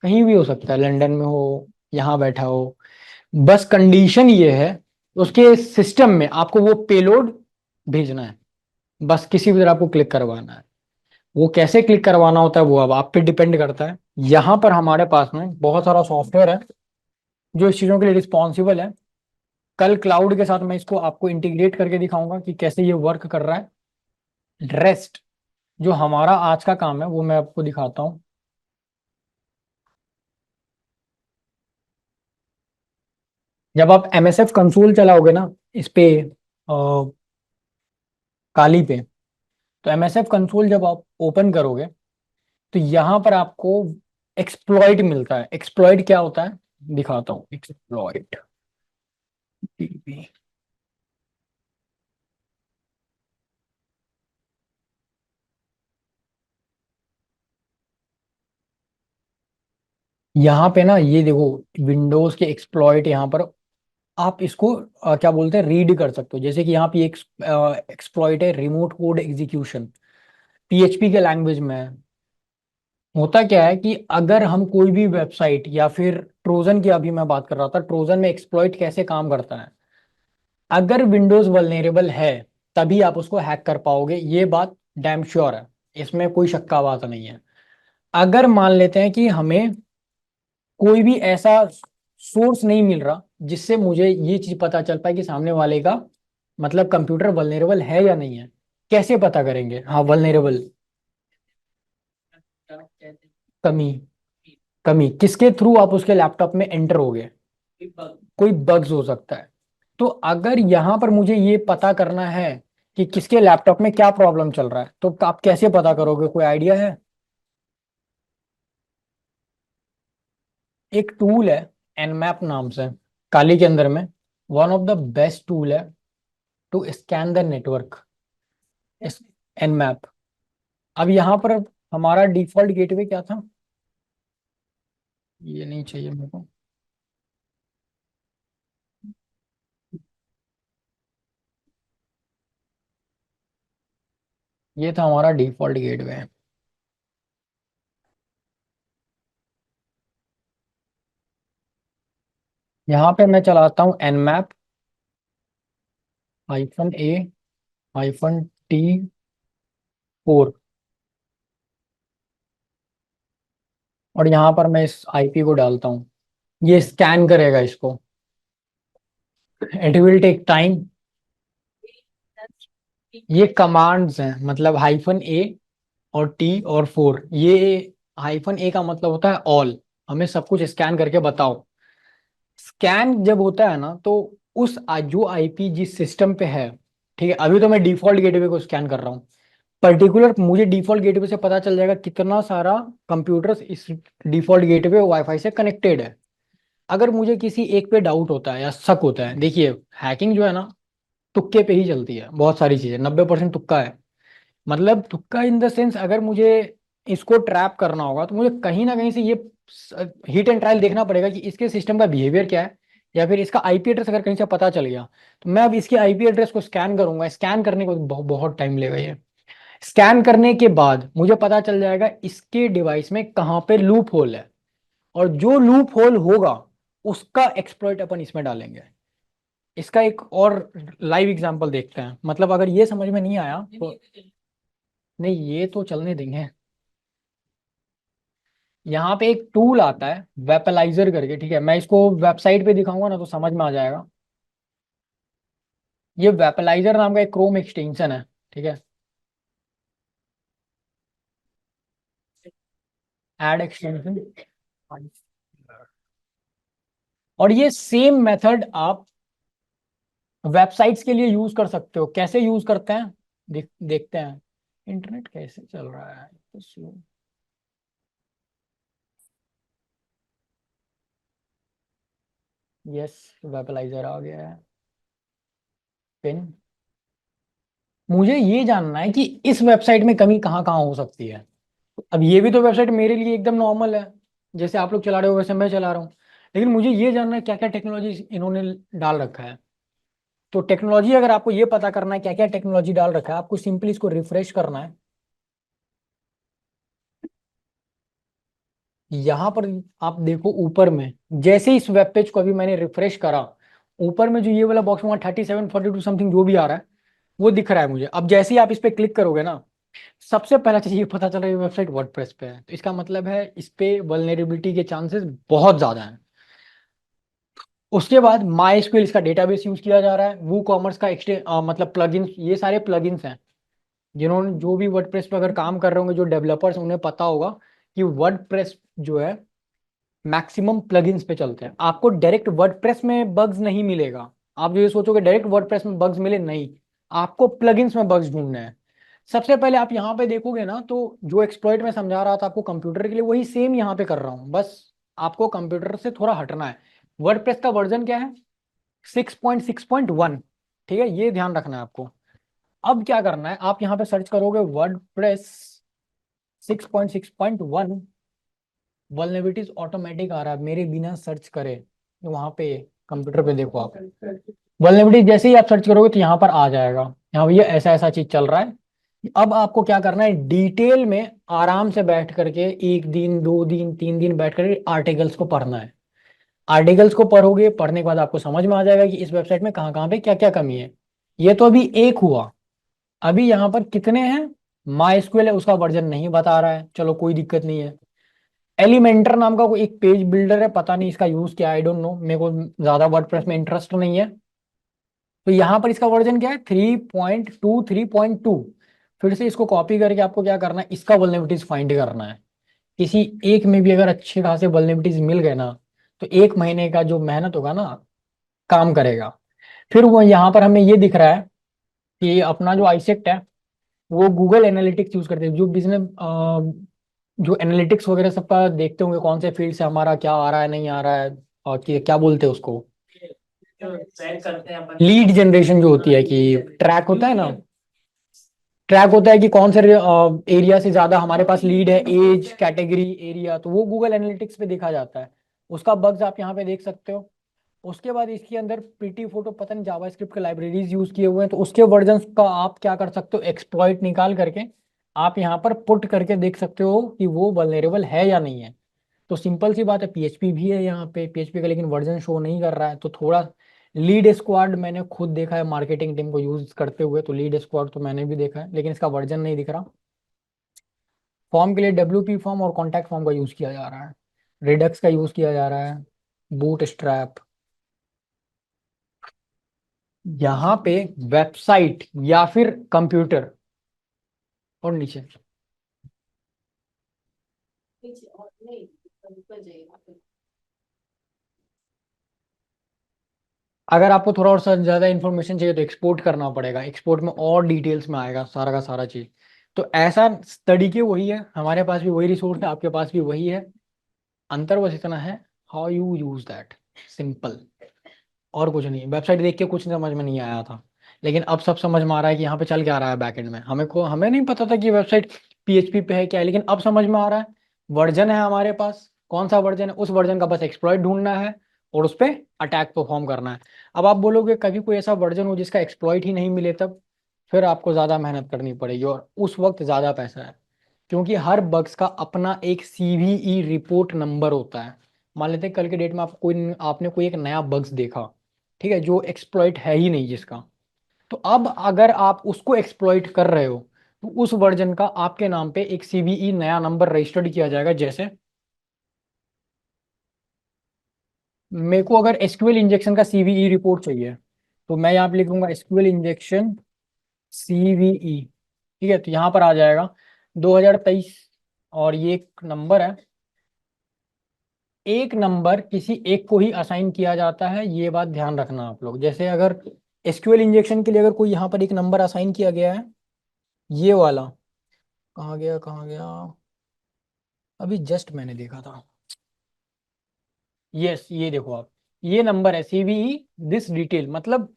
कहीं भी हो सकता है, लंदन में हो, यहाँ बैठा हो। बस कंडीशन ये है उसके सिस्टम में आपको वो पेलोड भेजना है, बस किसी भी तरह आपको क्लिक करवाना है। वो कैसे क्लिक करवाना होता है वो अब आप पे डिपेंड करता है। यहाँ पर हमारे पास में बहुत सारा सॉफ्टवेयर है जो इस चीज़ों के लिए रिस्पॉन्सिबल है। कल क्लाउड के साथ मैं इसको आपको इंटीग्रेट करके दिखाऊंगा कि कैसे ये वर्क कर रहा है। रेस्ट जो हमारा आज का काम है वो मैं आपको दिखाता हूँ। जब आप MSF कंसोल चलाओगे ना इस पे, काली पे, तो MSF कंसोल जब आप ओपन करोगे तो यहाँ पर आपको एक्सप्लॉइट मिलता है। एक्सप्लॉइट क्या होता है दिखाता हूँ। एक्सप्लॉइट, यहाँ पे ना ये देखो, विंडोज के एक्सप्लॉइट यहाँ पर आप इसको क्या बोलते हैं, रीड कर सकते हो। जैसे कि यहाँ पे एक एक्सप्लॉइट है, रिमोट कोड एग्जीक्यूशन, PHP के लैंग्वेज में है। होता क्या है कि अगर हम कोई भी वेबसाइट या फिर ट्रोजन की, अभी मैं बात कर रहा था ट्रोजन में एक्सप्लॉइट कैसे काम करता है, अगर विंडोज वल्नेरेबल है तभी आप उसको हैक कर पाओगे, ये बात डैम श्योर है, इसमें कोई शक का बात नहीं है। अगर मान लेते हैं कि हमें कोई भी ऐसा सोर्स नहीं मिल रहा जिससे मुझे ये चीज पता चल पाए कि सामने वाले का मतलब कंप्यूटर वल्नरेबल है या नहीं है, कैसे पता करेंगे? हाँ, वल्नरेबल, कहते हैं कमी, कमी किसके थ्रू आप उसके लैपटॉप में एंटर हो गए, कि bug। कोई बग्स हो सकता है। तो अगर यहाँ पर मुझे ये पता करना है कि किसके लैपटॉप में क्या प्रॉब्लम चल रहा है तो आप कैसे पता करोगे, कोई आइडिया है? एक टूल है एनमैप नाम से, काली के अंदर में, one of the best tool है to scan the network, Nmap. अब यहाँ पर हमारा डिफॉल्ट गेटवे क्या था, ये नहीं चाहिए मेरे को, ये था हमारा डिफॉल्ट गेटवे। यहाँ पे मैं चलाता हूँ एनमैप -A -T4, और यहाँ पर मैं इस आईपी को डालता हूँ, ये स्कैन करेगा इसको, इट विल टेक टाइम। ये कमांड्स हैं, मतलब -A और T और 4, ये -A का मतलब होता है ऑल, हमें सब कुछ स्कैन करके बताओ। स्कैन जब होता है ना, तो उस जो आईपी जिस सिस्टम पे है, ठीक है, अभी तो मैं डिफॉल्ट गेटवे को स्कैन कर रहा हूँ, पर्टिकुलर मुझे डिफॉल्ट गेटवे से पता चल जाएगा कितना सारा कंप्यूटर्स इस डिफॉल्ट गेटवे वाईफाई से कनेक्टेड है। अगर मुझे किसी एक पे डाउट होता है या शक होता है, देखिए हैकिंग जो है ना, तुक्के पे ही चलती है, बहुत सारी चीजें 90% तुक्का है। मतलब तुक्का इन द सेंस, अगर मुझे इसको ट्रैप करना होगा तो मुझे कहीं ना कहीं से ये हिट एंड ट्रायल देखना पड़ेगा कि इसके सिस्टम का बिहेवियर क्या है, या फिर इसका आईपी एड्रेस अगर कहीं से पता चल गया, तो मैं अब इसके आईपी एड्रेस को स्कैन करूंगा। स्कैन करने को बहुत टाइम लेगा ये। स्कैन करने के बाद मुझे पता चल जाएगा इसके डिवाइस में कहाँ पे लूप होल है, और जो लूप होल होगा उसका एक्सप्लॉइट अपन इसमें डालेंगे। इसका एक और लाइव एग्जांपल देखते हैं, मतलब अगर ये समझ में नहीं आया तो, नहीं ये तो चलने देंगे। यहाँ पे एक टूल आता है वेपलाइजर करके, ठीक है, मैं इसको वेबसाइट पे दिखाऊंगा ना तो समझ में आ जाएगा। ये वेपलाइजर नाम का एक क्रोम एक्सटेंशन है, ठीक है, ऐड एक्सटेंशन। और ये सेम मेथड आप वेबसाइट्स के लिए यूज कर सकते हो। कैसे यूज करते हैं, देखते हैं। इंटरनेट कैसे चल रहा है तो स्लो। यस, वेपलाइजर आ गया है। पिन, मुझे ये जानना है कि इस वेबसाइट में कमी कहाँ कहाँ हो सकती है। अब ये भी तो वेबसाइट मेरे लिए एकदम नॉर्मल है, जैसे आप लोग चला रहे हो वैसे मैं चला रहा हूँ, लेकिन मुझे ये जानना है क्या क्या टेक्नोलॉजी इन्होंने डाल रखा है। तो टेक्नोलॉजी, अगर आपको ये पता करना है क्या क्या टेक्नोलॉजी डाल रखा है, आपको सिंपली इसको रिफ्रेश करना है। यहाँ पर आप देखो ऊपर में, जैसे ही इस वेब पेज को अभी मैंने रिफ्रेश करा, ऊपर में जो ये वाला बॉक्स में 3742 समथिंग जो भी आ रहा है वो दिख रहा है मुझे। अब जैसे ही आप इस पे क्लिक करोगे ना, सबसे पहला चीज ये पता चल रहा है वेबसाइट वर्डप्रेस पे है, तो इसका मतलब है इस पे वल्नरेबिलिटी के चांसेस बहुत ज्यादा हैं। उसके बाद माई एसक्यूएल इसका डेटाबेस यूज किया जा रहा है, वो कॉमर्स का मतलब प्लगइन्स, ये सारे प्लगइन्स हैं। जिन्होंने जो भी वर्डप्रेस पे अगर काम कर रहे होंगे, जो डेवलपर्स, उन्हें पता होगा कि वर्डप्रेस जो है मैक्सिमम प्लगइन्स पे चलते हैं। आपको डायरेक्ट वर्डप्रेस में बग्स नहीं मिलेगा। आप जो ये सोचोगे डायरेक्ट वर्डप्रेस में बग्स मिले, नहीं, आपको प्लगइन्स में बग्स ढूंढने हैं। सबसे पहले आप यहाँ पे देखोगे ना, तो जो एक्सप्लॉइट मैं समझा रहा था आपको कंप्यूटर के लिए, वही सेम यहाँ पे कर रहा हूँ, बस आपको कंप्यूटर से थोड़ा हटना है। वर्डप्रेस का वर्जन क्या है, 6.6.1, ठीक है, ये ध्यान रखना है आपको। अब क्या करना है, आप यहाँ पे सर्च करोगे वर्डप्रेस 6.6.1, वल्नरेबिलिटीज ऑटोमेटिक आ रहा है मेरे बिना सर्च करे। वहां पे कंप्यूटर पे देखो आप, वल्नरेबिलिटी जैसे ही आप सर्च करोगे तो यहाँ पर आ जाएगा, यहाँ भैया ऐसा ऐसा चीज चल रहा है। अब आपको क्या करना है, डिटेल में आराम से बैठ करके 1 दिन 2 दिन 3 दिन बैठ करके आर्टिकल्स को पढ़ना है। आर्टिकल्स को पढ़ोगे, पढ़ने के बाद आपको समझ में आ जाएगा कि इस वेबसाइट में कहाँ कहाँ पे क्या क्या कमी है। ये तो अभी एक हुआ, अभी यहाँ पर कितने हैं। माई एसक्यूएल है, उसका वर्जन नहीं बता रहा है, चलो कोई दिक्कत नहीं है। एलिमेंटर नाम का कोई एक पेज बिल्डर है, पता नहीं इसका यूज क्या, आई डोंट नो, मेरे को ज्यादा वर्डप्रेस में इंटरेस्ट नहीं है। तो यहाँ पर इसका वर्जन क्या है, 3.2 3.2। फिर से इसको कॉपी करके आपको क्या करना है, इसका वल्नरेबिलिटीज फाइंड करना है। किसी एक में भी अगर अच्छे खासे वल्नरेबिलिटीज मिल गए ना, तो 1 महीने का जो मेहनत होगा ना, काम करेगा। फिर वो यहाँ पर हमें ये दिख रहा है कि अपना जो आईसेक्ट है, वो गूगल एनालिटिक्स यूज करते हैं। जो बिजनेस जो एनालिटिक्स वगैरह सबका देखते होंगे, कौन से फील्ड से हमारा क्या आ रहा है नहीं आ रहा है, और क्या बोलते हैं उसको, जो ट्रैक करते हैं अपन। लीड जनरेशन जो होती है, कि ट्रैक होता है ना, ट्रैक होता है कि कौन से एरिया से ज्यादा हमारे पास लीड है, एज कैटेगरी एरिया, तो वो गूगल एनालिटिक्स पे देखा जाता है। उसका बग्स आप यहाँ पे देख सकते हो। उसके बाद इसके अंदर प्रीटी फोटो, पता नहीं जावास्क्रिप्ट के लाइब्रेरीज यूज किए हुए हैं, तो उसके वर्जन का आप क्या कर सकते हो, एक्सप्लॉइट निकाल करके आप यहाँ पर पुट करके देख सकते हो कि वो वल्नरेबल है या नहीं है। तो सिंपल सी बात है, पीएचपी भी है यहाँ पे, पीएचपी का लेकिन वर्जन शो नहीं कर रहा है, तो थोड़ा लीड स्क्वाड मैंने खुद देखा है मार्केटिंग टीम को यूज करते हुए, तो लीड स्क्वाड तो मैंने भी देखा है, लेकिन इसका वर्जन नहीं दिख रहा। फॉर्म के लिए WP फॉर्म और कॉन्टैक्ट फॉर्म का यूज किया जा रहा है, रिडक्स का यूज किया जा रहा है, बूट स्ट्रैप। यहाँ पे वेबसाइट या फिर कंप्यूटर, और नीचे पीछे और नहीं, ऊपर जाइए वहाँ पे। अगर आपको थोड़ा और ज़्यादा इन्फॉर्मेशन चाहिए तो एक्सपोर्ट करना पड़ेगा, एक्सपोर्ट में और डिटेल्स में आएगा सारा का सारा चीज़। तो ऐसा तरीके वही है, हमारे पास भी वही रिसोर्स है, आपके पास भी वही है, अंतर बस इतना है how you use that, simple, और कुछ नहीं। वेबसाइट देख के कुछ समझ में नहीं आया था, लेकिन अब सब समझ में आ रहा है कि यहाँ पे चल क्या रहा है बैकएंड में। हमें नहीं पता था कि वेबसाइट PHP पे है क्या है, लेकिन अब समझ में आ रहा है। वर्जन है हमारे पास, कौन सा वर्जन है, उस वर्जन का बस एक्सप्लॉइट ढूंढना है और उस पर अटैक परफॉर्म करना है। अब आप बोलोगे कभी कोई ऐसा वर्जन हो जिसका एक्सप्लॉइट ही नहीं मिले, तब फिर आपको ज़्यादा मेहनत करनी पड़ेगी और उस वक्त ज़्यादा पैसा है, क्योंकि हर बग्स का अपना एक CVE रिपोर्ट नंबर होता है। मान लेते हैं कल के डेट में आपने कोई एक नया बग्स देखा, ठीक है, जो एक्सप्लॉइट है ही नहीं जिसका, तो अब अगर आप उसको एक्सप्लॉइट कर रहे हो तो उस वर्जन का आपके नाम पे एक CVE नया नंबर रजिस्टर्ड किया जाएगा। जैसे मेरे को अगर SQL इंजेक्शन का CVE रिपोर्ट चाहिए, तो मैं यहाँ पे लिखूंगा SQL इंजेक्शन CVE, ठीक है, तो यहाँ पर आ जाएगा 2023, और ये एक नंबर है, एक नंबर किसी एक को ही असाइन किया जाता है, ये बात ध्यान रखना आप लोग। जैसे अगर SQL इंजेक्शन के लिए अगर कोई यहाँ पर एक नंबर असाइन किया गया है, ये वाला कहाँ गया कहाँ गया, अभी जस्ट मैंने देखा था, यस ये देखो आप, ये नंबर है CVE दिस डिटेल, मतलब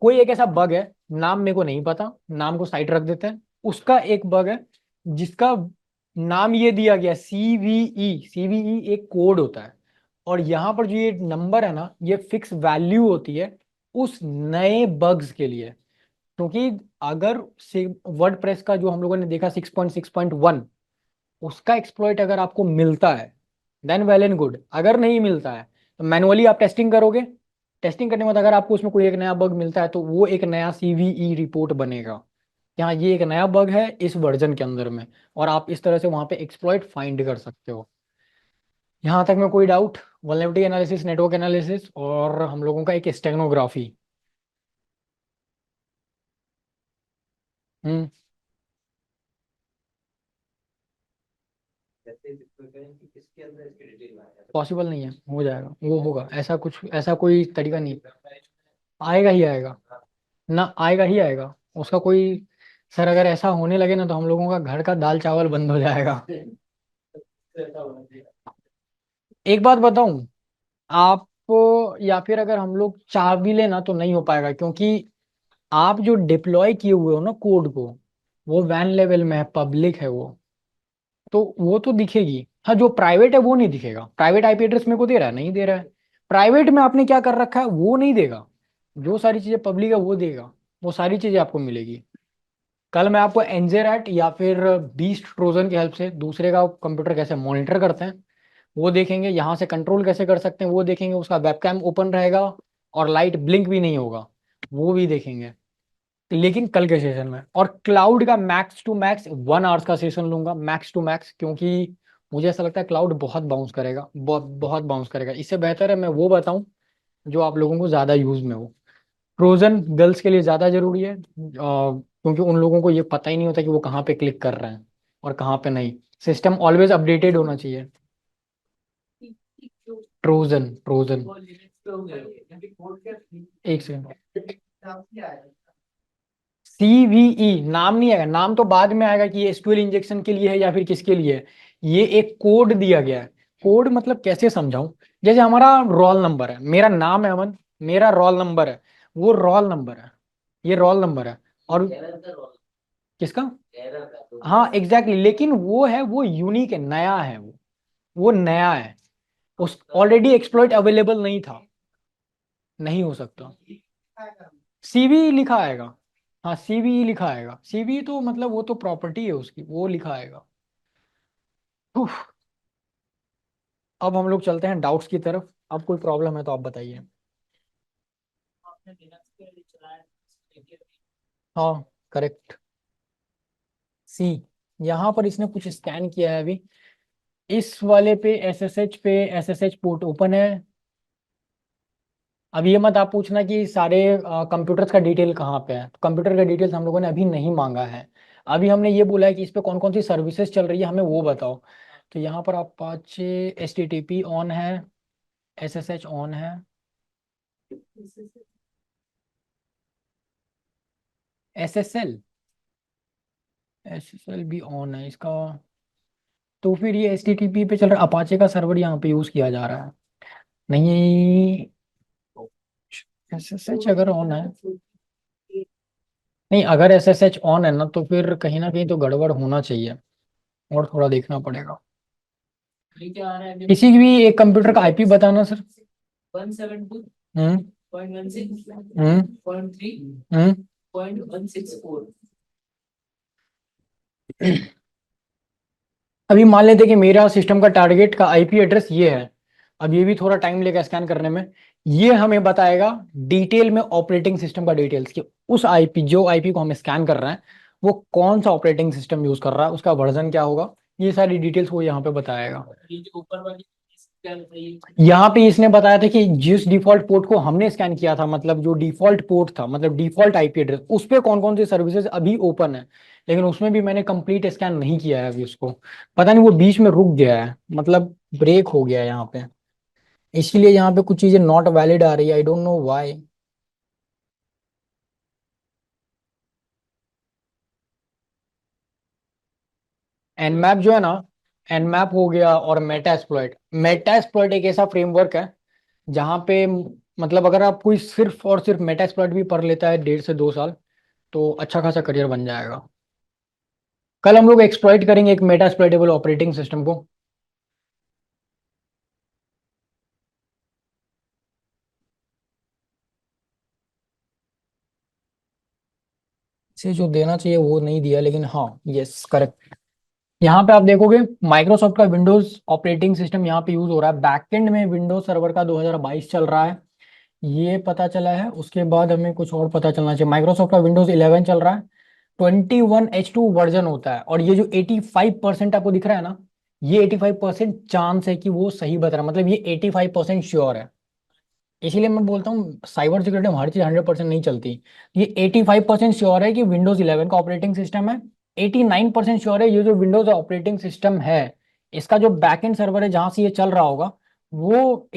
कोई एक ऐसा बग है, नाम मेरे को नहीं पता, नाम को साइड रख देते हैं, उसका एक बग है जिसका नाम ये दिया गया CVE एक कोड होता है, और यहाँ पर जो ये नंबर है ना, ये फिक्स वैल्यू होती है उस नए बग्स के लिए। क्योंकि अगर से वर्डप्रेस का जो हम लोगों ने देखा 6.6.1, उसका एक्सप्लॉइट अगर आपको मिलता है देन वेल एंड गुड, अगर नहीं मिलता है तो मैनुअली आप टेस्टिंग करोगे, टेस्टिंग करने के बाद अगर आपको उसमें कोई एक नया बग मिलता है तो वो एक नया CVE रिपोर्ट बनेगा, यहाँ ये एक नया बग है इस वर्जन के अंदर में, और आप इस तरह से वहां पे एक्सप्लॉइट फाइंड कर सकते हो। यहाँ तक में कोई doubt? Vulnerability analysis, network analysis, और हम लोगों का एक स्टेनोग्राफी। हम्म जैसे जिसको कहें कि इसके अंदर इसकी डिटेल में आया पॉसिबल नहीं है, हो जाएगा, वो होगा, ऐसा कुछ, ऐसा कोई तरीका नहीं, आएगा ही आएगा, ना आएगा ही आएगा उसका कोई। सर अगर ऐसा होने लगे ना तो हम लोगों का घर का दाल चावल बंद हो जाएगा। एक बात बताऊं, आप, या फिर अगर हम लोग चाह भी लेना तो नहीं हो पाएगा, क्योंकि आप जो डिप्लॉय किए हुए हो ना कोड को, वो वैन लेवल में है, पब्लिक है वो, तो वो तो दिखेगी। हाँ, जो प्राइवेट है वो नहीं दिखेगा, प्राइवेट IP एड्रेस मेरे को दे रहा है, नहीं दे रहा है, प्राइवेट में आपने क्या कर रखा है वो नहीं देगा, जो सारी चीजें पब्लिक है वो देगा, वो सारी चीजें आपको मिलेगी। कल मैं आपको एनजेरैट या फिर बीस्ट ट्रोजन की हेल्प से दूसरे का कंप्यूटर कैसे मॉनिटर करते हैं वो देखेंगे, यहाँ से कंट्रोल कैसे कर सकते हैं वो देखेंगे, उसका वेबकैम ओपन रहेगा और लाइट ब्लिंक भी नहीं होगा, वो भी देखेंगे, लेकिन कल के सेशन में। और क्लाउड का मैक्स टू मैक्स 1 आवर्स का सेशन लूंगा, मैक्स टू मैक्स, क्योंकि मुझे ऐसा लगता है क्लाउड बहुत बाउंस करेगा, बहुत बहुत बाउंस करेगा। इससे बेहतर है मैं वो बताऊं जो आप लोगों को ज़्यादा यूज में हो। ट्रोजन गर्ल्स के लिए ज़्यादा जरूरी है, क्योंकि उन लोगों को ये पता ही नहीं होता कि वो कहाँ पे क्लिक कर रहे हैं और कहाँ पे नहीं। सिस्टम ऑलवेज अपडेटेड होना चाहिए। ट्रोजन ट्रोजन, वो लिनक्स पे हो गए। एक सेकंड, CVE नाम नहीं आएगा, नाम तो बाद में आएगा कि ये SQL इंजेक्शन के लिए है या फिर किसके लिए है। ये एक कोड दिया गया है, कोड मतलब कैसे समझाऊं, जैसे हमारा रोल नंबर है, मेरा नाम है अमन, मेरा रोल नंबर है, वो रोल नंबर है, ये रोल नंबर है, और किसका, हाँ एग्जैक्टली लेकिन वो है, वो यूनिक है, नया है वो नया है, उस ऑलरेडी एक्सप्लॉइट अवेलेबल नहीं था, नहीं हो सकता। CVE लिखा आएगा, हाँ CVE लिखा आएगा, CVE तो मतलब वो तो प्रॉपर्टी है उसकी, वो लिखा आएगा। उफ, अब हम लोग चलते हैं डाउट्स की तरफ, अब कोई प्रॉब्लम है तो आप बताइए। आपने लिनक्स पे चलाया देखिए। हाँ करेक्ट। सी, यहाँ पर इसने कुछ स्कैन किया है अभी। इस वाले पे एसएसएच पोर्ट ओपन है। अब ये मत आप पूछना कि सारे कंप्यूटर्स का डिटेल कहाँ पे है, तो कंप्यूटर का डिटेल्स हम लोगों ने अभी नहीं मांगा है। अभी हमने ये बोला है कि इस पे कौन कौन सी सर्विसेज चल रही है हमें वो बताओ। तो यहाँ पर अपाचे एचटीटीपी ऑन है, एसएसएच ऑन है, एसएसएल एसएसएल भी ऑन है इसका। तो फिर ये एचटीटीपी पे चल रहा है, अपाचे का सर्वर यहाँ पे यूज किया जा रहा है। नहीं, एसएसएच अगर ऑन है, नहीं अगर एसएसएच ऑन है ना कहीं तो गड़बड़ होना चाहिए, और थोड़ा देखना पड़ेगा। ये क्या आ रहा है किसी भी एक कंप्यूटर का आईपी बताना सर। 172.16 हम्म 0.3 हम्म 0.164। अभी मान लेते हैं कि मेरा सिस्टम का टारगेट का आईपी एड्रेस ये है। अब ये भी थोड़ा टाइम लेगा स्कैन करने में। ये हमें बताएगा डिटेल में ऑपरेटिंग सिस्टम का डिटेल्स कि उस आईपी जो आईपी को हम स्कैन कर रहे हैं वो कौन सा ऑपरेटिंग सिस्टम यूज कर रहा है, उसका वर्जन क्या होगा, ये सारी डिटेल्स वो यहाँ पे बताएगा। ये जो ऊपर वाली क्या बताइए। यहाँ पे इसने बताया था कि जिस डिफॉल्ट पोर्ट को हमने स्कैन किया था, मतलब जो डिफॉल्ट पोर्ट था, मतलब डिफॉल्ट आईपी एड्रेस, उस पे कौन कौन सी सर्विसेज अभी ओपन है। लेकिन उसमें भी मैंने कंप्लीट स्कैन नहीं किया है अभी उसको। पता नहीं वो बीच में रुक गया है, मतलब ब्रेक हो गया है यहाँ पे, इसलिए यहाँ पे कुछ चीजें नॉट वैलिड आ रही है, I don't know why. Nmap जो है ना, एनमैप हो गया और मेटा एक्सप्लॉइट एक ऐसा फ्रेमवर्क है जहाँ पे मतलब अगर आप कोई सिर्फ और सिर्फ मेटा एक्सप्लॉइट भी पढ़ लेता है 1.5 से 2 साल, तो अच्छा खासा करियर बन जाएगा। कल हम लोग एक्सप्लॉइट करेंगे एक मेटा एक्सप्लॉइटेबल ऑपरेटिंग सिस्टम को। इसे जो देना चाहिए वो नहीं दिया, लेकिन हाँ यस करेक्ट। यहाँ पे आप देखोगे माइक्रोसॉफ्ट का विंडोज ऑपरेटिंग सिस्टम यहाँ पे यूज हो रहा है, बैकएंड में विंडोज सर्वर का 2022 चल रहा है, ये पता चला है। उसके बाद हमें कुछ और पता चलना चाहिए, माइक्रोसॉफ्ट का विंडोज 11 चल रहा है, 21H2 वर्जन होता है, और ये जो 85% आपको दिख रहा है ना, ये 85% चांस है कि वो सही बता रहा है, मतलब ये 85% श्योर है। इसीलिए मैं बोलता हूँ साइबर सिक्योरिटी में हर चीज 100% नहीं चलती। ये 85% श्योर है कि विंडोज 11 का ऑपरेटिंग सिस्टम है, 89% श्योर है ये जो विंडोज ऑपरेटिंग सिस्टम है इसका जो बैकएंड सर्वर है जहां से ये चल रहा होगा वो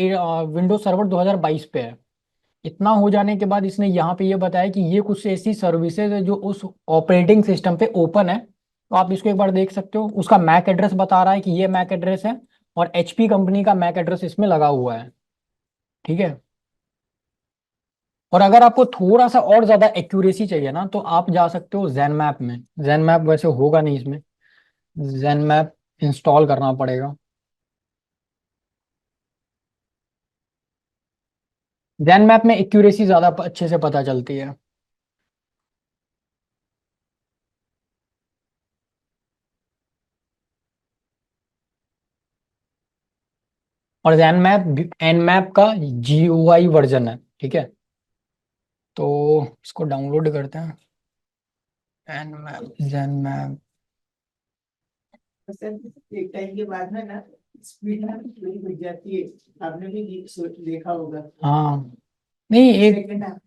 विंडोज सर्वर 2022 पे है। इतना हो जाने के बाद इसने यहाँ पे ये बताया कि ये कुछ ऐसी सर्विसेज है जो उस ऑपरेटिंग सिस्टम पे ओपन है, तो आप इसको एक बार देख सकते हो। उसका मैक एड्रेस बता रहा है कि ये मैक एड्रेस है, और एचपी कंपनी का मैक एड्रेस इसमें लगा हुआ है, ठीक है। और अगर आपको थोड़ा सा और ज्यादा एक्यूरेसी चाहिए ना तो आप जा सकते हो जैन मैप में। जैन मैप वैसे होगा नहीं इसमें, जैन मैप इंस्टॉल करना पड़ेगा। जैन मैप में एक्यूरेसी ज्यादा अच्छे से पता चलती है। और जैन मैप एन मैप का जीयूआई वर्जन है, ठीक है। तो इसको डाउनलोड करते हैं, Nmap Zenmap. Sir एक टाइम के बाद में ना स्पीड ना थोड़ी बढ़ जाती है, आपने भी देखा होगा। हाँ नहीं एक सेकंड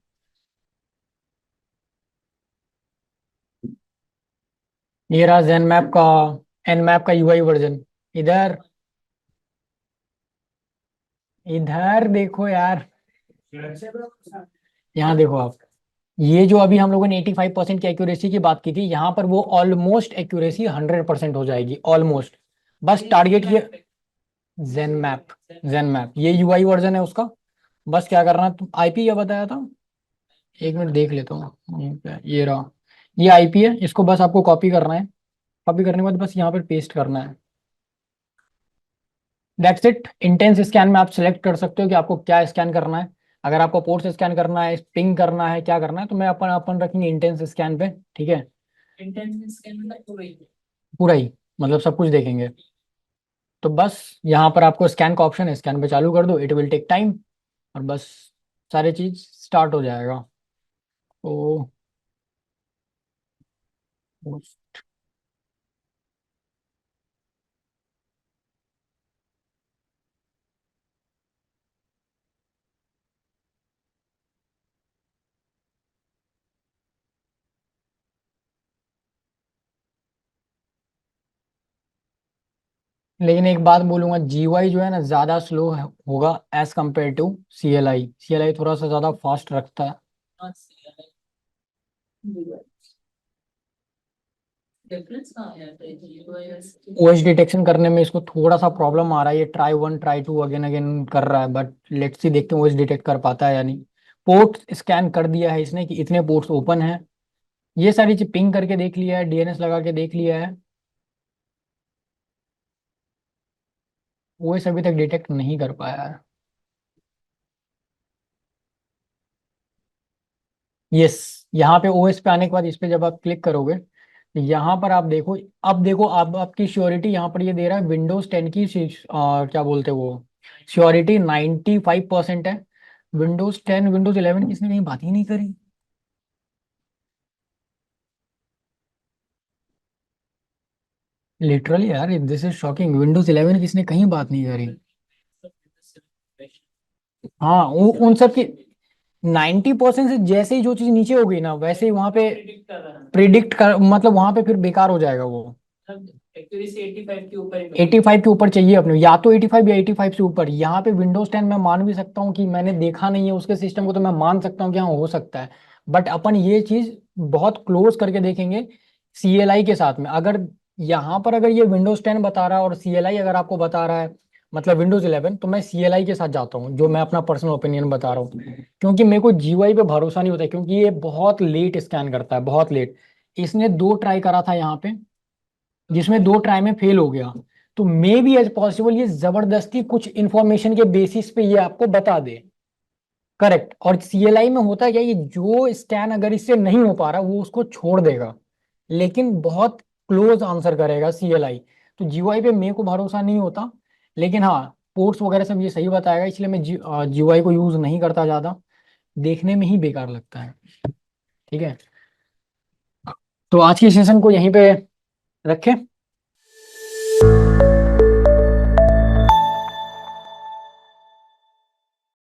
ये रहा जैन मैप का, एन मैप का यूआई वर्जन। इधर इधर देखो यार, यहाँ देखो आप, ये जो अभी हम लोगों ने 85% की एक्यूरेसी की बात की थी, यहाँ पर वो ऑलमोस्ट एक्यूरेसी 100% हो जाएगी, ऑलमोस्ट। बस टारगेट ये जेन मैप ये यूआई वर्जन है उसका। बस क्या करना है, तुम आईपी क्या बताया था, एक मिनट देख लेता हूँ यहीं पे, ये रहा, ये आईपी है, इसको बस आपको कॉपी करना है। कॉपी करने के बाद बस यहाँ पर पेस्ट करना है, दैट्स इट। इंटेंस स्कैन में आप सिलेक्ट कर सकते हो कि आपको क्या स्कैन करना है। अगर आपको पोर्ट स्कैन करना है, पिंग करना है, क्या करना है, तो मैं अपन अपन रखेंगे इंटेंस स्कैन पे, ठीक है। इंटेंस स्कैन मतलब पूरा ही, मतलब सब कुछ देखेंगे। तो बस यहाँ पर आपको स्कैन का ऑप्शन है, स्कैन पे चालू कर दो, इट विल टेक टाइम, और बस सारी चीज स्टार्ट हो जाएगा। तो लेकिन एक बात बोलूंगा, जीवाई जो है ना ज्यादा स्लो होगा as compare to CLI. CLI थोड़ा सा ज्यादा फास्ट रखता है। डिफरेंस कहाँ है GUIS ओएस डिटेक्शन करने में इसको थोड़ा सा प्रॉब्लम आ रहा है। ये try one try two again again कर रहा है, बट लेट्स सी, देखते हैं ओएस डिटेक्ट कर पाता है या नहीं। पोर्ट स्कैन कर दिया है इसने कि इतने पोर्ट्स ओपन हैं, ये सारी चीज पिंग करके देख लिया है, डीएनएस लगा के देख लिया है। ओएस अभी तक डिटेक्ट नहीं कर पाया है। यस, यहाँ पे ओएस पे आने के बाद इस पे जब आप क्लिक करोगे तो यहाँ पर आप देखो, अब देखो अब आपकी श्योरिटी यहाँ पर ये दे रहा है विंडोज 10 की क्या बोलते हैं वो, श्योरिटी 95% है। विंडोज 10 विंडोज 11 की इसने कहीं बात ही नहीं करी। लिटरली यार, दिस इज शॉकिंग, विंडोज 11 की इसने कहीं बात नहीं करी। हाँ, उन सब की 90% से जैसे ही जो चीज नीचे हो गई ना, वैसे ही वहां पे प्रिडिक्ट कर रहा है, प्रिडिक्ट कर, मतलब वहां पे फिर बेकार हो जाएगा वो। एक्यूरेसी 85 के ऊपर ही 85 के ऊपर चाहिए अपने, या तो 85 या 85 से ऊपर। यहाँ पे विंडोज 10 मैं मान भी सकता हूँ कि मैंने देखा नहीं है उसके सिस्टम को, तो मैं मान सकता हूँ कि हाँ हो सकता है। बट अपन ये चीज बहुत क्लोज करके देखेंगे सीएलआई के साथ में। अगर यहाँ पर अगर ये विंडोज 10 बता रहा है और सीएलआई अगर आपको बता रहा है, मतलब विंडोज 11, तो मैं सीएलआई के साथ जाता हूँ, जो मैं अपना पर्सनल ओपिनियन बता रहा हूँ। क्योंकि मेरे को जीयूआई पे भरोसा नहीं होता है, क्योंकि ये बहुत लेट स्कैन करता है, बहुत लेट। इसने 2 ट्राई करा था यहाँ पे, जिसमें 2 ट्राई में फेल हो गया। तो मे बी एज पॉसिबल ये जबरदस्ती कुछ इंफॉर्मेशन के बेसिस पे ये आपको बता दे। करेक्ट। और सीएलआई में होता है क्या, ये जो स्कैन अगर इससे नहीं हो पा रहा वो उसको छोड़ देगा, लेकिन बहुत क्लोज आंसर करेगा सीएलआई। तो जीयूआई पे मेरे को भरोसा नहीं होता। लेकिन हाँ, पोर्ट्स वगैरह सब ये सही बताएगा, इसलिए मैं जीयूआई को यूज नहीं करता ज्यादा, देखने में ही बेकार लगता है। ठीक है, तो आज की सेशन को यहीं पे रखें।